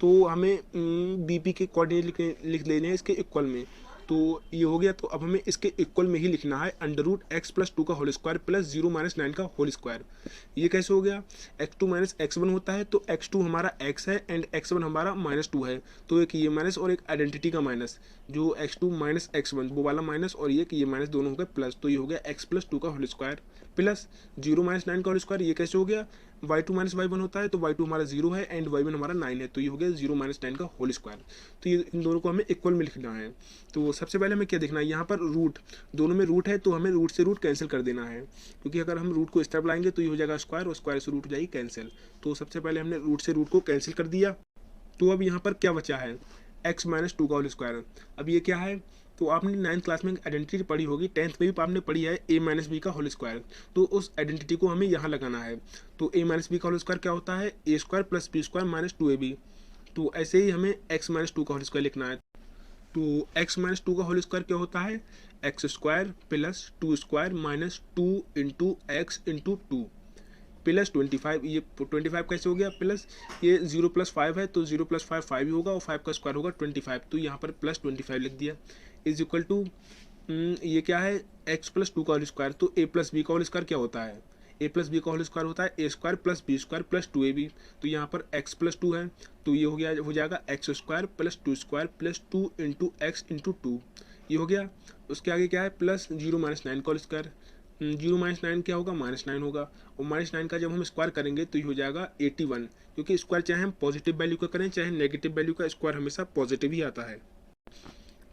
तो हमें बी पी के कोऑर्डिनेट लिख लेने हैं इसके इक्वल में। तो ये हो गया। तो अब हमें इसके इक्वल में ही लिखना है √x प्लस 2 का होल स्क्वायर प्लस 0 माइनस 9 का होल स्क्वायर। ये कैसे हो गया? x2 माइनस x1 होता है, तो x2 हमारा x है एंड x1 हमारा -2 है, तो एक ये माइनस और एक आइडेंटिटी का माइनस, जो x2 माइनस x1 वो वाला माइनस और ये माइनस दोनों हो गए प्लस, तो ये हो गया x प्लस 2 का होल स्क्वायर प्लस 0 माइनस 9 का होल स्क्वायर। ये कैसे हो गया? y2 माइनस y1 होता है, तो y2 हमारा 0 है एंड y1 हमारा 9 है, तो ये हो गया 0 माइनस 9 का होल स्क्वायर। तो ये इन दोनों को हमें इक्वल में लिखना है। तो सबसे पहले हमें क्या देखना है, यहाँ पर रूट, दोनों में रूट है, तो हमें रूट से रूट कैंसिल कर देना है, क्योंकि अगर हम रूट को इस तरफ लाएंगे तो ये हो जाएगा स्क्वायर और स्क्वायर से रूट हो जाएगी कैंसिल। तो सबसे पहले हमने रूट से रूट को कैंसिल कर दिया। तो अब यहाँ पर क्या बचा है? x माइनस 2 का होल स्क्वायर। अब ये क्या है? तो आपने 9th क्लास में आइडेंटिटी पढ़ी होगी, 10th में भी आपने पढ़ी है a माइनस बी का होल स्क्वायर, तो उस आइडेंटिटी को हमें यहाँ लगाना है। तो a माइनस बी का होल स्क्वायर क्या होता है? a square plus B square minus 2ab। तो ऐसे ही हमें x माइनस 2 का होल स्क्वायर लिखना है। तो x माइनस 2 का होल स्क्वायर क्या होता है? x square plus 2 square minus 2 into x into 2 plus 25। ये 25 कैसे हो गया? प्लस ये 0 प्लस 5 है, तो 0 प्लस 5 5 ही होगा और 5 का स्क्वायर होगा 25, तो यहाँ पर प्लस 25 लिख दिया। इज इक्वल टू ये क्या है? x प्लस 2 का होल स्क्वायर। तो a प्लस बी का होल स्क्वायर क्या होता है? a प्लस बी का होल स्क्वायर होता है a square plus B square plus 2ab। तो यहाँ पर x प्लस 2 है, तो ये हो जाएगा x square plus 2 square plus 2 into x into 2, ये हो गया। उसके आगे क्या है? प्लस 0 माइनस 9 का होल स्क्वायर। 0 माइनस 9 क्या होगा? -9 होगा, और -9 का जब हम स्क्वायर करेंगे तो ये हो जाएगा 81, क्योंकि स्क्वायर चाहे हम पॉजिटिव वैल्यू का करें चाहे नेगेटिव वैल्यू का, स्क्वायर हमेशा पॉजिटिव ही आता है।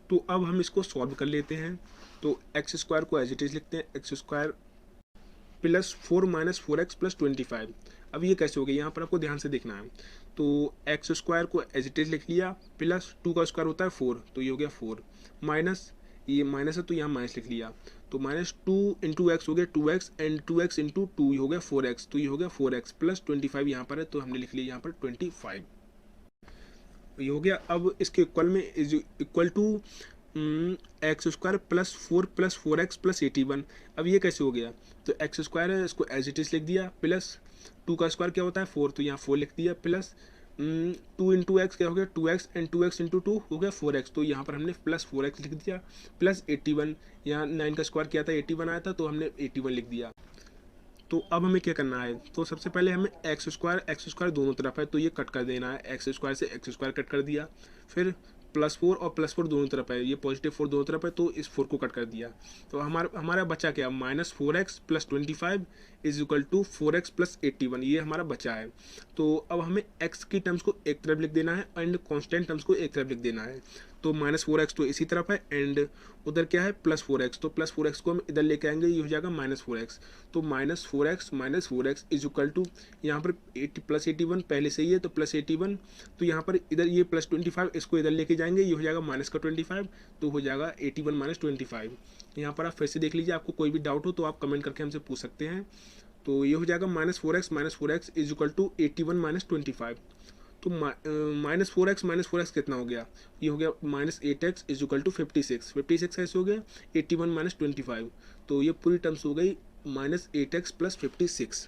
तो अब हम इसको सॉल्व कर लेते हैं। तो एक्स स्क्वायर को एज इट इज लिखते हैं, x square plus 4 minus 4x plus 25। अब ये कैसे हो गया? यहाँ पर आपको ध्यान से देखना है। तो एक्स स्क्वायर को एज इट इज लिख लिया, प्लस 2 का स्क्वायर होता है 4, तो ये हो गया 4, माइनस ये माइनस है तो यहाँ माइनस लिख लिया, तो -2 इंटू एक्स हो गया 2x एंड 2x इंटू 2 हो गया 4x, तो ये हो गया 4x प्लस 25 यहाँ पर है, तो हमने लिख लिया यहाँ पर 25, ये हो गया। अब इसके इक्वल में is equal to X square plus 4 plus 4x plus 81। अब ये कैसे हो गया? तो एक्स स्क्वायर है, इसको एज इट इज लिख दिया, प्लस 2 का स्क्वायर क्या होता है 4, तो यहाँ 4 लिख दिया, प्लस 2 इंटू एक्स क्या हो गया 2x एंड 2x इंटू 2 हो गया 4x, तो यहाँ पर हमने प्लस 4x लिख दिया, प्लस 81, यहाँ 9 का स्क्वायर किया था 81 आया था, तो हमने 81 लिख दिया। तो अब हमें क्या करना है? तो सबसे पहले हमें एक्स स्क्वायर दोनों तरफ है, तो ये कट कर देना है, एक्स स्क्वायर से एक्स स्क्वायर कट कर दिया, फिर +4 और +4 दोनों तरफ है, ये +4 दोनों तरफ है, तो इस 4 को कट कर दिया। तो हमारा बचा क्या? -4x plus 25 is equal to 4x plus 81, ये हमारा बचा है। तो अब हमें x की टर्म्स को एक तरफ लिख देना है एंड कांस्टेंट टर्म्स को एक तरफ लिख देना है। तो -4x तो इसी तरफ है एंड उधर क्या है +4x, तो +4x को हम इधर लेके आएंगे, ये हो जाएगा -4x। तो -4x इज इक्वल टू यहाँ पर प्लस 81 पहले से ही है, तो प्लस 81, तो यहाँ पर इधर ये प्लस 25 इसको इधर लेके जाएंगे, ये हो जाएगा माइनस का 25, तो हो जाएगा 81 माइनस 25। यहाँ पर आप फिर से देख लीजिए, आपको कोई भी डाउट हो तो आप कमेंट करके हमसे पूछ सकते हैं। तो ये हो जाएगा -4x is equal to 81 minus 25। तो -4x कितना हो गया? ये हो गया -8x इज इक्वल टू 56 कैसे हो गया? 81 माइनस 25, तो ये पूरी टर्म्स हो गई -8x प्लस 56,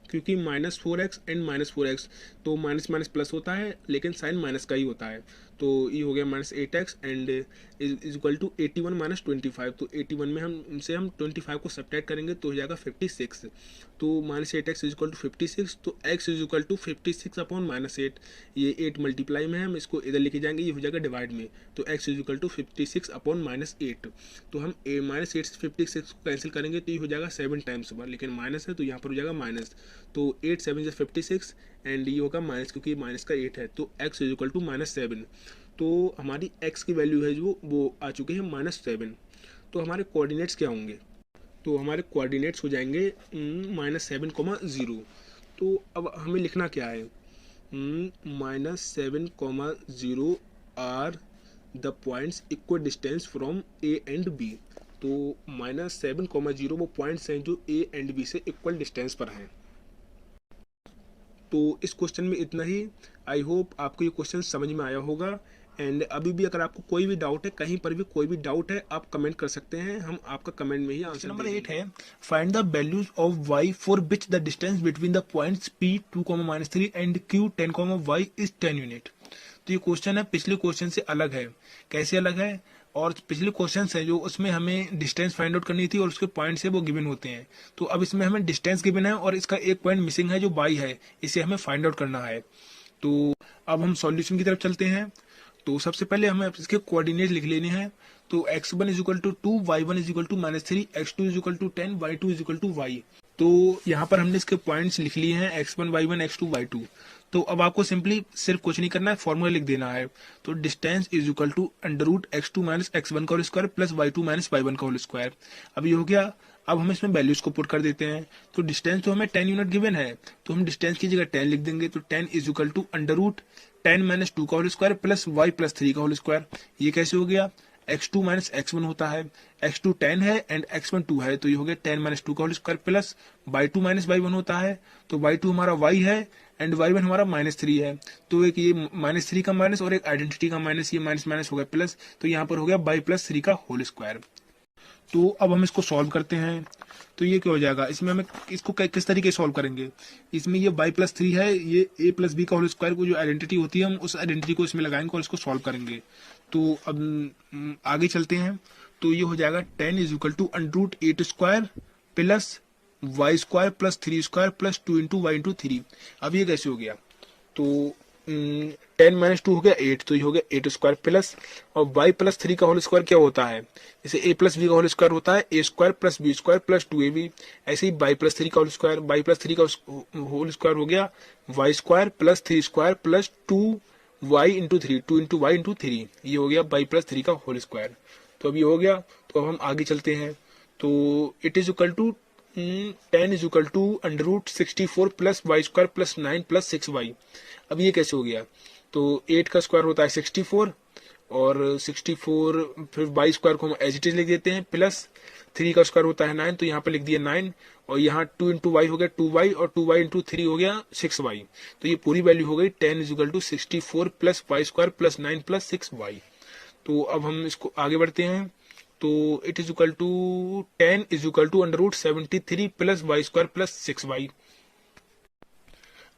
क्योंकि -4x एंड -4x तो माइनस माइनस प्लस होता है, लेकिन साइन माइनस का ही होता है। तो ये हो गया -8x and is equal to 81 minus 25। तो 81 में हम 25 को सब्ट्रैक्ट करेंगे तो हो जाएगा 56। तो -8x इज इक्वल टू 56, तो x is equal to 56 upon -8, ये 8 मल्टीप्लाई में है, हम इसको इधर लेके जाएंगे, ये हो जाएगा डिवाइड में, तो x is equal to 56 upon -8। तो हम -8 से 56 को कैंसिल करेंगे तो ये हो जाएगा 7 टाइम्स, लेकिन माइनस है तो यहाँ पर हो जाएगा माइनस, तो 8 7 से 56 एंड ये होगा माइनस, क्योंकि माइनस का 8 है, तो x इज इक्वल टू -7। तो हमारी x की वैल्यू है जो वो आ चुकी है -7। तो हमारे कोऑर्डिनेट्स क्या होंगे, तो हमारे कोऑर्डिनेट्स हो जाएंगे -7, 0। तो अब हमें लिखना क्या है, -7, 0 are the points equal distance from A and B. तो -7, 0 वो पॉइंट्स हैं जो ए एंड बी से इक्वल डिस्टेंस पर हैं। तो इस क्वेश्चन में इतना ही। आई होप आपको ये क्वेश्चन समझ में आया होगा। एंड अभी भी अगर आपको कोई भी डाउट है, कहीं पर भी कोई भी डाउट है, आप कमेंट कर सकते हैं, हम आपका कमेंट में ही आंसर नंबर देंगे। 8 है, find the values of y for which the distance between the points p 2, and q 10, y is 10 unit. तो ये क्वेश्चन है पिछले क्वेश्चन से अलग है। कैसे अलग है, और पिछले क्वेश्चन है जो उसमें हमें डिस्टेंस फाइंड आउट करनी थी और उसके पॉइंट्स है वो गिवन होते हैं। तो अब इसमें हमें डिस्टेंस गिवन है और इसका एक पॉइंट मिसिंग है जो y है, इसे हमें फाइंड आउट करना है। तो अब हम सॉल्यूशन की तरफ चलते हैं। तो सबसे पहले हमें इसके कोऑर्डिनेट लिख लेने हैं। तो x1 is equal to 2, y1 is equal to -3, x2 is equal to 10, y2 is equal to y। तो यहाँ पर हमने इसके पॉइंट्स लिख लिए हैं x1, y1, x2, y2। तो अब आपको सिंपली सिर्फ कुछ नहीं करना है, फॉर्मूला लिख देना है। तो distance is equal to √x2 minus x1 का whole square plus y2 minus y1 का होल स्क्वायर। अब ये हो गया। अब हम इसमें वैल्यूज को पुट कर देते हैं। तो डिस्टेंस तो हमें 10 यूनिट गिवन है, तो हम डिस्टेंस की जगह 10 लिख देंगे। तो 10 इज इक्वल टू √10 माइनस 2 का whole square plus y plus 3 का होल स्क्वायर। ये कैसे हो गया, x2 माइनस x1 होता है, x2 10 है एंड x1 2 है, तो ये हो गया 10 माइनस 2 का whole square plus y2 minus y1 होता है, तो y2 हमारा y है एंड y1 हमारा -3 है। तो एक ये -3 का माइनस और एक आइडेंटिटी का माइनस, ये माइनस माइनस हो गया प्लस, तो यहाँ पर हो गया y प्लस 3 का होल स्क्वायर। तो अब हम इसको सॉल्व करते हैं। तो ये क्या हो जाएगा, इसमें हमें इसको किस तरीके से सॉल्व करेंगे। इसमें ये y प्लस 3 है, ये a प्लस बी का होल स्क्वायर को जो आइडेंटिटी होती है, हम उस आइडेंटिटी को इसमें लगाएंगे और इसको सॉल्व करेंगे। तो अब आगे चलते हैं। तो ये हो जाएगा 10 is equal to √8² plus y square plus 3 square plus 2 into Y into 3। अब ये कैसे हो गया, तो 10 माइनस 2 हो गया 8, तो ये हो गया 8 स्क्वायर प्लस, और y प्लस 3 का होल स्क्वायर क्या होता है, जैसे a प्लस बी का होल स्क्वायर होता है a square plus B square plus 2ab, ऐसे ही y प्लस 3 का होल स्क्वायर, y प्लस 3 का होल स्क्वायर हो गया y square plus 3 square plus 2y into 3, 2 into Y into 3, ये हो गया y प्लस 3 का होल स्क्वायर। तो अब ये हो गया। तो अब हम आगे चलते हैं। तो it is equal to 10 is equal to √64 plus y square plus 9 plus 6y। अब ये कैसे हो गया, तो 8 का स्क्वायर होता है 64 और 64 फिर y स्क्वायर को हम एज इट इज लिख देते हैं, प्लस 3 का स्क्वायर होता है 9, तो यहाँ पे लिख दिया 9, और यहाँ 2 इंटू वाई हो गया 2y और 2y इंटू 3 हो गया 6y। तो ये पूरी वैल्यू हो गई 10 is equal to 64 plus y square plus 9 plus 6y। तो अब हम इसको आगे बढ़ते हैं। तो it is equal to 10 is equal to √73 plus y square plus 6y।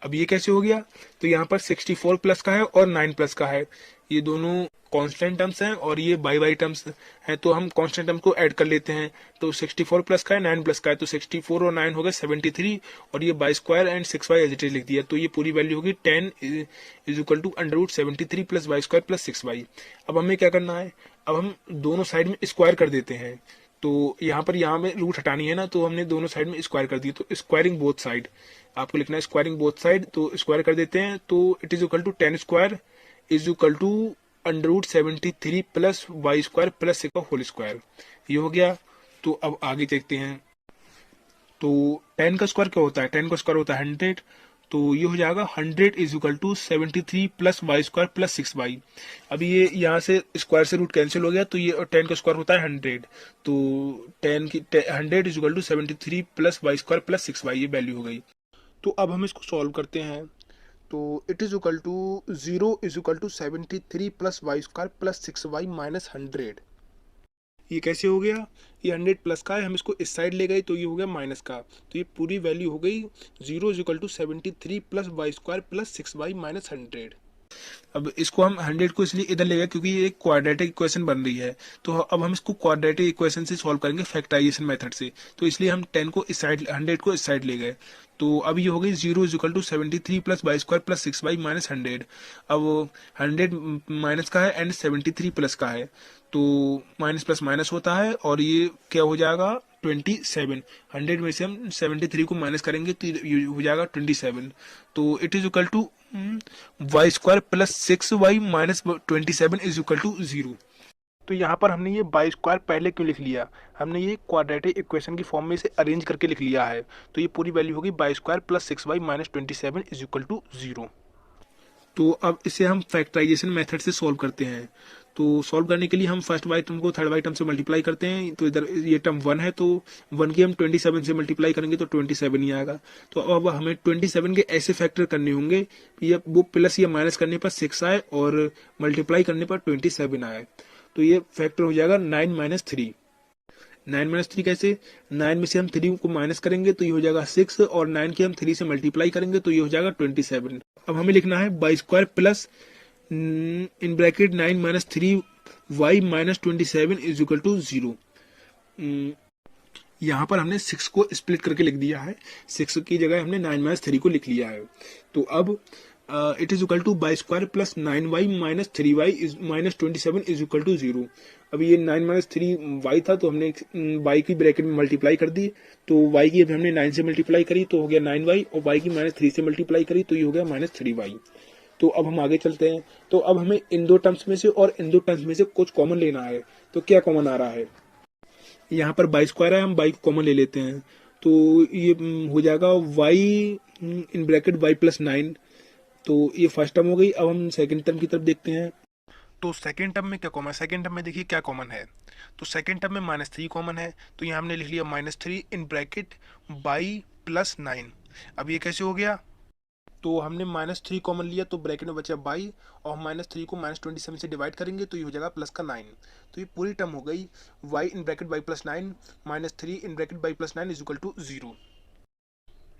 अब ये कैसे हो गया, तो यहाँ पर 64 प्लस का है और 9 प्लस का है, ये दोनों कांस्टेंट टर्म्स हैं और ये बाई टर्म्स हैं, तो हम कांस्टेंट टर्म्स को ऐड कर लेते हैं। तो 64 प्लस का है 9 प्लस का है, तो 64 और 9 हो गए 73, और ये y square and 6y as it is लिख दिया। तो ये पूरी वैल्यू होगी 10 is equal to √73 plus y square plus 6y। अब हमें क्या करना है, अब हम दोनों साइड में स्क्वायर कर देते हैं। तो यहाँ में रूट हटानी है ना, तो हमने दोनों साइड में स्क्वायर कर दिया। तो स्क्वायरिंग बोथ साइड आपको लिखना है, स्क्वायरिंग बोथ साइड, तो स्क्वायर कर देते हैं। तो it is equal to 10 square is equal to √73 plus y square plus 6 का होल स्क्वायर, ये हो गया। तो अब आगे देखते हैं। तो 10 का स्क्वायर क्या होता है, 10 का स्क्वायर होता है 100, तो ये हो जाएगा 100 is equal to 73 plus y square plus 6y। अभी ये यहाँ से स्क्वायर से रूट कैंसिल हो गया, तो ये 10 का स्क्वायर होता है 100, तो 100 is equal to 73 plus y square plus 6y, ये वैल्यू हो गई। तो अब हम इसको सॉल्व करते हैं। तो it is equal to 0 is equal to 73 plus y square plus 6y minus 100। ये कैसे हो गया, ये 100 प्लस का है, हम इसको इस साइड ले गए तो ये हो गया माइनस का, तो ये पूरी वैल्यू हो गई 0 is equal to 73 plus y square plus 6y minus 100। अब इसको हम 100 को इसलिए इधर ले गए क्योंकि ये एक क्वाड्रेटिक इक्वेशन बन रही है, तो अब हम इसको क्वाड्रेटिक इक्वेशन से सॉल्व करेंगे फैक्टराइजेशन मेथड से। तो इसलिए हम 10 को इस साइड, 100 को इस साइड ले गए। तो अब ये हो गई 0 is equal to 73 plus Y square plus 6y minus 100। अब 100 माइनस का है एंड 73 प्लस का है, तो माइनस प्लस माइनस होता है और ये क्या हो जाएगा 27। 100 में से हम 73 को माइनस करेंगे तो ये हो जाएगा 27। तो it is equal to Y square plus 6y minus 27 is equal to 0। तो यहाँ पर हमने ये वाई स्क्वायर पहले क्यों लिख लिया, हमने ये क्वाड्रेटिक इक्वेशन की फॉर्म में इसे अरेंज करके लिख लिया है। तो ये पूरी वैल्यू होगी Y square plus 6y minus 27 is equal to 0। तो अब इसे हम फैक्टराइजेशन मेथड से सॉल्व करते हैं। तो सॉल्व करने के लिए हम फर्स्ट वाई टर्म को थर्ड वाई टर्म से मल्टीप्लाई करते हैं। तो इधर ये टर्म 1 है, तो 1 की हम 27 से मल्टीप्लाई करेंगे तो 27 ही आएगा। तो अब हमें 27 के ऐसे फैक्टर करने होंगे ये वो प्लस या माइनस करने पर 6 आए और मल्टीप्लाई करने पर 27 आए। तो ये फैक्टर हो जाएगा 9 माइनस 3। 9 माइनस 3 कैसे, 9 में से हम 3 को माइनस करेंगे तो ये हो जाएगा 6 और 9 की हम 3 से मल्टीप्लाई करेंगे तो ये हो जाएगा 27। अब हमें लिखना है Y square plus in bracket 9 minus 3y minus 27 is equal to 0। यहाँ पर हमने 6 को स्प्लिट करके लिख दिया है, 6 की जगह हमने 9 माइनस 3 को लिख लिया है। तो अब it is equal to Y square plus 9y minus 3y is minus 27 is equal to 0। अब ये 9 माइनस 3y था तो हमने y की ब्रैकेट में मल्टीप्लाई कर दी, तो y की अभी हमने 9 से मल्टीप्लाई करी तो हो गया 9y और y की माइनस 3 से मल्टीप्लाई करी तो ये हो गया माइनस 3y। तो अब हम आगे चलते हैं। तो अब हमें इन दो टर्म्स में से और इन दो टर्म्स में से कुछ कॉमन लेना है। तो क्या कॉमन आ रहा है, यहाँ पर वाई स्क्वायर है, हम वाई को कॉमन ले लेते हैं तो ये हो जाएगा y in bracket y plus 9। तो ये फर्स्ट टर्म हो गई। अब हम सेकंड टर्म की तरफ देखते हैं। तो सेकंड टर्म में क्या कॉमन है, सेकंड टर्म में देखिए क्या कॉमन है। तो सेकंड टर्म में माइनस 3 कॉमन है, तो यहाँ हमने लिख लिया minus 3 in bracket y plus 9। अब ये कैसे हो गया, तो हमने माइनस 3 कॉमन लिया तो ब्रैकेट में बचा y और माइनस 3 को माइनस 27 से डिवाइड करेंगे तो ये हो जाएगा प्लस का 9। तो ये पूरी टर्म हो गई y in bracket y plus 9 minus 3 in bracket y plus 9 is equal to 0।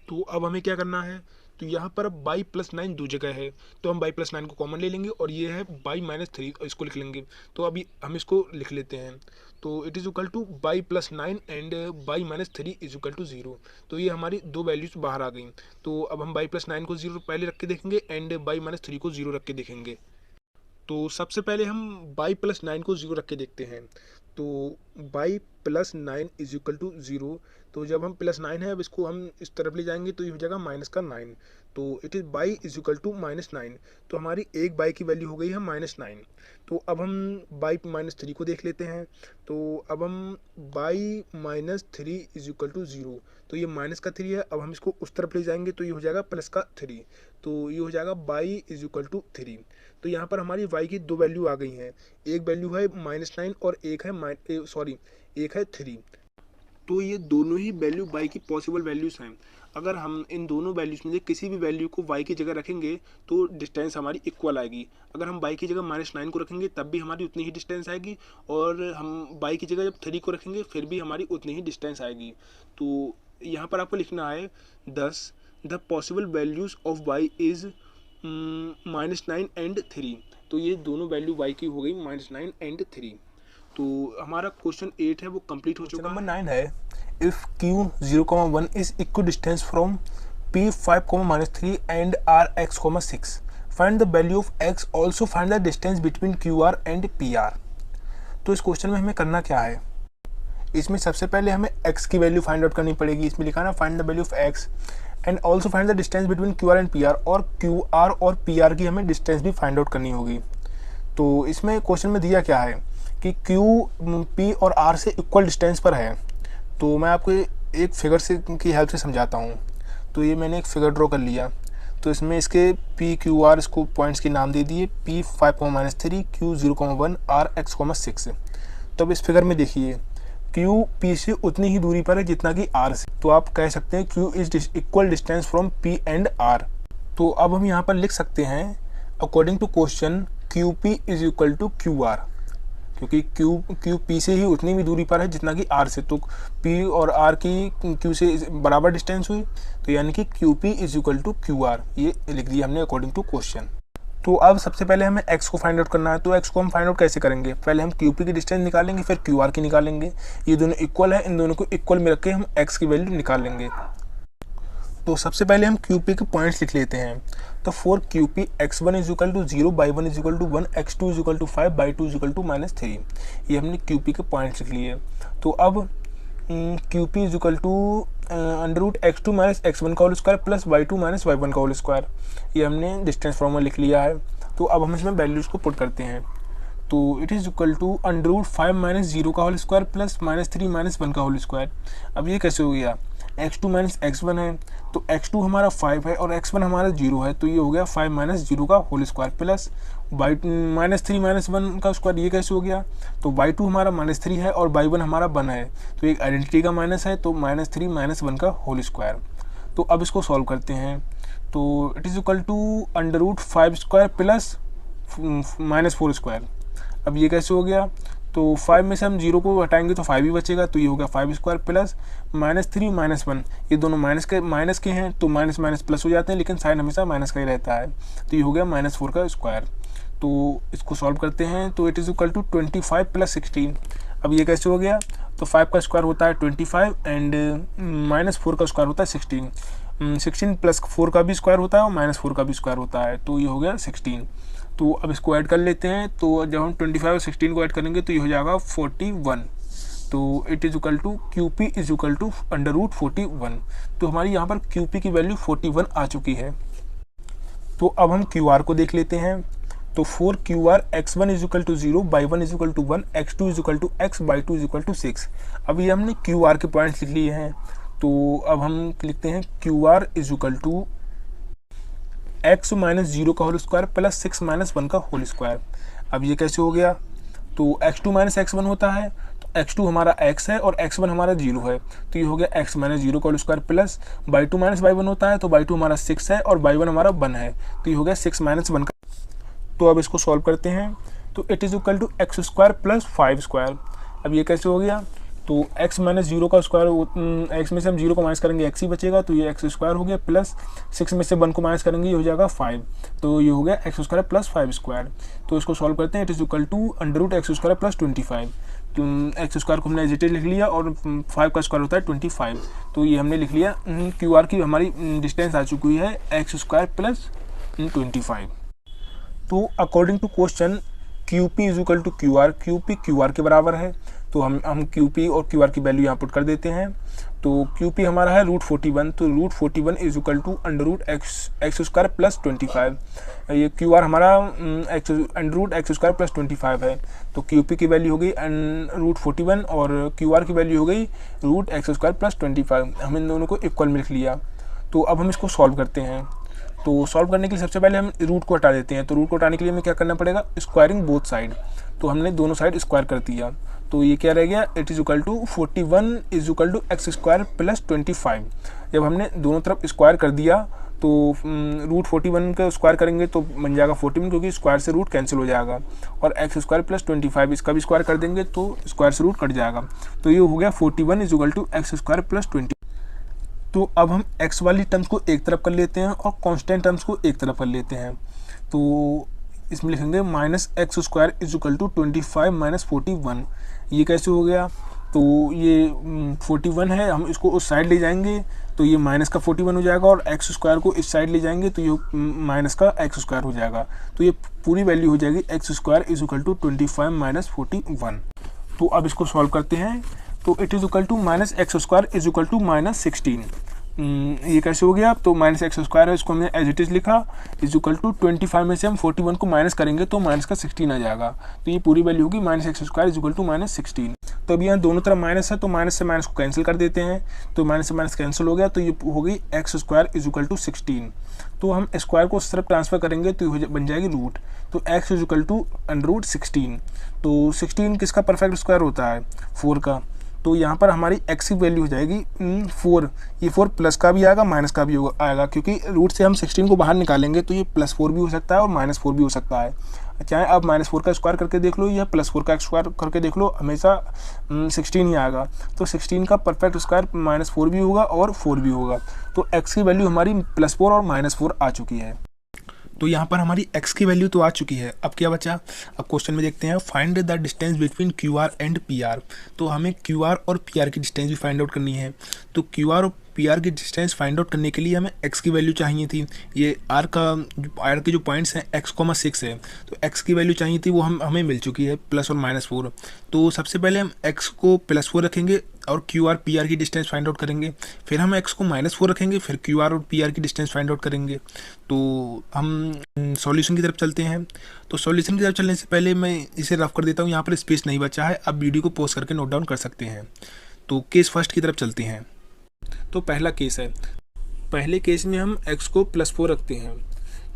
तो अब हमें क्या करना है, तो यहाँ पर अब y प्लस 9 दो जगह है तो हम y प्लस 9 को कॉमन ले लेंगे और ये है y माइनस 3 इसको लिख लेंगे। तो अभी हम इसको लिख लेते हैं। तो it is equal to y plus 9 and y minus 3 is equal to 0। तो ये हमारी दो वैल्यूज बाहर आ गई। तो अब हम y प्लस 9 को 0 पहले रख के देखेंगे एंड y माइनस 3 को 0 रख के देखेंगे। तो सबसे पहले हम y प्लस 9 को 0 रख के देखते हैं। तो y plus 9 is equal to 0। तो जब हम प्लस 9 है अब इसको हम इस तरफ ले जाएंगे तो ये हो जाएगा माइनस का 9। तो it is y is equal to minus 9। तो हमारी एक y की वैल्यू हो गई है माइनस 9। तो अब हम y माइनस 3 को देख लेते हैं। तो अब हम y minus 3 is equal to 0। तो ये माइनस का 3 है, अब हम इसको उस तरफ ले जाएंगे तो ये हो जाएगा प्लस का 3। तो ये हो जाएगा y इज इक्वल टू 3। तो यहाँ पर हमारी y की दो वैल्यू आ गई हैं, एक वैल्यू है माइनस 9 और एक है 3। तो ये दोनों ही वैल्यू y की पॉसिबल वैल्यूज हैं। अगर हम इन दोनों वैल्यूज में से किसी भी वैल्यू को y की जगह रखेंगे तो डिस्टेंस हमारी इक्वल आएगी। अगर हम y की जगह माइनस 9 को रखेंगे तब भी हमारी उतनी ही डिस्टेंस आएगी और हम y की जगह जब 3 को रखेंगे फिर भी हमारी उतनी ही डिस्टेंस आएगी। तो यहाँ पर आपको लिखना है 10 the possible values of y is minus 9 and 3। तो ये दोनों वैल्यू y की हो गई माइनस 9 एंड 3। तो हमारा क्वेश्चन 8 है वो कंप्लीट हो चुका है। नंबर 9 है if q 0,1 is equal distance from p 5,-3 and r x, 6 find the value of x, also find the distance between QR and PR। तो इस क्वेश्चन में हमें करना क्या है, इसमें सबसे पहले हमें x की वैल्यू फाइंड आउट करनी पड़ेगी। इसमें लिखा ना find the value of x and also find the distance between QR and PR, और QR और PR की हमें डिस्टेंस भी फाइंड आउट करनी होगी। तो इसमें क्वेश्चन में दिया क्या है कि Q P और R से इक्वल डिस्टेंस पर है। तो मैं आपको एक फिगर से की हेल्प से समझाता हूँ। तो ये मैंने एक फिगर ड्रॉ कर लिया। तो इसमें इसके P Q R इसको पॉइंट्स के नाम दे दिए, P 5,-3, Q 0,1, R x, 6। तो अब इस फिगर में देखिए Q P से उतनी ही दूरी पर है जितना कि R से। तो आप कह सकते हैं Q is equal distance from P and R। तो अब हम यहाँ पर लिख सकते हैं according to question QP is equal to QR, क्योंकि Q P से ही उतनी भी दूरी पर है जितना कि R से। तो P और R की Q से बराबर डिस्टेंस हुई, तो यानी कि QP is equal to QR। ये लिख दिया हमने अकॉर्डिंग टू क्वेश्चन। तो अब सबसे पहले हमें x को फाइंड आउट करना है। तो x को हम फाइंड आउट कैसे करेंगे, पहले हम QP की डिस्टेंस निकालेंगे, फिर QR की निकालेंगे। ये दोनों इक्वल है, इन दोनों को इक्वल में रख के हम x की वैल्यू निकाल लेंगे। तो सबसे पहले हम QP के पॉइंट्स लिख लेते हैं। तो for QP x1 is equal to 0, y1 is equal to 1, x2 is equal to 5, y2 is equal to -3। ये हमने QP के पॉइंट्स लिख लिए। तो अब QP is equal to √x2 - x1 का whole square plus y2 - y1 का whole square. ये हमने डिस्टेंस फॉर्मूला लिख लिया है। तो अब हम इसमें वैल्यूज़ को पुट करते हैं। तो इट इज़ इक्वल टू √5 - 0 का होल स्क्वायर प्लस -3 - 1 का होल स्क्वायर। अब ये कैसे हो गया, x2 - x1 है, तो x2 हमारा 5 है और x1 हमारा 0 है, तो ये हो गया 5 - 0 का होल स्क्वायर प्लस -3 - 1 का स्क्वायर। ये कैसे हो गया, तो y2 हमारा -3 है और y1 हमारा 1 है, तो एक आइडेंटिटी का माइनस है, तो -3 - 1 का होल स्क्वायर। तो अब इसको सॉल्व करते हैं। तो it is equal to √5 square plus -4 square. अब ये कैसे हो गया, तो 5 में से हम 0 को हटाएंगे तो 5 ही बचेगा, तो ये हो गया 5 स्क्वायर प्लस -3 - 1। ये दोनों माइनस के हैं, तो माइनस माइनस प्लस हो जाते हैं, लेकिन साइन हमेशा माइनस का ही रहता है। तो ये हो गया -4 का स्क्वायर। तो इसको सॉल्व करते हैं। तो इट इज़ इक्वल टू 25 + 16। अब ये कैसे हो गया, तो 5 का स्क्वायर होता है 25 एंड -4 का स्क्वायर होता है 16। 16 + 4 का भी स्क्वायर होता है और -4 का भी स्क्वायर होता है, तो ये हो गया 16। तो अब इसको ऐड कर लेते हैं। तो जब हम 25 और 16 को ऐड करेंगे तो ये हो जाएगा 41। तो it is equal to QP is equal to √41। तो हमारी यहाँ पर QP की वैल्यू 41 आ चुकी है। तो अब हम QR को देख लेते हैं। तो for QR x1 is equal to 0, y1 is equal to 1, x2 is equal to x, y2 is equal to 6। अब ये हमने QR के पॉइंट्स लिख लिए हैं। तो अब हम लिखते हैं QR is equal to x - 0 का होल स्क्वायर प्लस 6 - 1 का होल स्क्वायर। अब ये कैसे हो गया, तो x2 - x1 होता है, तो x2 हमारा x है और x1 हमारा 0 है, तो ये हो गया x - 0 का whole square plus y2 - y1 होता है, तो y2 हमारा 6 है और y1 हमारा 1 है, तो ये हो गया 6 - 1 का। तो अब इसको सॉल्व करते हैं। तो it is equal to x square plus 5 square. अब ये कैसे हो गया, तो x - 0 का स्क्वायर, x में से हम 0 को माइनस करेंगे x ही बचेगा, तो ये x स्क्वायर हो गया प्लस 6 में से 1 को माइनस करेंगे, ये हो जाएगा 5, तो ये हो गया x स्क्वायर प्लस 5 स्क्वायर। तो इसको सॉल्व करते हैं। It is equal to √x square plus 25। तो x स्क्वायर को हमने एज इट इज लिख लिया और 5 का स्क्वायर होता है 25, तो ये हमने लिख लिया। QR की हमारी डिस्टेंस आ चुकी है x स्क्वायर प्लस 25। तो according to question QP is equal to QR, QP QR के बराबर है, तो हम QP और QR की वैल्यू यहाँ पुट कर देते हैं। तो QP हमारा है √41, तो √41 is equal to √x square plus 25। ये QR हमारा √x स्क्वायर प्लस 25 है, तो QP की वैल्यू हो गई √41 और QR की वैल्यू हो गई √x स्क्वायर प्लस 25। हम इन दोनों को इक्वल में लिख लिया। तो अब हम इसको सॉल्व करते हैं। तो सॉल्व करने के लिए सबसे पहले हम रूट को हटा देते हैं। तो रूट को हटाने के लिए हमें क्या करना पड़ेगा, स्क्वायरिंग बोथ साइड। तो हमने दोनों साइड स्क्वायर कर दिया, तो ये क्या रह गया, it is equal to 41 is equal to x square plus 25। जब हमने दोनों तरफ स्क्वायर कर दिया तो √41 का स्क्वायर करेंगे तो बन जाएगा 41, क्योंकि स्क्वायर से रूट कैंसिल हो जाएगा, और x स्क्वायर प्लस 25 इसका भी स्क्वायर कर देंगे तो स्क्वायर से रूट कट जाएगा। तो ये हो गया 41 is equal to x square plus 20। तो अब हम x वाली टर्म्स को एक तरफ कर लेते हैं और कांस्टेंट टर्म्स को एक तरफ कर लेते हैं। तो इसमें लिखेंगे -x square is equal to 25 - 41। ये कैसे हो गया, तो ये 41 है, हम इसको उस साइड ले जाएंगे तो ये माइनस का 41 हो जाएगा, और x स्क्वायर को इस साइड ले जाएंगे तो ये माइनस का x स्क्वायर हो जाएगा। तो ये पूरी वैल्यू हो जाएगी x square is equal to 25 - 41। तो अब इसको सॉल्व करते हैं। तो it is equal to -x square is equal to -16। ये कैसे हो गया, तो -x स्क्वायर है, इसको हमने एज इट इज़ लिखा, इज इक्वल टू 25 में से हम 41 को माइनस करेंगे तो माइनस का 16 आ जाएगा। तो ये पूरी वैल्यू होगी -x square is equal to -16। तो अभी यहाँ दोनों तरफ माइनस है, तो माइनस से माइनस को कैंसिल कर देते हैं, तो माइनस से माइनस कैंसिल हो गया, तो ये हो गई x square is equal to 16। तो हम स्क्वायर को उस तरफ ट्रांसफर करेंगे तो ये बन जाएगी रूट, तो x इज इक्वल टू √16। तो 16 किसका परफेक्ट स्क्वायर होता है, 4 का। तो यहाँ पर हमारी x की वैल्यू हो जाएगी 4। ये 4 प्लस का भी आएगा, माइनस का भी आएगा, क्योंकि रूट से हम 16 को बाहर निकालेंगे तो ये +4 भी हो सकता है और -4 भी हो सकता है। चाहे आप -4 का स्क्वायर करके देख लो या +4 का स्क्वायर करके देख लो, हमेशा 16 ही आएगा। तो 16 का परफेक्ट स्क्वायर -4 भी होगा और 4 भी होगा। तो x की वैल्यू हमारी +4 और -4 आ चुकी है। तो यहाँ पर हमारी x की वैल्यू तो आ चुकी है। अब क्या बचा, अब क्वेश्चन में देखते हैं find the distance between QR and PR। तो हमें QR और PR की डिस्टेंस भी फाइंड आउट करनी है। तो QR और PR की डिस्टेंस फाइंड आउट करने के लिए हमें x की वैल्यू चाहिए थी। ये R के जो पॉइंट्स हैं x,6 है, तो x की वैल्यू चाहिए थी, वो हमें मिल चुकी है प्लस और -4। तो सबसे पहले हम x को +4 रखेंगे और QR PR की डिस्टेंस फाइंड आउट करेंगे। फिर हम x को -4 रखेंगे, फिर QR और PR की डिस्टेंस फाइंड आउट करेंगे। तो हम सॉल्यूशन की तरफ चलते हैं। तो सॉल्यूशन की तरफ चलने से पहले मैं इसे रफ कर देता हूँ, यहाँ पर स्पेस नहीं बचा है, अब वीडियो को पॉज करके नोट डाउन कर सकते हैं। तो केस फर्स्ट की तरफ चलते हैं। तो पहला केस है, पहले केस में हम x को +4 रखते हैं।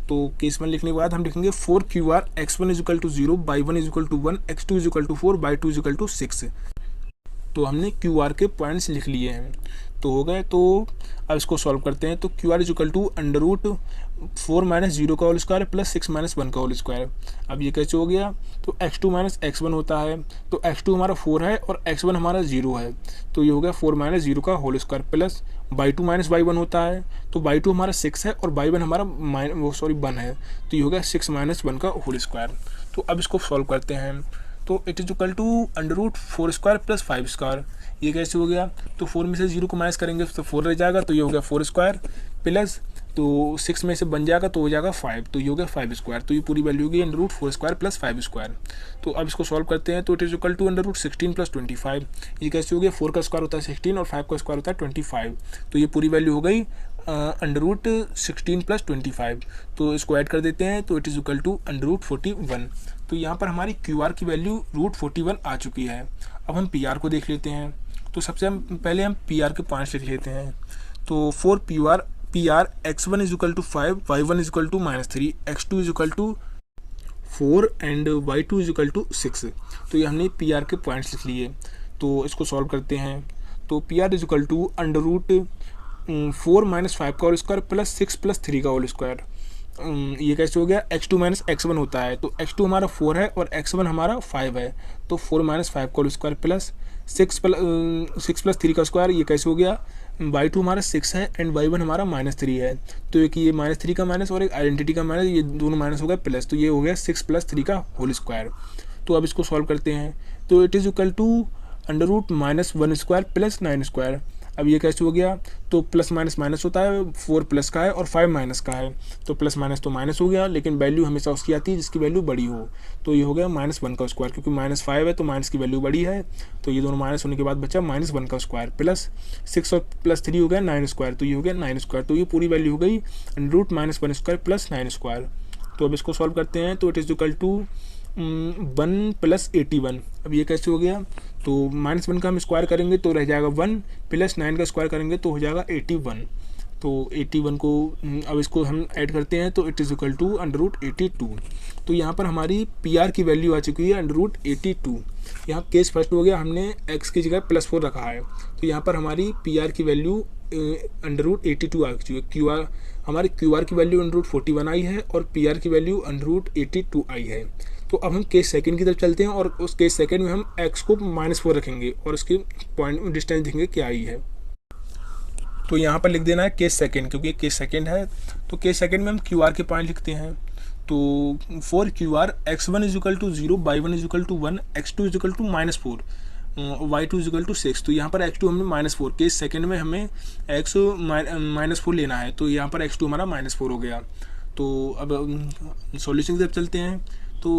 तो केस में लिखने के बाद हम लिखेंगे 4QR x1 = 0, y1 = 1, x2 = 4, y2 = 6। तो हमने QR के पॉइंट्स लिख लिए हैं, तो हो गए। तो अब इसको सॉल्व करते हैं। तो QR = √4 - 0 का होल स्क्वायर प्लस 6 - 1 का होल स्क्वायर। अब ये कैसे हो गया, तो x2 - x1 होता है, तो x2 हमारा 4 है और x1 हमारा 0 है, तो ये हो गया 4 - 0 का whole square plus y2 - y1 होता है, तो y2 हमारा 6 है और y1 हमारा 1 है, तो ये हो गया 6 - 1 का होल स्क्वायर। तो अब इसको सॉल्व करते हैं। तो it is equal to √4² plus 5²। ये कैसे हो गया, तो 4 में से 0 को माइनस करेंगे तो 4 रह जाएगा, तो ये हो गया 4² प्लस, तो 6 में से बन जाएगा तो हो जाएगा 5, तो ये हो गया 5²। तो ये पूरी वैल्यू होगी √4² प्लस 5²। तो अब इसको सॉल्व करते हैं। तो it is equal to √16 plus 25। ये कैसे हो गया, 4 का स्क्वायर होता है 16 और 5 का स्क्वायर होता है 25, तो ये पूरी वैल्यू हो गई √16 प्लस 25। तो इसको ऐड कर देते हैं, तो इट इज इक्वल टू √41। तो यहाँ पर हमारी QR की वैल्यू √41 आ चुकी है। अब हम PR को देख लेते हैं। तो सबसे पहले हम PR के पॉइंट्स लिख लेते हैं। तो 4PR x1 = 5, y1 = -3, x2 = 4 and y2 = 6। तो ये हमने PR के पॉइंट्स लिख लिए। तो इसको सॉल्व करते हैं। तो PR = √4 - 5 का होल स्क्वायर प्लस 6 + 3 का होल स्क्वायर। ये कैसे हो गया, x2 - x1 होता है, तो x2 हमारा 4 है और x1 हमारा 5 है, तो 4 - 5 का होल स्क्वायर प्लस 6 + 3 का स्क्वायर। ये कैसे हो गया, y2 हमारा 6 है एंड y1 हमारा -3 है, तो एक ये -3 का माइनस और एक आइडेंटिटी का माइनस, ये दोनों माइनस हो गया प्लस, तो ये हो गया 6 + 3 का होल स्क्वायर। तो अब इसको सॉल्व करते हैं। तो it is equal to √-1² plus 9²। अब ये कैसे हो गया, तो प्लस माइनस माइनस होता है, 4 प्लस का है और 5 माइनस का है, तो प्लस माइनस तो माइनस हो गया, लेकिन वैल्यू हमेशा उसकी आती है जिसकी वैल्यू बड़ी हो। तो ये हो गया -1 का स्क्वायर, क्योंकि -5 है तो माइनस की वैल्यू बड़ी है, तो ये दोनों माइनस होने के बाद बचा -1 का स्क्वायर प्लस 6 और प्लस 3 हो गया 9², तो ये हो गया 9²। तो ये पूरी वैल्यू हो गई √-1² प्लस 9²। तो अब इसको सॉल्व करते हैं। तो इट इज इक्वल टू 1 + 81। अब ये कैसे हो गया, तो -1 का हम स्क्वायर करेंगे तो रह जाएगा 1, प्लस 9 का स्क्वायर करेंगे तो हो जाएगा 81। तो 81 को अब इसको हम ऐड करते हैं, तो इट इज इक्वल टू √82। तो यहाँ पर हमारी PR की वैल्यू आ चुकी है √82। यहाँ केस फर्स्ट हो गया, हमने x की जगह +4 रखा है, तो यहाँ पर हमारी PR की वैल्यू √82 आ चुकी है। हमारी QR की वैल्यू √41 आई है और PR की वैल्यू √82 आई है। तो अब हम केस सेकंड की तरफ चलते हैं और उस केस सेकंड में हम x को -4 रखेंगे और उसकी पॉइंट डिस्टेंस देखेंगे क्या आई है। तो यहाँ पर लिख देना है केस सेकंड, क्योंकि केस सेकंड है। तो केस सेकंड में हम QR के पॉइंट लिखते हैं। तो 4QR x1 = 0, y1 = 1, x2 = -4, y2 = 6। तो यहाँ पर x2 हमने -4, केस सेकंड में हमें x -4 लेना है, तो यहाँ पर x2 हमारा -4 हो गया। तो अब सॉल्यूशन की तरफ चलते हैं। तो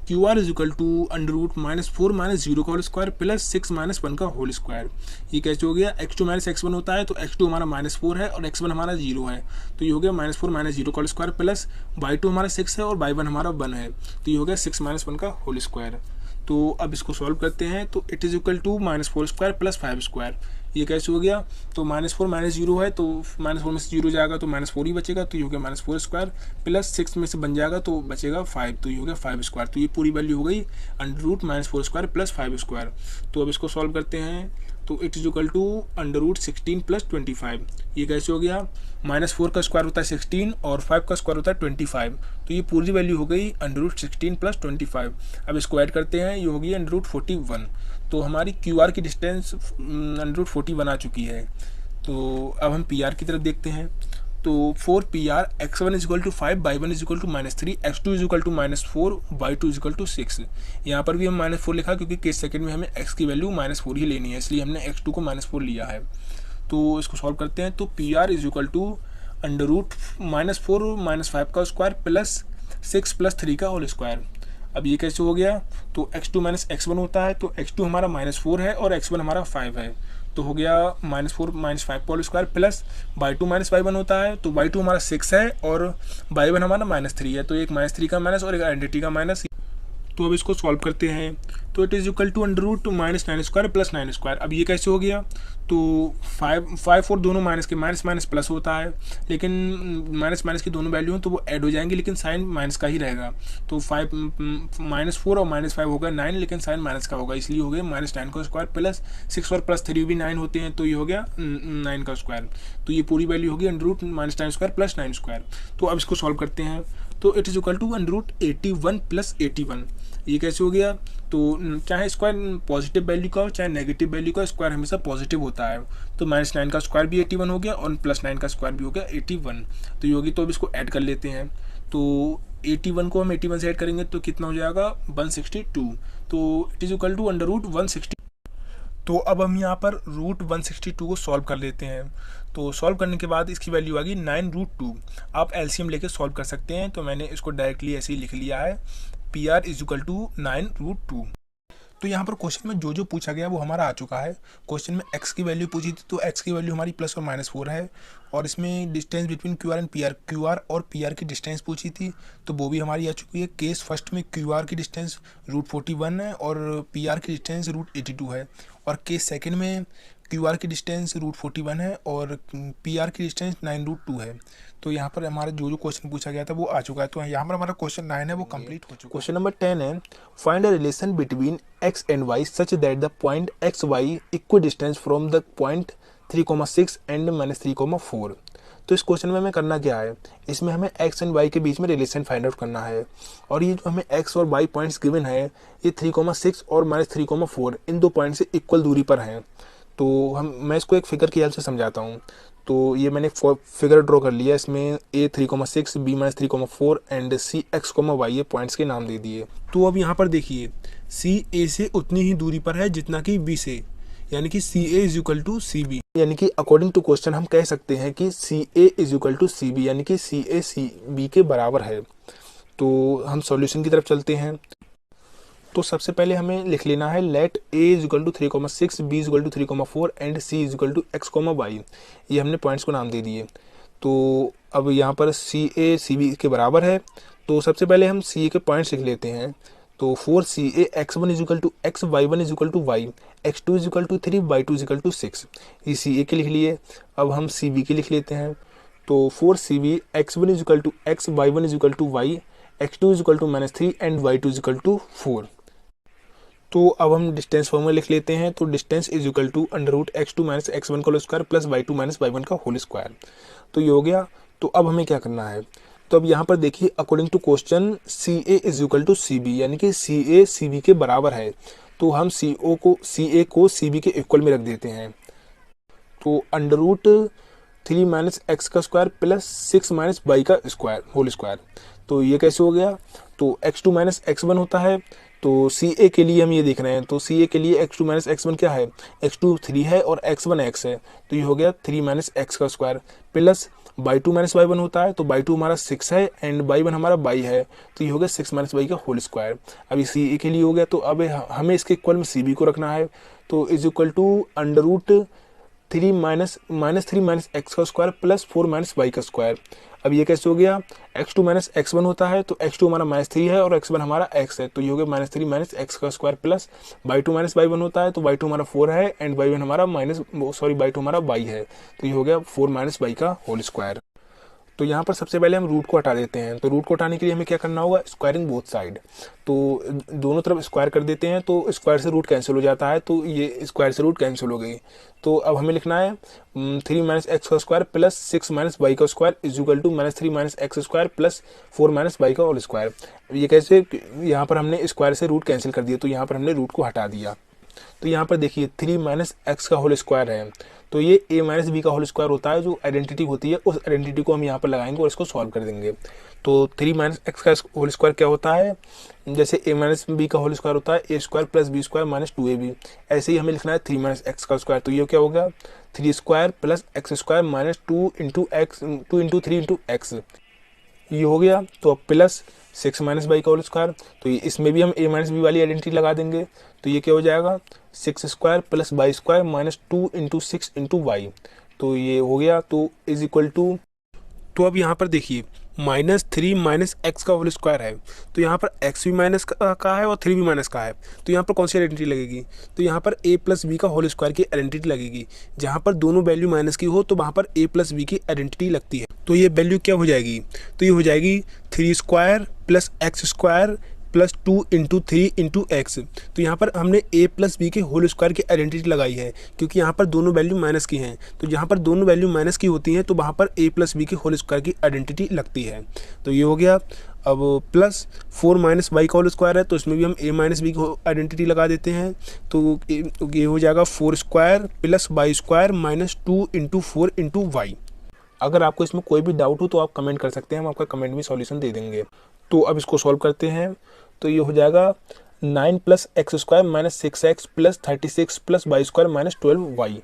QR = √-4 - 0 का होल स्क्वायर प्लस 6 - 1 का होल स्क्वायर। ये कैसे हो गया, x2 - x1 होता है, तो x2 हमारा -4 है और x1 हमारा 0 है, तो ये हो गया -4 - 0 का होल स्क्वायर प्लस y2 हमारा 6 है और y1 हमारा 1 है, तो ये हो गया 6 - 1 का होल स्क्वायर। तो अब इसको सॉल्व करते हैं। तो it is equal to -4² plus 5²। ये कैसे हो गया, तो -4 - 0 है, तो -4 में से 0 जाएगा तो -4 ही बचेगा, तो ये हो गया -4² प्लस 6 में से बन जाएगा तो बचेगा 5, तो ये हो गया 5²। तो ये पूरी वैल्यू हो गई √-4² प्लस 5²। तो अब इसको सॉल्व करते हैं। तो it is equal to √16 plus 25। ये कैसे हो गया, -4 का स्क्वायर होता है 16 और 5 का स्क्वायर होता है 25, तो ये पूरी वैल्यू हो गई √16 प्लस 25। अब इसको ऐड करते हैं, ये होगी √41। तो हमारी QR की डिस्टेंस √41 आ चुकी है। तो अब हम PR की तरफ देखते हैं। तो 4 PR x1 is equal to 5, y1 is equal to -3, x2 is equal to -4, y2 is equal to 6। यहाँ पर भी हम -4 लिखा क्योंकि केस सेकंड में हमें x की वैल्यू -4 ही लेनी है, इसलिए हमने x2 को -4 लिया है। तो इसको सॉल्व करते हैं। तो PR इज इक्वल टू √-4 -5 का स्क्वायर प्लस 6 + 3 का होल स्क्वायर। अब ये कैसे हो गया? तो x2 - x1 होता है, तो x2 हमारा -4 है और x1 हमारा 5 है, तो हो गया -4 - 5 का whole square plus y2 - y1 होता है, तो y2 हमारा 6 है और y1 हमारा -3 है, तो एक -3 का माइनस और एक आइडेंटिटी का माइनस। तो अब इसको सॉल्व करते हैं। तो इट इज़ इक्वल टू √-9² + 9²। अब ये कैसे हो गया? तो 5 और दोनों माइनस के माइनस प्लस होता है, लेकिन माइनस की दोनों वैल्यू हैं तो वो ऐड हो जाएंगे, लेकिन साइन माइनस का ही रहेगा। तो 5 -4 और -5 होगा 9, लेकिन साइन माइनस का होगा, इसलिए हो गया -9 का स्क्वायर प्लस 6 और +3 भी 9 होते हैं, तो ये हो गया 9 का स्क्वायर। तो ये पूरी वैल्यू होगी √-9² + 9²। तो अब इसको सॉल्व करते हैं। तो इट इज़ इक्वल टू √81 + 81। ये कैसे हो गया? तो चाहे स्क्वायर पॉजिटिव वैल्यू का हो चाहे नेगेटिव वैल्यू का, स्क्वायर हमेशा पॉजिटिव होता है। तो -9 का स्क्वायर भी 81 हो गया और +9 का स्क्वायर भी हो गया 81। तो ये होगी, तो अब इसको ऐड कर लेते हैं। तो 81 को हम 81 से ऐड करेंगे तो कितना हो जाएगा? 162। तो इट इज़ इक्वल टू √160। तो अब हम यहाँ पर √162 को सॉल्व कर लेते हैं। तो सॉल्व करने के बाद इसकी वैल्यू आ गई 9√2। आप एलसीएम लेके सॉल्व कर सकते हैं, तो मैंने इसको डायरेक्टली ऐसे ही लिख लिया है, PR इज इक्वल टू 9√2। तो यहाँ पर क्वेश्चन में जो पूछा गया वो हमारा आ चुका है। क्वेश्चन में x की वैल्यू पूछी थी, तो x की वैल्यू हमारी +और -4 है, और इसमें distance between QR and PR, QR और PR की डिस्टेंस पूछी थी, तो वो भी हमारी आ चुकी है। केस फर्स्ट में QR की डिस्टेंस √41 है और PR की डिस्टेंस √82 है, और केस सेकंड में QR की डिस्टेंस √41 है और PR की डिस्टेंस 9√2 है। तो यहाँ पर हमारा जो क्वेश्चन पूछा गया था वो आ चुका है। तो यहाँ पर हमारा क्वेश्चन 9 है वो कंप्लीट हो चुका है। क्वेश्चन नंबर 10 है, find a relation between x and y such that the point x y equal distance from the point 3,6 and -3,4। तो इस क्वेश्चन में हमें करना क्या है? इसमें हमें x एंड y के बीच में रिलेशन फाइंड आउट करना है, और ये जो हमें x और y पॉइंट्स गिवन है ये 3,6 और -3,4 इन दो पॉइंट से इक्वल दूरी पर हैं। तो मैं इसको एक फिगर की हेल्प से समझाता हूँ। तो ये मैंने फिगर ड्रॉ कर लिया, इसमें a 3,6, b -3,4 and c x, y ये पॉइंट्स के नाम दे दिए। तो अब यहाँ पर देखिए, c a से उतनी ही दूरी पर है जितना कि b से, यानी कि C A is equal to C B, यानी कि अकॉर्डिंग टू क्वेश्चन हम कह सकते हैं कि C A is equal to C B, यानी कि सी ए सी बी के बराबर है। तो हम सॉल्यूशन की तरफ चलते हैं। तो सबसे पहले हमें लिख लेना है let A is equal to 3,6, B is equal to 3,4 and C is equal to x, y। ये हमने पॉइंट्स को नाम दे दिए। तो अब यहाँ पर सी ए सी बी के बराबर है, तो सबसे पहले हम सी ए के पॉइंट्स लिख लेते हैं। तो 4CA x1 is equal to x, y1 is equal to y, x2 is equal to 3, y2 is equal to 6। ये CA के लिख लिए। अब हम CB के लिख लेते हैं। तो 4CB x1 is equal to x, y1 is equal to y, x2 is equal to -3 and y2 is equal to 4। तो अब हम डिस्टेंस फॉर्मूला लिख लेते हैं। तो distance is equal to √x2 - x1 का whole square plus y2 - y1 का whole square. तो ये हो गया। तो अब हमें क्या करना है? तो अब यहाँ पर देखिए, according to question C A is equal to C B, यानी कि सी ए सी बी के बराबर है। तो हम सी ए को सी बी के इक्वल में रख देते हैं। तो √3 - x का स्क्वायर प्लस 6 - y का स्क्वायर होल स्क्वायर। तो ये कैसे हो गया? तो x2 - x1 होता है। तो सी ए के लिए हम ये देख रहे हैं। तो सी ए के लिए x2 - x1 क्या है? x2 3 है और x1 x है। तो ये हो गया 3 - x का स्क्वायर प्लस y2 - y1 होता है। तो y2 हमारा 6 है एंड y1 हमारा y है। तो ये हो गया 6 - y का होल स्क्वायर। अभी सी ए के लिए हो गया। तो अब हमें इसके इक्वल में सी बी को रखना है। तो इज इक्वल टू √3 - x का स्क्वायर प्लस 4 - y का स्क्वायर। अब ये कैसे हो गया? x2 - x1 होता है। तो x2 हमारा -3 है और x1 हमारा x है। तो ये हो गया -3 - x का स्क्वायर प्लस y2 - y1 होता है। तो y2 हमारा 4 है एंड y1 हमारा y2 हमारा y है। तो ये हो गया 4 - y का होल स्क्वायर। तो यहाँ पर सबसे पहले हम रूट को हटा देते हैं। तो रूट को हटाने के लिए हमें क्या करना होगा? Squaring both side. तो दोनों तरफ स्क्वायर कर देते हैं। तो स्क्वायर से रूट कैंसिल हो जाता है। तो ये स्क्वायर से रूट कैंसिल हो गई। तो अब हमें लिखना है 3 - x का स्क्वायर प्लस 6 - y का square is equal to -3 - x square plus 4 - y का होल स्क्वायर। ये कैसे? यहाँ पर हमने स्क्वायर से रूट कैंसिल कर दिया। तो यहाँ पर हमने रूट को हटा दिया। तो यहाँ पर देखिए 3 - x का होल स्क्वायर है। तो ये a माइनस बी का होल स्क्वायर होता है, जो आइडेंटिटी होती है उस आइडेंटिटी को हम यहाँ पर लगाएंगे और इसको सॉल्व कर देंगे। तो 3 माइनस एक्स का होल स्क्वायर क्या होता है, जैसे a माइनस बी का होल स्क्वायर होता है a square plus B square minus 2ab, ऐसे ही हमें लिखना है 3 माइनस एक्स का स्क्वायर। तो ये क्या होगा 3 square plus x square minus 2 into x 2 into 3 into x, ये हो गया। तो अब प्लस 6 माइनस बाई का होल स्क्वायर, तो इसमें भी हम a माइनस बी वाली आइडेंटिटी लगा देंगे। तो ये क्या हो जाएगा 6 square plus y square minus 2 into 6 into y, तो ये हो गया। तो इज इक्वल टू, तो अब यहाँ पर देखिए -3 माइनस एक्स का होल स्क्वायर है, तो यहाँ पर x भी माइनस का है और 3 भी माइनस का है, तो यहाँ पर कौन सी आइडेंटिटी लगेगी, तो यहाँ पर a प्लस बी का होल स्क्वायर की आइडेंटिटी लगेगी। जहाँ पर दोनों वैल्यू माइनस की हो तो वहाँ पर a प्लस बी की आइडेंटिटी लगती है। तो ये वैल्यू क्या हो जाएगी, तो ये हो जाएगी 3 square plus x square plus 2 into 3 into x. तो यहाँ पर हमने a प्लस बी के होल स्क्वायर की आइडेंटिटी लगाई है, क्योंकि यहाँ पर दोनों वैल्यू माइनस की हैं। तो जहाँ पर दोनों वैल्यू माइनस की होती हैं तो वहाँ पर a प्लस बी के होल स्क्वायर की आइडेंटिटी लगती है। तो ये हो गया। अब प्लस 4 माइनस बाई का होल स्क्वायर है, तो इसमें भी हम a माइनस बी की आइडेंटिटी लगा देते हैं। तो ये हो जाएगा 4 square plus y square minus 2 into 4 into y. अगर आपको इसमें कोई भी डाउट हो तो आप कमेंट कर सकते हैं, हम आपका कमेंट में सॉल्यूशन दे देंगे। तो अब इसको सॉल्व करते हैं। तो ये हो जाएगा 9 plus x square minus 6x plus 36 plus Y square minus 12y।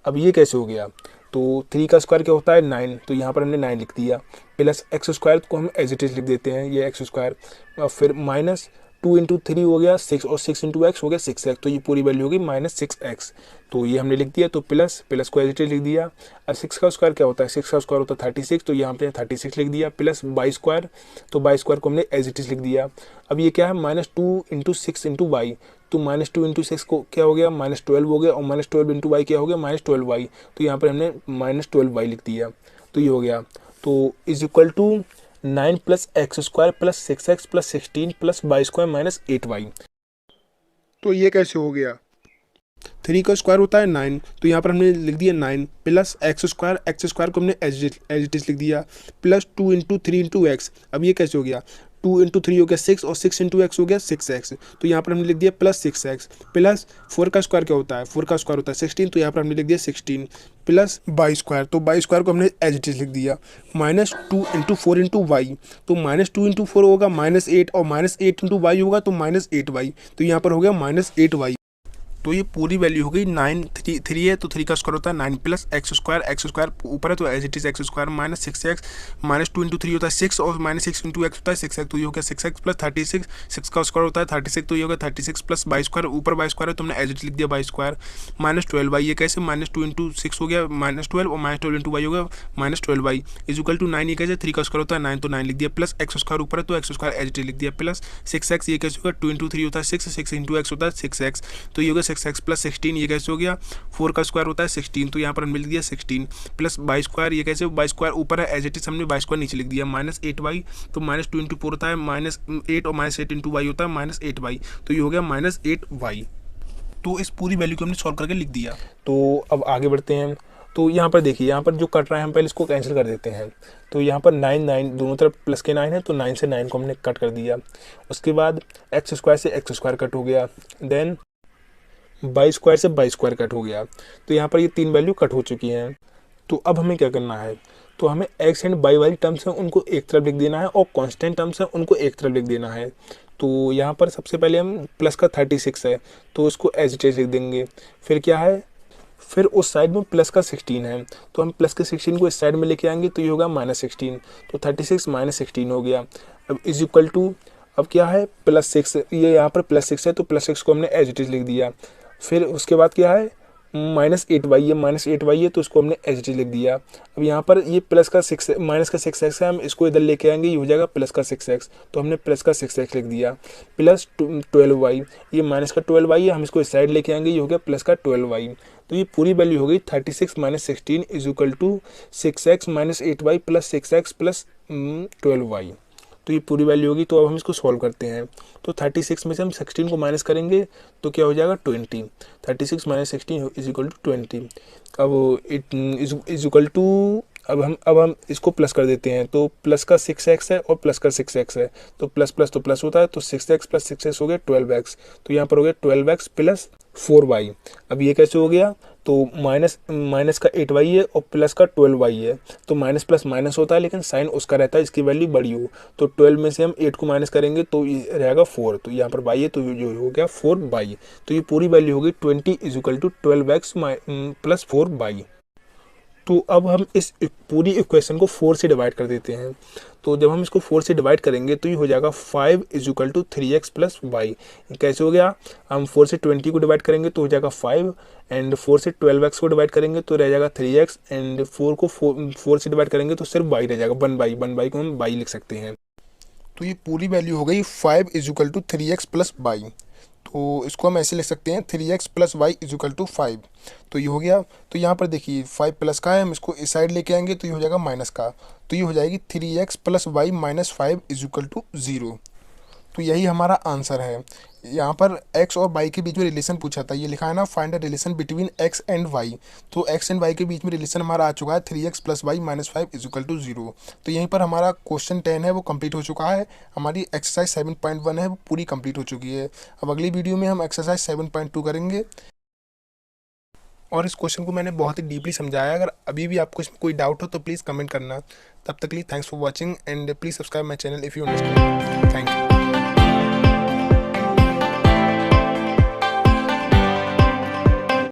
अब ये कैसे हो गया, तो 3 का स्क्वायर क्या होता है 9, तो यहाँ पर हमने 9 लिख दिया, प्लस एक्स स्क्वायर को हम एज इट इज लिख देते हैं, ये एक्स स्क्वायर, और फिर माइनस 2 इंटू 3 हो गया 6 और 6 इंटू एक्स हो गया 6x, तो ये पूरी वैल्यू होगी -6x। तो ये हमने लिख दिया, तो प्लस को एज इट इज लिख दिया। और 6 का स्क्वायर क्या होता है, 6 का स्क्वायर होता है 36, तो यहाँ पे 36 लिख दिया, प्लस बाई स्क्वायर, तो बाई स्क्वायर को हमने एज इट इज लिख दिया। अब ये क्या है -2 इंटू 6 इंटू वाई, तो -2 इंटू 6 को क्या हो गया -12 हो गया, और -12 इंटू वाई क्या हो गया -12y, तो यहाँ पर हमने -12y लिख दिया। तो ये हो गया। तो is equal to 9 plus x square plus 6x plus 16 plus Y square minus 8y। तो ये कैसे हो गया, 3 का स्क्वायर होता है 9, तो यहाँ पर हमने लिख दिया 9 प्लस एक्स स्क्वायर को हमने एज इट इज लिख दिया, प्लस 2 इंटू 3 इंटू एक्स। अब ये कैसे हो गया 2 इंटू 3 हो गया 6 और 6 इंटू एक्स हो गया 6x, तो यहाँ पर हमने लिख दिया प्लस 6x, प्लस 4 का स्क्वायर क्या होता है 4 का स्क्वायर होता है 16, तो यहाँ पर हमने लिख दिया 16 प्लस बाई स्क्वायर, तो बाई स्क्वायर को हमने एज इट इज लिख दिया, -2 इंटू 4 इंटू वाई, तो -2 इंटू 4 होगा -8 और -8 इंटू वाई होगा तो -8y, तो यहाँ पर हो गया -8y। तो ये पूरी वैल्यू हो गई 9 3 है, तो 3 का स्क्वायर होता है 9 प्लस एक्स स्क्वायर ऊपर है तो as it is x square minus 6x -2 into 3 होता है 6 और -6 इंटू एक्स होता है 6x, तो ये हो गया 6x प्लस 36, 6 का स्क्वायर होता है 36, तो ये होगा 36 प्लस बाई स्क्वायर, ऊपर बाई स्क्वायर है तो हमने एज इट लिख दिया बाई स्क्वायर -12y। ये कैसे -2 इंटू 6 हो गया -12 और -12 इंटू वाई हो गया -12y इज इक्वल टू 9। ये कैसे 3 का स्क्वायर होता है 9, तो 9 लिख दिया, प्लस एक्स स्क्वायर ऊपर है तो एक्स स्क्वायर एज इट लिख दिया, प्लस 6x, ये कैसे होगा 2 इंटू 3 होता है 6, 6 इंटू एक्स होता है 6x, तो ये होगा 6x प्लस 16, ये कैसे हो गया 4 का स्क्वायर होता है 16, तो यहाँ पर हमने लिख दिया 16 प्लस बाई स्क्वायर, ये कैसे बाई स्क्वायर ऊपर है एज इट इज हमने बाई स्क्वायर नीचे लिख दिया -8y, तो -2 इंटू 4 होता है -8 और -8 इंटू वाई होता है -8y, तो ये हो गया -8y। तो इस पूरी वैल्यू को हमने सॉल्व करके लिख दिया। तो अब आगे बढ़ते हैं। तो यहाँ पर देखिए, यहाँ पर जो कट रहा है हम पहले इसको कैंसिल कर देते हैं। तो यहाँ पर 9 दोनों तरफ प्लस के 9 है, तो 9 से 9 को हमने कट कर दिया। उसके बाद एक्स स्क्वायर से एक्स स्क्वायर कट हो गया, देन बाई स्क्वायर से बाई स्क्वायर कट हो गया। तो यहाँ पर ये 3 वैल्यू कट हो चुकी हैं। तो अब हमें क्या करना है, तो हमें एक्स एंड बाई वाली टर्म्स हैं उनको एक तरफ लिख देना है और कांस्टेंट टर्म्स हैं उनको एक तरफ लिख देना है। तो यहाँ पर सबसे पहले हम प्लस का 36 है तो उसको एज इट इज लिख देंगे। फिर क्या है, फिर उस साइड में प्लस का 16 है तो हम प्लस के 16 को इस साइड में लेके आएंगे, तो ये होगा -16, तो 36 -16 हो गया। अब इज इक्वल टू, अब क्या है +6, ये यहाँ पर +6 है तो +6 को हमने एज इट इज लिख दिया। फिर उसके बाद क्या है -8y, ये -8y है तो इसको हमने एज इट इज लिख दिया। अब यहाँ पर ये प्लस का 6 माइनस का 6x है, हम इसको इधर लेके आएंगे, ये हो जाएगा प्लस का 6x, तो हमने प्लस का 6x लिख दिया, प्लस 12y, ये माइनस का 12y है, हम इसको इस साइड लेके आएंगे, ये हो गया प्लस का 12y। तो ये पूरी वैल्यू हो गई 36 -16 is equal to 6x -8y plus 6x plus 12y। तो ये पूरी वैल्यू होगी। तो अब हम इसको सॉल्व करते हैं। तो 36 में से हम 16 को माइनस करेंगे तो क्या हो जाएगा 20, 36 - 16 इज इक्वल टू 20। अब इट इज इक्वल टू, अब हम इसको प्लस कर देते हैं, तो प्लस का 6x है और प्लस का 6x है, तो प्लस प्लस तो प्लस होता है, तो 6x प्लस 6x हो गया 12x, तो यहाँ पर हो गया 12x प्लस 4y। अब ये कैसे हो गया तो माइनस का 8y है और प्लस का 12y है, तो माइनस प्लस माइनस होता है लेकिन साइन उसका रहता है इसकी वैल्यू बड़ी हो। तो 12 में से हम 8 को माइनस करेंगे तो ये रहेगा 4, तो यहाँ पर y है तो जो हो गया 4y। तो ये पूरी वैल्यू होगी 20 is equal to 12x plus 4y। तो अब हम इस पूरी इक्वेशन को 4 से डिवाइड कर देते हैं। तो जब हम इसको 4 से डिवाइड करेंगे तो ये हो जाएगा 5 is equal to 3x plus y. कैसे हो गया, हम 4 से 20 को डिवाइड करेंगे तो हो जाएगा 5, एंड 4 से 12x को डिवाइड करेंगे तो रह जाएगा 3x, एंड 4 को 4 से डिवाइड करेंगे तो सिर्फ y रह जाएगा 1 को हम y लिख सकते हैं। तो ये पूरी वैल्यू हो गई 5 is equal to 3x plus y. तो इसको हम ऐसे लिख सकते हैं 3x plus y is equal to 5। तो ये हो गया। तो यहाँ पर देखिए 5 प्लस का है, हम इसको इस साइड लेके आएंगे तो ये हो जाएगा माइनस का, तो ये हो जाएगी 3x plus y minus 5 is equal to 0। तो यही हमारा आंसर है। यहाँ पर x और y के बीच में रिलेशन पूछा था, ये लिखा है ना find the relation between x and y। तो x एंड y के बीच में रिलेशन हमारा आ चुका है 3x plus y minus 5 is equal to 0। तो यहीं पर हमारा क्वेश्चन 10 है वो कंप्लीट हो चुका है। हमारी एक्सरसाइज 7.1 है वो पूरी कंप्लीट हो चुकी है। अब अगली वीडियो में हम एक्सरसाइज 7.2 करेंगे। और इस क्वेश्चन को मैंने बहुत ही डीपली समझाया। अगर अभी भी आपको इसमें कोई डाउट हो तो प्लीज़ कमेंट करना। तब तक के लिए thanks for watching and please subscribe my channel if you understand. Thank you.